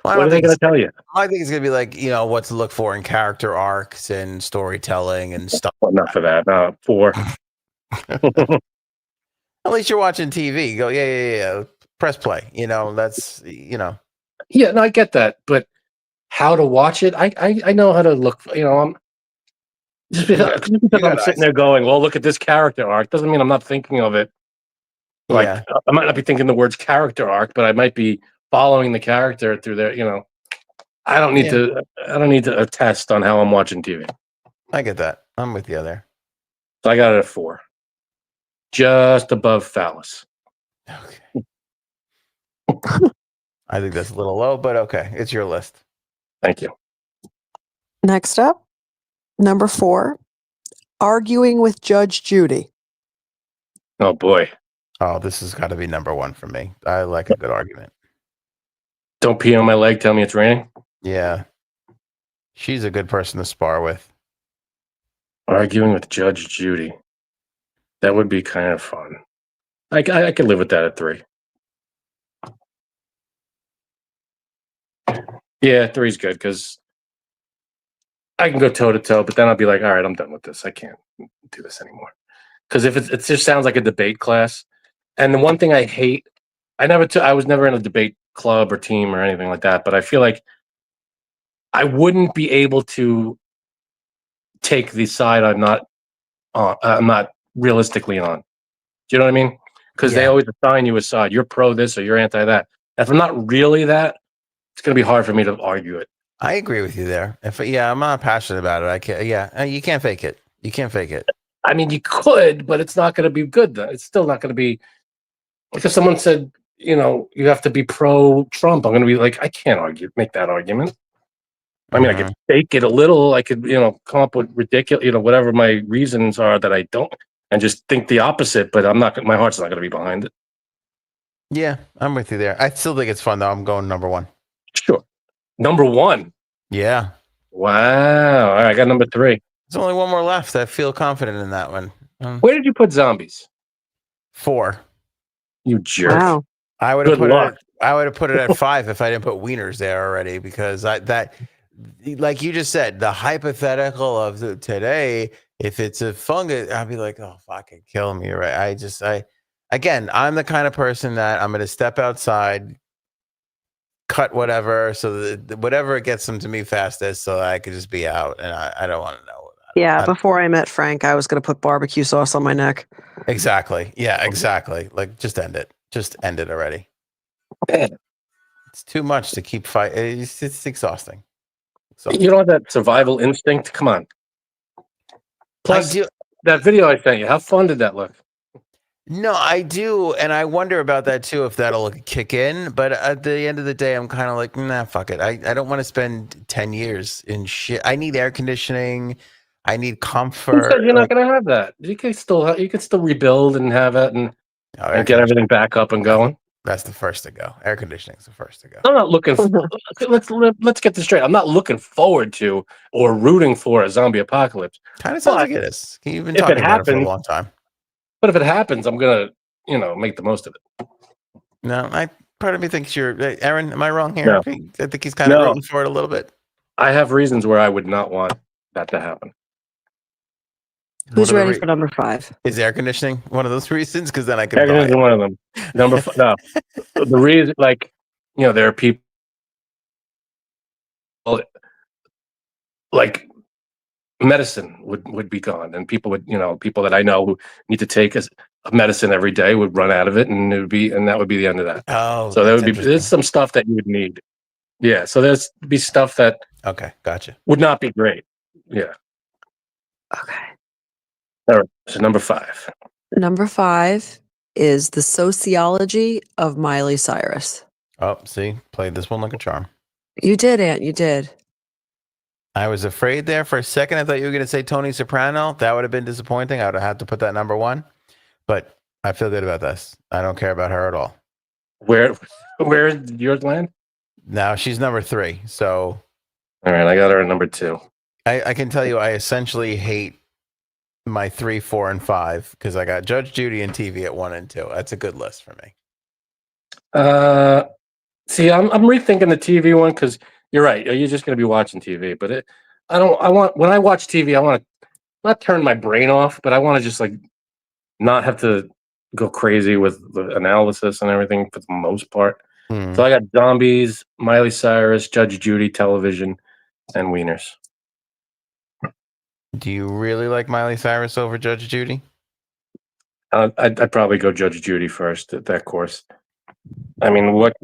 Well, what are they gonna tell you? I think it's gonna be what to look for in character arcs and storytelling and stuff. Well, not for that. 4. At least you're watching TV. Go, yeah. Press play. That's. Yeah, no, I get that, but how to watch it? I know how to look. I'm because I'm sitting there going, well, look at this character arc. Doesn't mean I'm not thinking of it. I might not be thinking the words character arc, but I might be following the character through there. I don't need to. I don't need to attest on how I'm watching TV. I get that. I'm with you there. So I got it at 4, just above phallus. Okay. I think that's a little low, but okay. It's your list. Thank you. Next up, number 4, arguing with Judge Judy. Oh boy. Oh, this has got to be number 1 for me. I like a good argument. Don't pee on my leg. Tell me it's raining. Yeah. She's a good person to spar with. Arguing with Judge Judy. That would be kind of fun. I could live with that at 3. Yeah, 3's good because I can go toe to toe, but then I'll be like, all right, I'm done with this. I can't do this anymore. Because if it just sounds like a debate class. And the one thing I hate, I was never in a debate club or team or anything like that, but I feel like I wouldn't be able to take the side I'm not on. I'm not realistically on. Do you know what I mean? Because they always assign you a side. You're pro this or you're anti that. If I'm not really that, it's going to be hard for me to argue it. I agree with you there. I'm not passionate about it. I can't. Yeah, you can't fake it. You can't fake it. I mean, you could, but it's not going to be good. Though. It's still not going to be. Like if someone said, you have to be pro-Trump, I'm going to be like, I can't make that argument. I mean, I could fake it a little. I could, come up with ridiculous, whatever my reasons are that I don't, and just think the opposite. But I'm not. My heart's not going to be behind it. Yeah, I'm with you there. I still think it's fun though. I'm going number 1. Sure. Number 1. Yeah. Wow. All right, I got number 3. There's only one more left. I feel confident in that one. Where did you put zombies? 4. You jerk. Wow. I would have put it at 5 if I didn't put wieners there already, because that, like you just said, the hypothetical of today, if it's a fungus, I'd be like, oh, fucking kill me, right? Again, I'm the kind of person that I'm going to step outside, cut whatever, so that whatever gets them to me fastest, so that I could just be out, and I don't want to know. Yeah, before I met Frank, I was going to put barbecue sauce on my neck. Exactly. Yeah, exactly. Like, just end it. Just end it already. It's too much to keep fighting. It's exhausting. You don't have that survival instinct? Come on. Plus, that video I sent you, how fun did that look? No, I do, and I wonder about that too, if that'll kick in. But at the end of the day, I'm kind of like, nah, fuck it. I don't want to spend 10 years in shit. I need air conditioning. I need comfort. Who said you're not going to have that? You can still rebuild and have it and get everything back up and going. That's the first to go. Air conditioning is the first to go. I'm not looking. Let's get this straight. I'm not looking forward to or rooting for a zombie apocalypse. Kind of sounds like it is. You've been talking about it for a long time. But if it happens, I'm gonna, make the most of it. No, part of me thinks you're Aaron. Am I wrong here? No. I think he's kind of rooting for it a little bit. I have reasons where I would not want that to happen. Who's ready for number 5? Is air conditioning one of those reasons? Because then I could. Air conditioning is one of them. Number 5. No, the reason, there are people like medicine would be gone, and people that I know who need to take a medicine every day would run out of it, and that would be the end of that. Oh, so there's some stuff that you would need. Yeah, so there's be stuff that gotcha, would not be great. Yeah. Okay. All right. So number 5. Number 5 is The Sociology of Miley Cyrus. Oh, see, played this one like a charm. You did, Aunt. You did. I was afraid there for a second. I thought you were going to say Tony Soprano. That would have been disappointing. I would have had to put that number 1. But I feel good about this. I don't care about her at all. Where did yours land? Now she's number 3. So, all right, I got her at number 2. I can tell you, I essentially hate my 3, 4, and 5 because I got Judge Judy and TV at 1 and 2. That's a good list for me. See, I'm rethinking the TV one because you're right. You're just going to be watching TV, but when I watch TV, I want to not turn my brain off, but I want to just not have to go crazy with the analysis and everything for the most part. So I got zombies, Miley Cyrus, Judge Judy, television, and wieners. Do you really like Miley Cyrus over Judge Judy? I'd probably go Judge Judy first at that course. I mean, what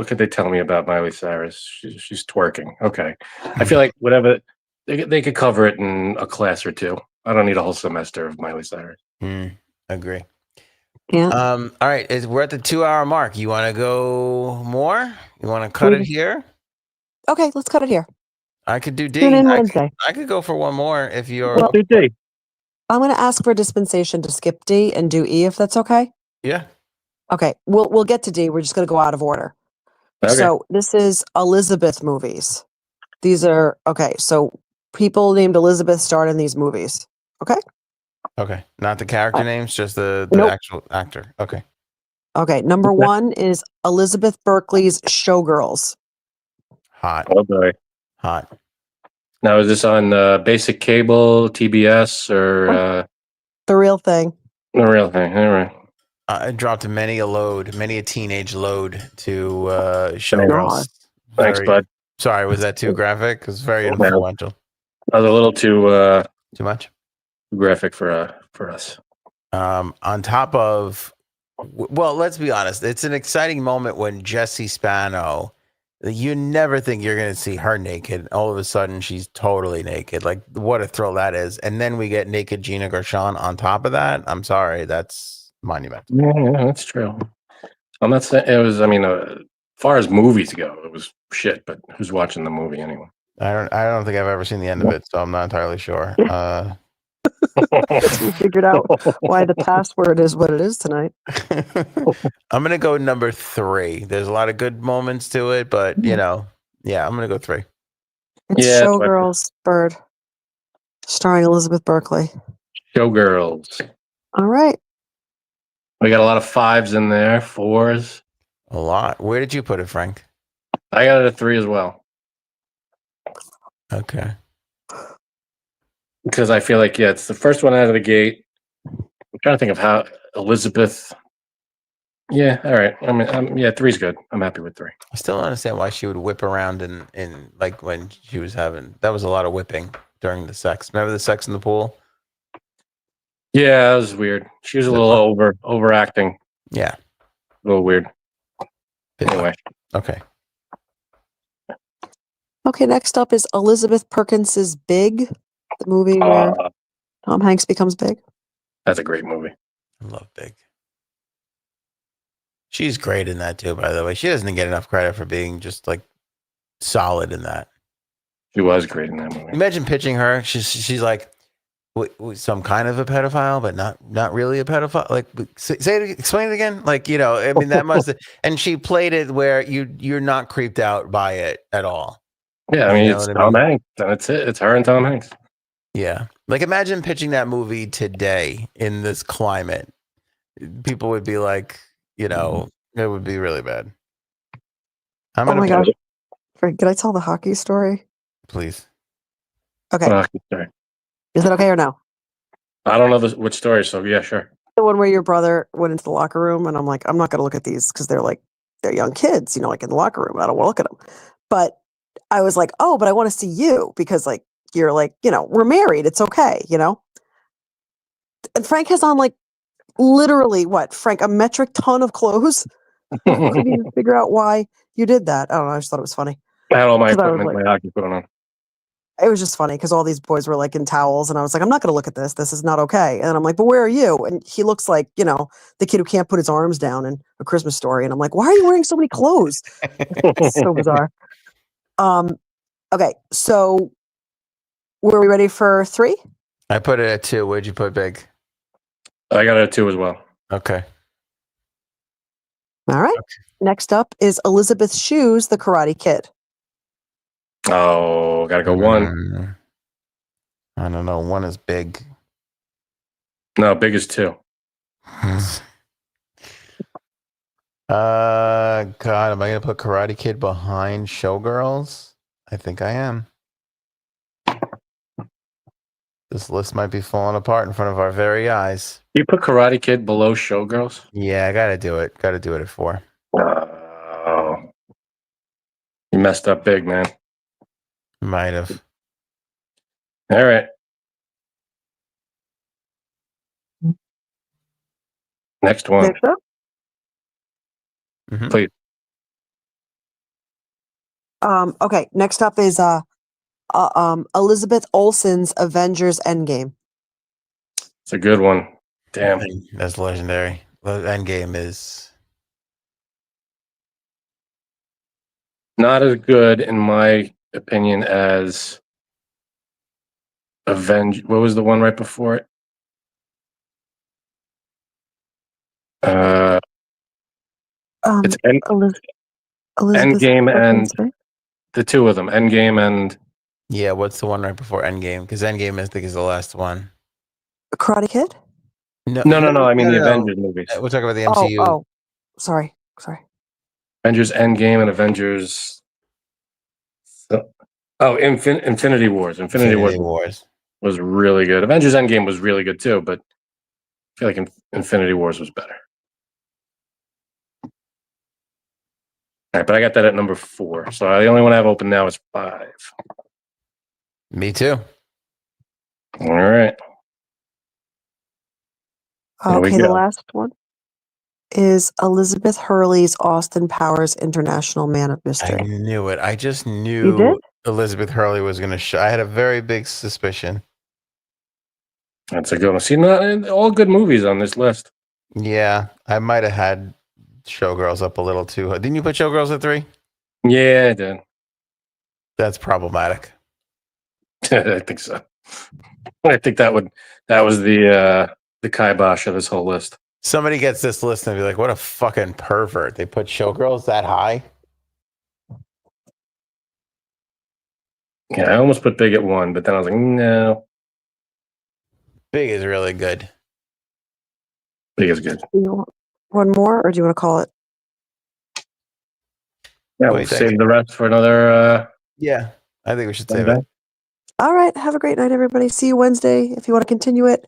could they tell me about Miley Cyrus? She's twerking. Okay. I feel like whatever they could cover it in a class or 2. I don't need a whole semester of Miley Cyrus. Agree. Yeah. All right. We're at the 2-hour mark. You want to go more? You want to cut it here? Okay, let's cut it here. I could do D. Tune in Wednesday. I could go for one more if you're. Well, do D. I'm going to ask for dispensation to skip D and do E if that's okay. Yeah. Okay, we'll get to D. We're just going to go out of order. Okay. So this is Elizabeth movies. These are okay. So people named Elizabeth starred in these movies. Okay. Okay, not the character names, just the actual actor. Okay. Okay. Number 1 is Elizabeth Berkley's Showgirls. Hot. Oh boy. Hot. Now, is this on basic cable, TBS, or The Real Thing? The Real Thing. All right. I dropped many a teenage load to Showgirls. Thanks, bud. Sorry, was that too graphic? It was very influential. That was a little too Too much. graphic for us. On top of, well, let's be honest. It's an exciting moment when Jessie Spano, you never think you're going to see her naked. All of a sudden, she's totally naked. Like, what a thrill that is. And then we get naked Gina Gershon on top of that. I'm sorry. That's monumental. Yeah, that's true. I'm not saying it was. I mean, as far as movies go, it was shit. But who's watching the movie anyway? I don't think I've ever seen the end of it, so I'm not entirely sure. We figured out why the password is what it is tonight. I'm gonna go number 3. There's a lot of good moments to it, but I'm gonna go 3. It's Yeah, Showgirls, Bird, starring Elizabeth Berkley. Showgirls. All right. We got a lot of 5s in there, 4s. A lot. Where did you put it, Frank? I got it at 3 as well. Okay. Because I feel like, it's the first one out of the gate. I'm trying to think of how Elizabeth. Yeah, all right. I mean, 3's good. I'm happy with 3. I still don't understand why she would whip around in like when she was having. That was a lot of whipping during the sex. Remember the sex in the pool? Yeah, that was weird. She was a little overacting. Yeah. A little weird. Anyway. Okay. Okay, next up is Elizabeth Perkins's Big, the movie where Tom Hanks becomes big. That's a great movie. I love Big. She's great in that too, by the way. She doesn't get enough credit for being just like solid in that. She was great in that movie. Imagine pitching her. She's like some kind of a pedophile, but not really a pedophile. Like, explain it again. Like, I mean, that must. And she played it where you're not creeped out by it at all. Yeah, I mean, it's Tom Hanks. That's it. It's her and Tom Hanks. Yeah, like imagine pitching that movie today in this climate. People would be like, it would be really bad. Oh my gosh. Did I tell the hockey story? Please. Okay. Hockey story. Is it okay or no? I don't know which story, so yeah, sure. The one where your brother went into the locker room and I'm like, I'm not going to look at these because they're young kids, like in the locker room. I don't want to look at them. But I was like, oh, but I want to see you because you're we're married. It's okay, And Frank has on literally Frank, a metric ton of clothes. I couldn't even figure out why you did that. I don't know. I just thought it was funny. I had all my equipment, my hockey equipment on. It was just funny because all these boys were in towels and I was like, I'm not going to look at this. This is not okay. And I'm like, but where are you? And he looks like, the kid who can't put his arms down in A Christmas Story. And I'm like, why are you wearing so many clothes? It's so bizarre. Okay. So were we ready for 3? I put it at 2. Where'd you put Big? I got it at 2 as well. Okay. All right. Okay. Next up is Elizabeth Shue's The Karate Kid. Oh, gotta go 1. I don't know. 1 is Big. No, Big is 2. God, am I gonna put Karate Kid behind Showgirls? I think I am. This list might be falling apart in front of our very eyes. You put Karate Kid below Showgirls? Yeah, I gotta do it. Gotta do it at 4. Oh, you messed up big, man. Might have. All right. Next one. Next up? Mm-hmm. Please. Okay. Next up is Elizabeth Olsen's Avengers Endgame. It's a good one. Damn. That's legendary. Endgame is not as good, in my opinion, as Avenge. What was the one right before it? It's Endgame and the 2 of them. Endgame and what's the one right before Endgame? Because Endgame, I think, is the last one. Karate Kid? No. I mean the Avengers movies. We're talking about the MCU. Oh, sorry. Avengers Endgame and Avengers. Infinity Wars. Infinity Wars was really good. Avengers Endgame was really good too, but I feel like Infinity Wars was better. All right, but I got that at number 4. So the only one I have open now is 5. Me too. All right. There we Okay, the go. last one is Elizabeth Hurley's Austin Powers International Man of I Mystery. knew it. I just You knew did? Elizabeth Hurley was going to show. I had a very big suspicion. That's a good one. See, not all good movies on this list. Yeah, I might have had Showgirls up a little too high. Didn't you put Showgirls at 3? Yeah, I did. That's problematic. I think so. I think that was the kibosh of this whole list. Somebody gets this list and be like, what a fucking pervert. They put Showgirls that high? Yeah, I almost put Big at 1, but then I was like, no, Big is really good. Big is good. You want one more, or do you want to call it? Yeah, What do we'll you think? save the rest for another. Yeah, I think we should save it. All right. Have a great night, everybody. See you Wednesday. If you want to continue it,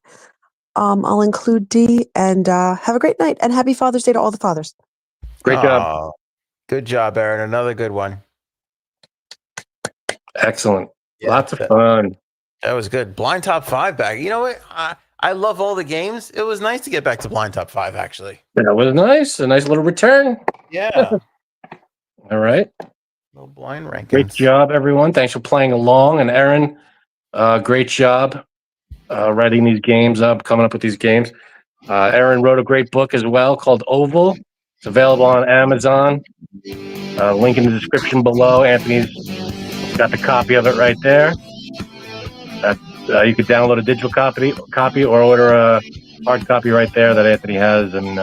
I'll include D. And have a great night. And happy Father's Day to all the fathers. Great job. Good job, Aaron. Another good one. Excellent. Yeah, Lots of fun. That was good. Blind Top 5 back. You know what? I love all the games. It was nice to get back to Blind Top 5, actually. That was nice. A nice little return. Yeah. All right. Little blind rankings. Great job, everyone. Thanks for playing along. And Aaron, great job writing these games up, coming up with these games. Aaron wrote a great book as well called Oval. It's available on Amazon. Link in the description below. Anthony's got the copy of it right there. You could download a digital copy or order a hard copy right there that Anthony has, and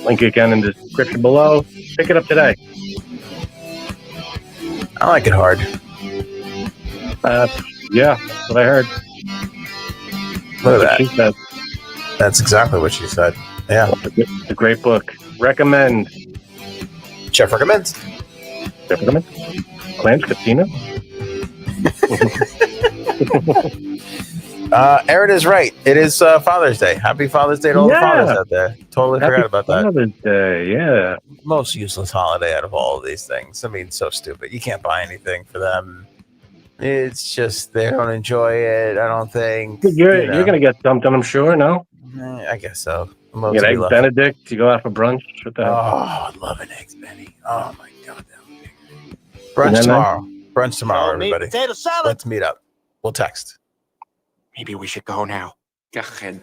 link again in the description below. Pick it up today. I like it hard. Yeah, that's what I heard. Look at She that. said. That's exactly what she said. Yeah. It's a great book. Recommend. Chef recommends. Chef recommend. Clams Casino. Aaron is right. It is Father's Day. Happy Father's Day to all the fathers out there. Totally forgot about that. Father's Day, yeah. Most useless holiday out of all of these things. I mean, so stupid. You can't buy anything for them. It's just they don't enjoy it. I don't think. You're gonna get something, I'm sure. No, I guess so. you get eggs Benedict. You go out for brunch. What the hell? Oh, I'd love an eggs Benny. Oh my god, that would be great. Brunch tomorrow. Brunch tomorrow, everybody. Let's meet up. We'll text. Maybe we should go now. Go ahead.